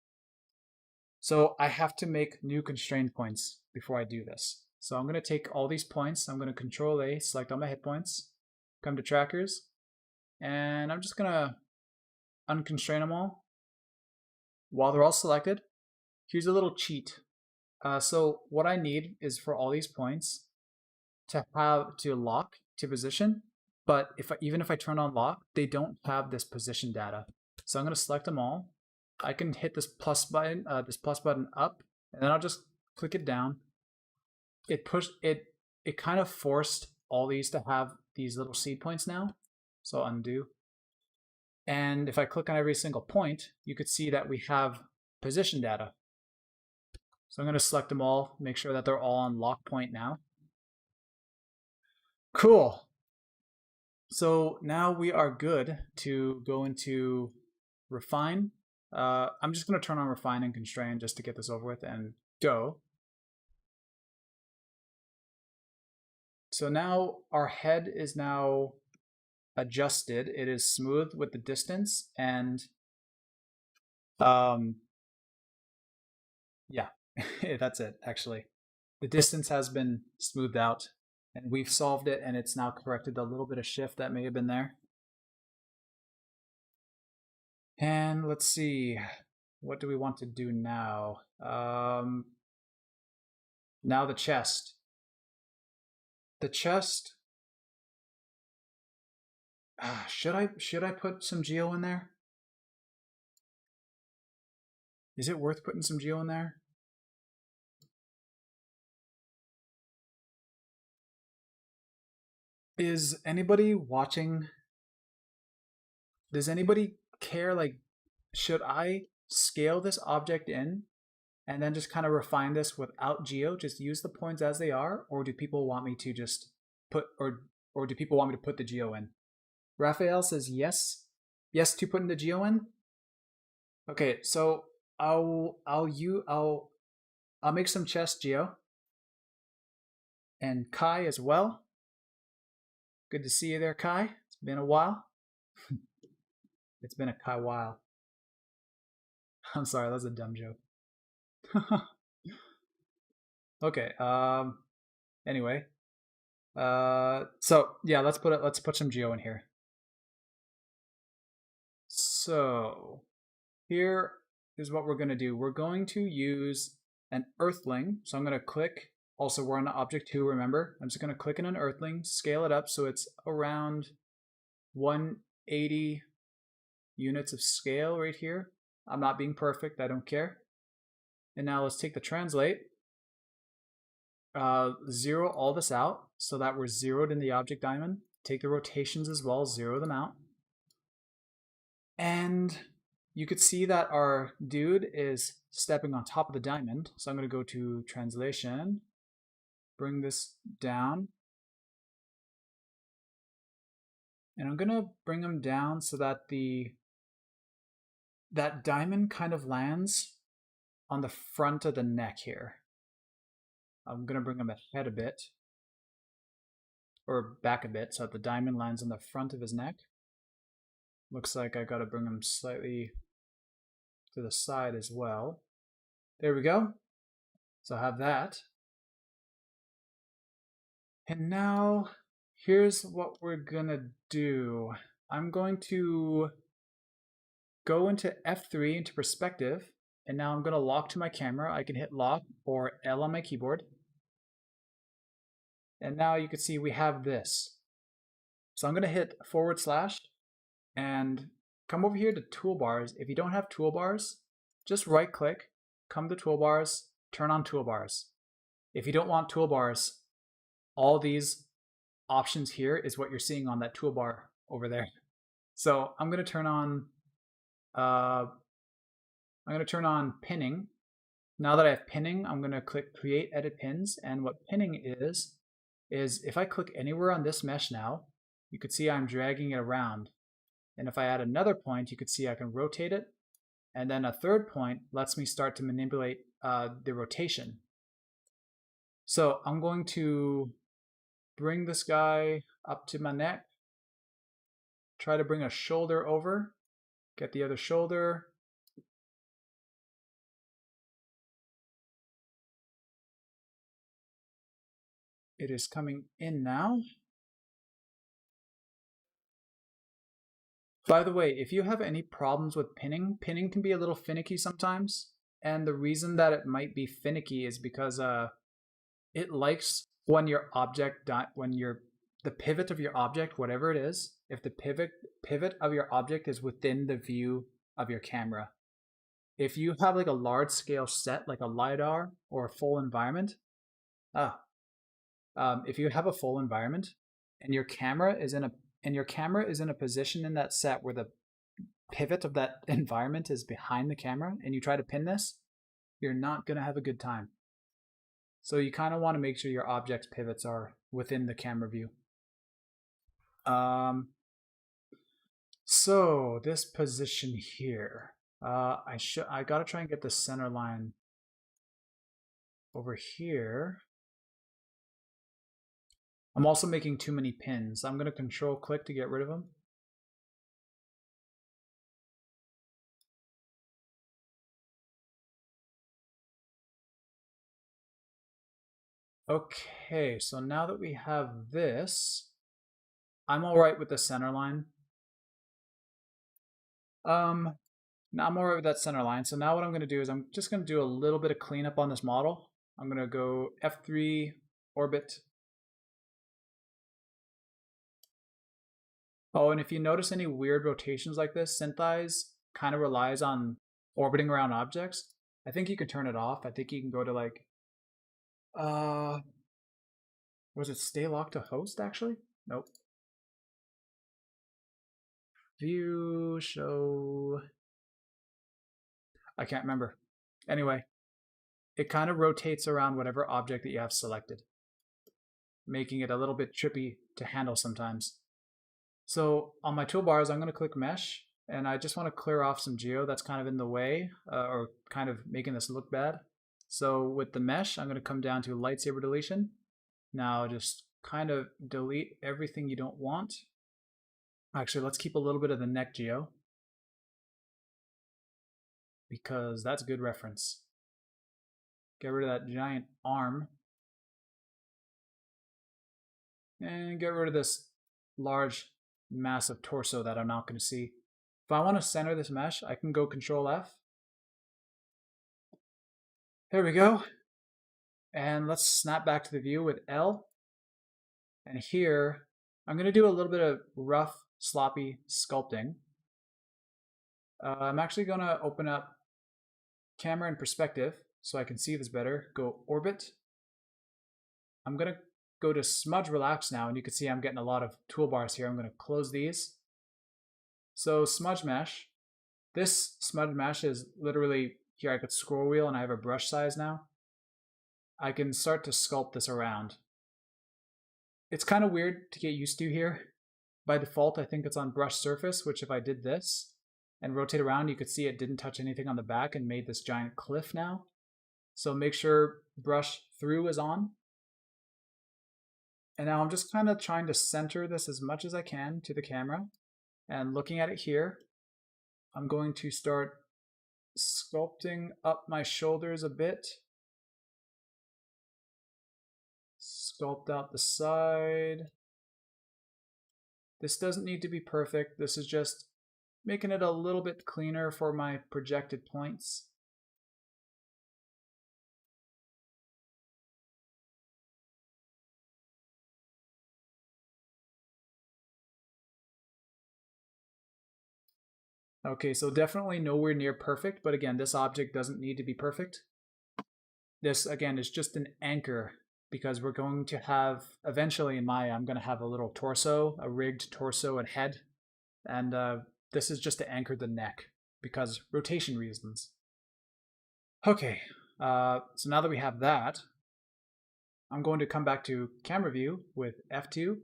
Speaker 1: So I have to make new constraint points before I do this. So I'm going to take all these points, I'm going to Control A, select all my hit points, come to trackers, and I'm just going to unconstrain them all. While they're all selected, here's a little cheat. So what I need is for all these points to lock to position, but even if I turn on lock, they don't have this position data. So I'm going to select them all. I can hit this plus button up, and then I'll just click it down. It kind of forced all these to have these little seed points now. So undo. And if I click on every single point, you could see that we have position data. So I'm going to select them all, make sure that they're all on lock point now. Cool. So now we are good to go into refine. I'm just going to turn on refine and constrain just to get this over with and go. So now our head is now adjusted. It is smooth with the distance, and yeah, that's it actually. The distance has been smoothed out, and we've solved it, and it's now corrected a little bit of shift that may have been there. And let's see, what do we want to do now? Now the chest. The chest, should I put some geo in there? Is it worth putting some geo in there? Is anybody watching? Does anybody care, like, should I scale this object in and then just kind of refine this without geo, just use the points as they are, or do people want me to just put, or do people want me to put the geo in? Raphael says yes. Yes to putting the geo in. Okay, so I'll make some chest geo, and Kai as well. Good to see you there, Kai. It's been a while. It's been a Kai while. I'm sorry, that's a dumb joke. Okay. Anyway. So yeah, let's put some geo in here. So here is what we're going to do. We're going to use an earthling. So I'm going to click. Also, we're on object 2, remember? I'm just going to click in an earthling, scale it up so it's around 180 units of scale right here. I'm not being perfect, I don't care. And now let's take the translate. Zero all this out so that we're zeroed in the object diamond. Take the rotations as well, zero them out. And you could see that our dude is stepping on top of the diamond. So I'm going to go to translation, bring this down. And I'm going to bring him down so that that diamond kind of lands on the front of the neck here. I'm going to bring him ahead a bit, or back a bit, so that the diamond lands on the front of his neck. Looks like I got to bring him slightly to the side as well. There we go. So I have that. And now here's what we're going to do. I'm going to go into F3 into perspective. And now I'm going to lock to my camera. I can hit lock or L on my keyboard. And now you can see we have this. So I'm going to hit / and come over here to toolbars. If you don't have toolbars, just right click, come to toolbars, turn on toolbars. If you don't want toolbars, all these options here is what you're seeing on that toolbar over there. So I'm going to turn on pinning. Now that I have pinning, I'm going to click create edit pins. And what pinning is if I click anywhere on this mesh now, you could see I'm dragging it around. And if I add another point, you could see I can rotate it. And then a third point lets me start to manipulate the rotation. So I'm going to bring this guy up to my neck, try to bring a shoulder over, get the other shoulder. It is coming in now. By the way, if you have any problems with pinning can be a little finicky sometimes. And the reason that it might be finicky is because it likes when your object, the pivot of your object, whatever it is, if the pivot of your object is within the view of your camera. If you have like a large scale set, like a LiDAR or a full environment, if you have a full environment and your camera is in a position in that set where the pivot of that environment is behind the camera and you try to pin this, you're not going to have a good time. So you kind of want to make sure your object's pivots are within the camera view. So this position here, I got to try and get the center line over here. I'm also making too many pins. I'm going to control click to get rid of them. Okay, so now that we have this, I'm all right with the center line. Now I'm all right with that center line. So now what I'm going to do is I'm just going to do a little bit of cleanup on this model. I'm going to go F3, orbit. Oh, and if you notice any weird rotations like this, SYNTHEYES kind of relies on orbiting around objects. I think you can turn it off. I think you can go to like, was it stay locked to host actually? Nope. View, show. I can't remember. Anyway, it kind of rotates around whatever object that you have selected, making it a little bit trippy to handle sometimes. So on my toolbars, I'm going to click mesh, and I just want to clear off some geo that's kind of in the way or kind of making this look bad. So with the mesh, I'm going to come down to Lightsaber Deletion. Now just kind of delete everything you don't want. Actually, let's keep a little bit of the neck geo, because that's a good reference. Get rid of that giant arm. And get rid of this large, massive torso that I'm not going to see. If I want to center this mesh, I can go Control F. There we go. And let's snap back to the view with L. And here, I'm going to do a little bit of rough, sloppy sculpting. I'm actually going to open up camera and perspective so I can see this better. Go orbit. I'm going to go to smudge relax now, and you can see I'm getting a lot of toolbars here. I'm going to close these. So smudge mesh. This smudge mesh is literally, here I could scroll wheel and I have a brush size now. I can start to sculpt this around. It's kind of weird to get used to here. By default, I think it's on brush surface, which if I did this and rotate around, you could see it didn't touch anything on the back and made this giant cliff now. So make sure brush through is on. And now I'm just kind of trying to center this as much as I can to the camera. And looking at it here, I'm going to start sculpting up my shoulders a bit. Sculpt out the side. This doesn't need to be perfect. This is just making it a little bit cleaner for my projected points. Okay, so definitely nowhere near perfect, but again, this object doesn't need to be perfect. This, again, is just an anchor because we're going to have, eventually in Maya, I'm going to have a little torso, a rigged torso and head, and this is just to anchor the neck because rotation reasons. Okay, so now that we have that, I'm going to come back to camera view with F2,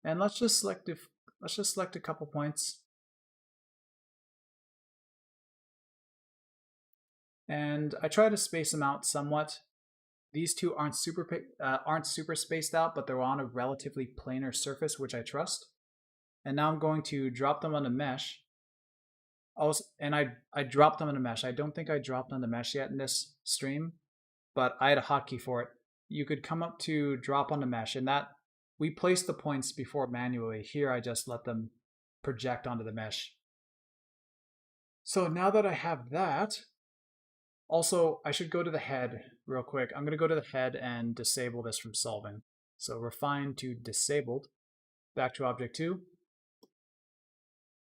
Speaker 1: and let's just select a couple points. And I try to space them out somewhat. These two aren't super spaced out, but they're on a relatively planar surface, which I trust. And now I'm going to drop them on the mesh. And I dropped them on the mesh. I don't think I dropped on the mesh yet in this stream, but I had a hotkey for it. You could come up to drop on the mesh, and that we placed the points before manually. Here I just let them project onto the mesh. So now that I have that, also, I should go to the head real quick. I'm going to go to the head and disable this from solving. So refine to disabled. Back to object 2.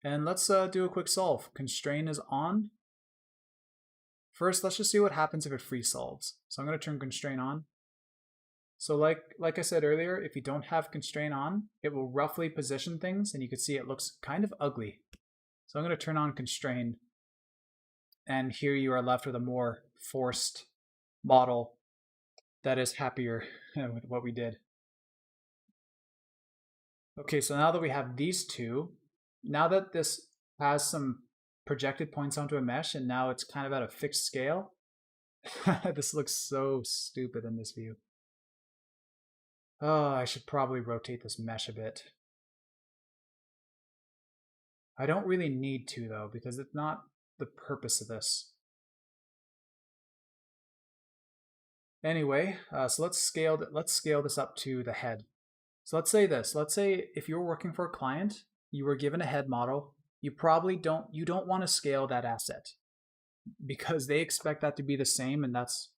Speaker 1: And let's do a quick solve. Constrain is on. First, let's just see what happens if it free solves. So I'm going to turn constrain on. So like I said earlier, if you don't have constrain on, it will roughly position things, and you can see it looks kind of ugly. So I'm going to turn on constrain. And here you are left with a more forced model that is happier with what we did. Okay, so now that we have these two, now that this has some projected points onto a mesh and now it's kind of at a fixed scale, this looks so stupid in this view. Oh, I should probably rotate this mesh a bit. I don't really need to though, because it's not the purpose of this. Anyway, so let's scale this up to the head. So let's say if you're working for a client, you were given a head model, you don't want to scale that asset because they expect that to be the same, and it's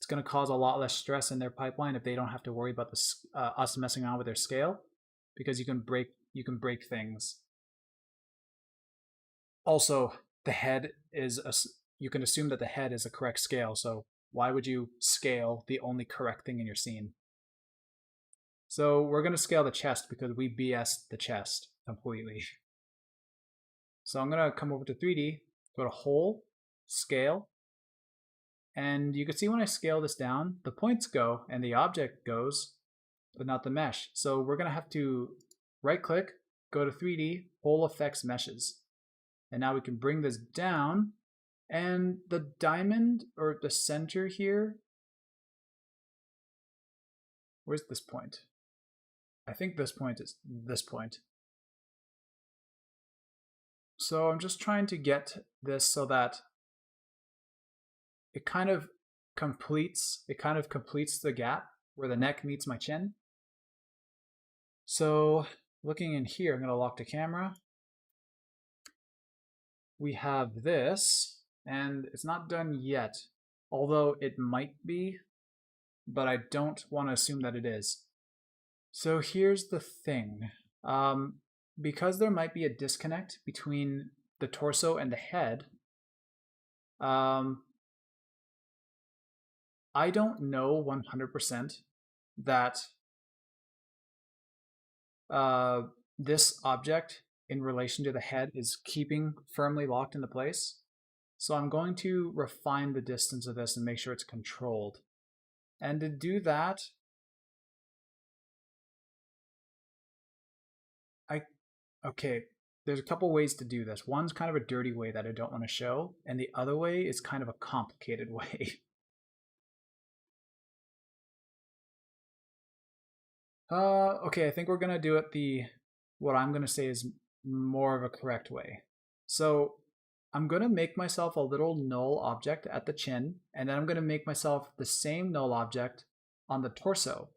Speaker 1: going to cause a lot less stress in their pipeline if they don't have to worry about us messing around with their scale, because you can break things. Also, the head you can assume that the head is a correct scale, so why would you scale the only correct thing in your scene? So we're going to scale the chest because we BS'd the chest completely. So I'm going to come over to 3D, go to Whole, Scale, and you can see when I scale this down, the points go and the object goes, but not the mesh. So we're going to have to right-click, go to 3D, Whole Effects Meshes. And now we can bring this down, and the diamond, or the center here, where's this point? I think this point is this point. So I'm just trying to get this so that it kind of completes the gap where the neck meets my chin. So looking in here, I'm going to lock the camera. We have this, and it's not done yet, although it might be, but I don't want to assume that it is. So here's the thing. Because there might be a disconnect between the torso and the head, I don't know 100% that this object in relation to the head is keeping firmly locked into place. So I'm going to refine the distance of this and make sure it's controlled. And to do that, okay, there's a couple ways to do this. One's kind of a dirty way that I don't want to show, and the other way is kind of a complicated way. Okay, I think we're gonna do it what I'm gonna say is more of a correct way. So I'm gonna make myself a little null object at the chin, and then I'm gonna make myself the same null object on the torso.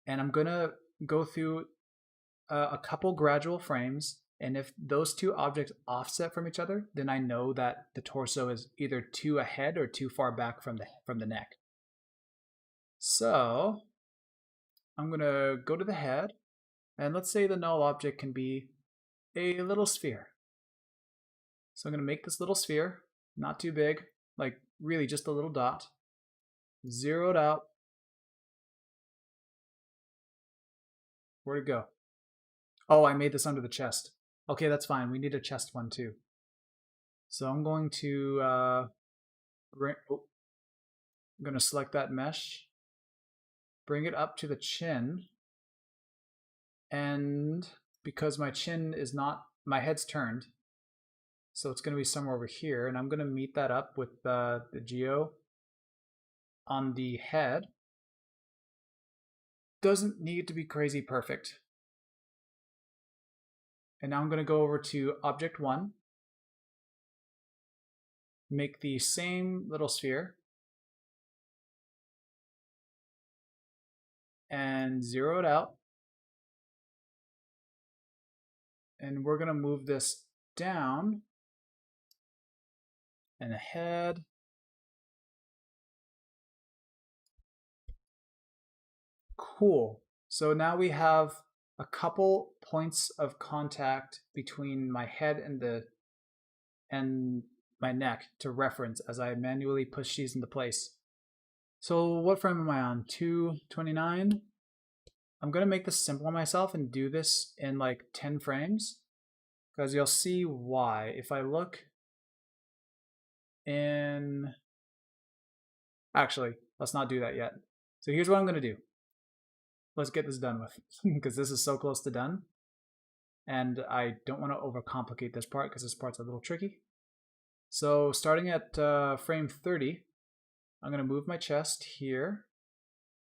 Speaker 1: And I'm gonna go through a couple gradual frames, and if those two objects offset from each other, then I know that the torso is either too ahead or too far back from the neck. So I'm gonna go to the head, and let's say the null object can be a little sphere. So I'm gonna make this little sphere, not too big, like really just a little dot, zero it out. Where'd it go? Oh, I made this under the chest. Okay, that's fine. We need a chest one too. So I'm going to I'm going to select that mesh, bring it up to the chin, and because my chin is not, my head's turned, so it's going to be somewhere over here, and I'm going to meet that up with the geo on the head. Doesn't need to be crazy perfect. And now I'm going to go over to Object 1, make the same little sphere, and zero it out. And we're going to move this down and ahead. Cool. So now we have a couple points of contact between my head and my neck to reference as I manually push these into place. So what frame am I on? 229. I'm going to make this simple on myself and do this in like 10 frames because you'll see why. If I look in... Actually, let's not do that yet. So here's what I'm going to do. Let's get this done with because this is so close to done. And I don't want to overcomplicate this part because this part's a little tricky. So starting at frame 30, I'm going to move my chest here.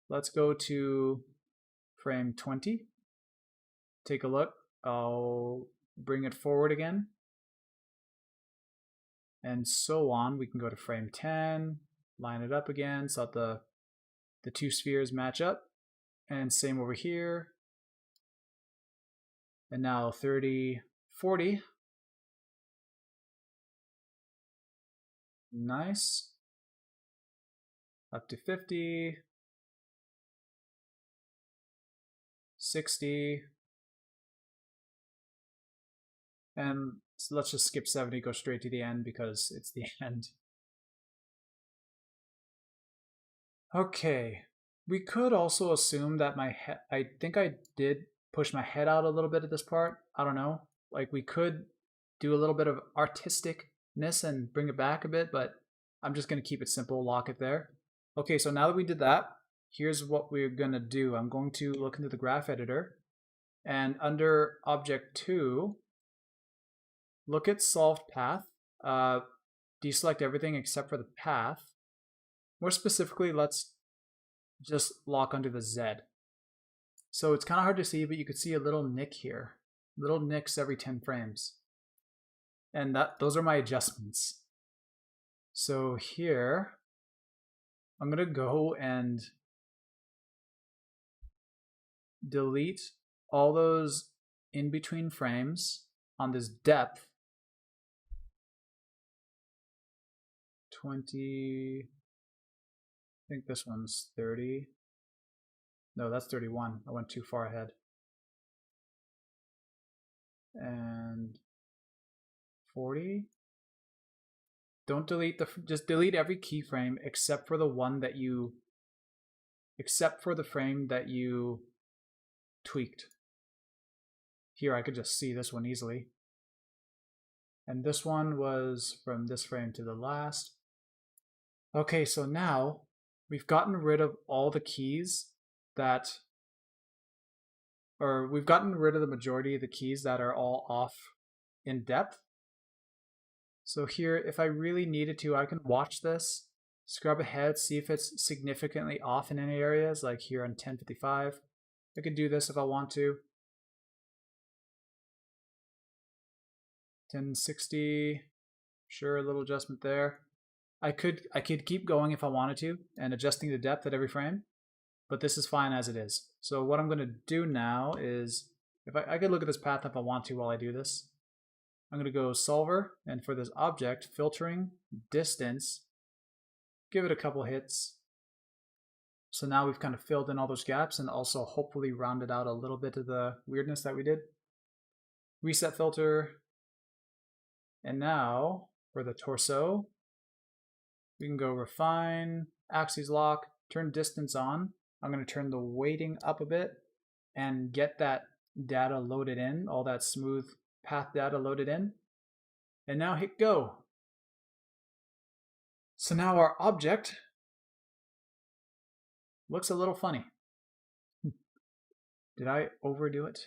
Speaker 1: Let's go to frame 20. Take a look. I'll bring it forward again. And so on. We can go to frame 10, line it up again so that the two spheres match up. And same over here. And now 30, 40. Nice. Up to 50. 60. And so let's just skip 70, go straight to the end because it's the end. Okay. We could also assume that my head, I think I did push my head out a little bit at this part. I don't know. Like we could do a little bit of artisticness and bring it back a bit, but I'm just going to keep it simple, lock it there. Okay, so now that we did that, here's what we're going to do. I'm going to look into the graph editor and under Object 2, look at solved path. Deselect everything except for the path. More specifically, let's just lock under the Z. So it's kind of hard to see, but you could see a little nick here, little nicks every 10 frames. And those are my adjustments. So here, I'm going to go and delete all those in between frames on this depth. 20, I think this one's 30. No, that's 31. I went too far ahead. And 40. Don't delete just delete every keyframe except for the one that you, except for the frame that you tweaked. Here I could just see this one easily. And this one was from this frame to the last. Okay, so now we've gotten rid of all the keys that, or we've gotten rid of the majority of the keys that are all off in depth. So here, if I really needed to, I can watch this, scrub ahead, see if it's significantly off in any areas, like here on 1055. I could do this if I want to. 1060, sure, a little adjustment there. I could keep going if I wanted to and adjusting the depth at every frame, but this is fine as it is. So what I'm going to do now is, if I could look at this path if I want to while I do this. I'm going to go solver, and for this object, filtering, distance, give it a couple hits. So now we've kind of filled in all those gaps and also hopefully rounded out a little bit of the weirdness that we did. Reset filter. And now for the torso, we can go refine, axes lock, turn distance on. I'm going to turn the weighting up a bit and get that data loaded in, all that smooth path data loaded in. And now hit go. So now our object looks a little funny. Did I overdo it?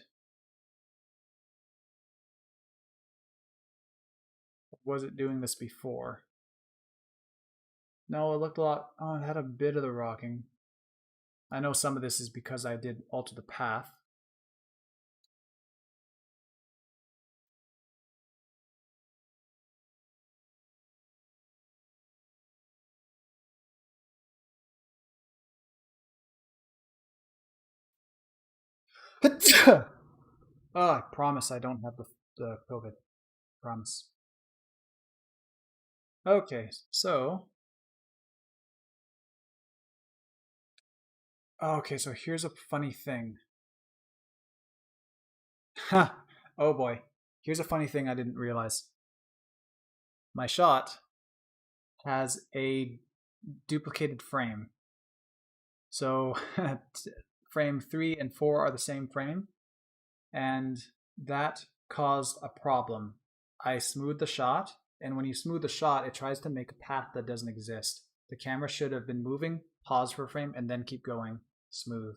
Speaker 1: Was it doing this before? No, it looked a lot, oh, it had a bit of the rocking. I know some of this is because I did alter the path. Oh, I promise I don't have the COVID. Promise. Okay, so. Okay, so here's a funny thing. Oh boy. Here's a funny thing I didn't realize. My shot has a duplicated frame. So frame 3 and 4 are the same frame, and that caused a problem. I smoothed the shot, and when you smooth the shot, it tries to make a path that doesn't exist. The camera should have been moving, pause for a frame, and then keep going smooth.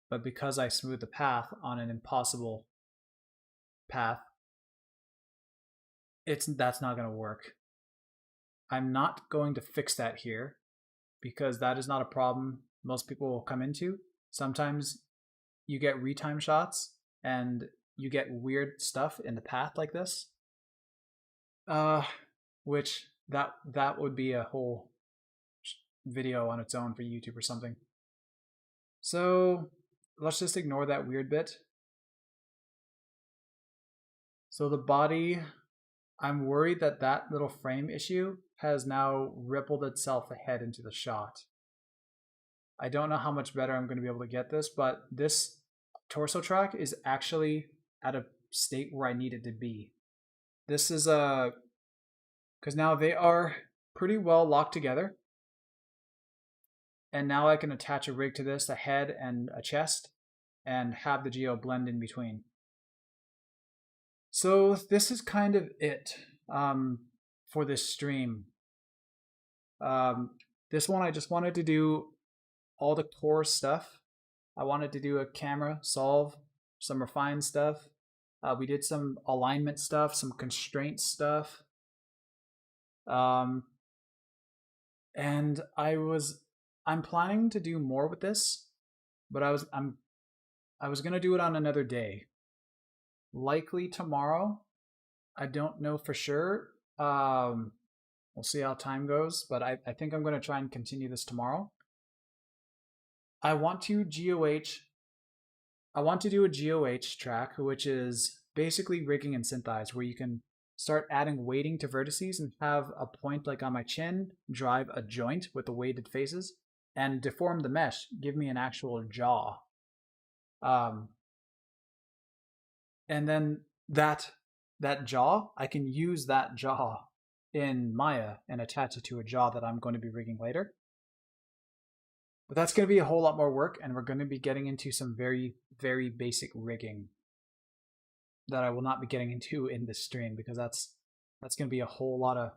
Speaker 1: But because I smoothed the path on an impossible path, that's not going to work. I'm not going to fix that here because that is not a problem most people will come into. Sometimes you get retime shots and you get weird stuff in the path like this, which that would be a whole video on its own for YouTube or something. So let's just ignore that weird bit. So the body, I'm worried that that little frame issue has now rippled itself ahead into the shot. I don't know how much better I'm going to be able to get this, but this torso track is actually at a state where I need it to be. This is because now they are pretty well locked together. And now I can attach a rig to this, a head and a chest, and have the geo blend in between. So this is kind of it for this stream. This one I just wanted to do all the core stuff. I wanted to do a camera solve, some refined stuff. We did some alignment stuff, some constraint stuff. And I'm planning to do more with this, but I'm I was going to do it on another day. Likely tomorrow. I don't know for sure. We'll see how time goes, but I think I'm going to try and continue this tomorrow. I want to do a GOH track, which is basically rigging in SYNTHEYES, where you can start adding weighting to vertices and have a point like on my chin drive a joint with the weighted faces, and deform the mesh, give me an actual jaw. And then that jaw, I can use that jaw in Maya and attach it to a jaw that I'm going to be rigging later. But that's going to be a whole lot more work, and we're going to be getting into some very, very basic rigging that I will not be getting into in this stream, because that's going to be a whole lot of...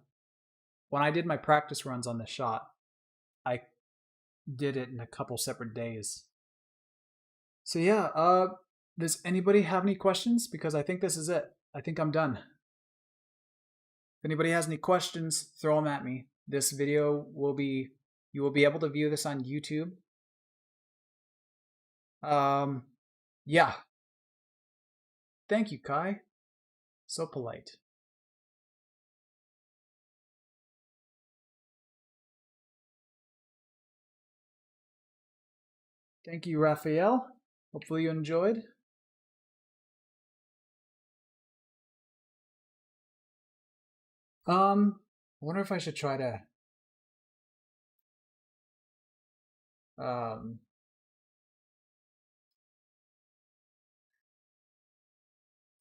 Speaker 1: When I did my practice runs on this shot, I did it in a couple separate days. So yeah, does anybody have any questions? Because I think this is it. I think I'm done. If anybody has any questions, throw them at me. This video will be... You will be able to view this on YouTube. Yeah. Thank you, Kai. So polite. Thank you, Raphael. Hopefully you enjoyed. I wonder if I should try to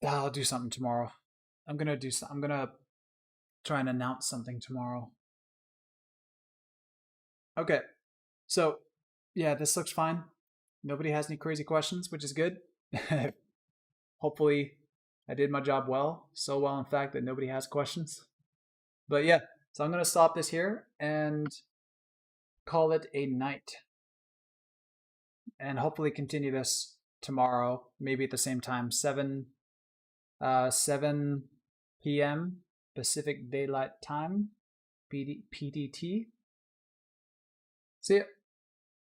Speaker 1: I'll do something tomorrow. I'm gonna try and announce something tomorrow. Okay, so yeah, this looks fine. Nobody has any crazy questions, which is good. Hopefully I did my job well. So well, in fact, that nobody has questions. But yeah, so I'm gonna stop this here and call it a night. And hopefully continue this tomorrow, maybe at the same time, 7 p.m. Pacific Daylight Time, PDT. See ya.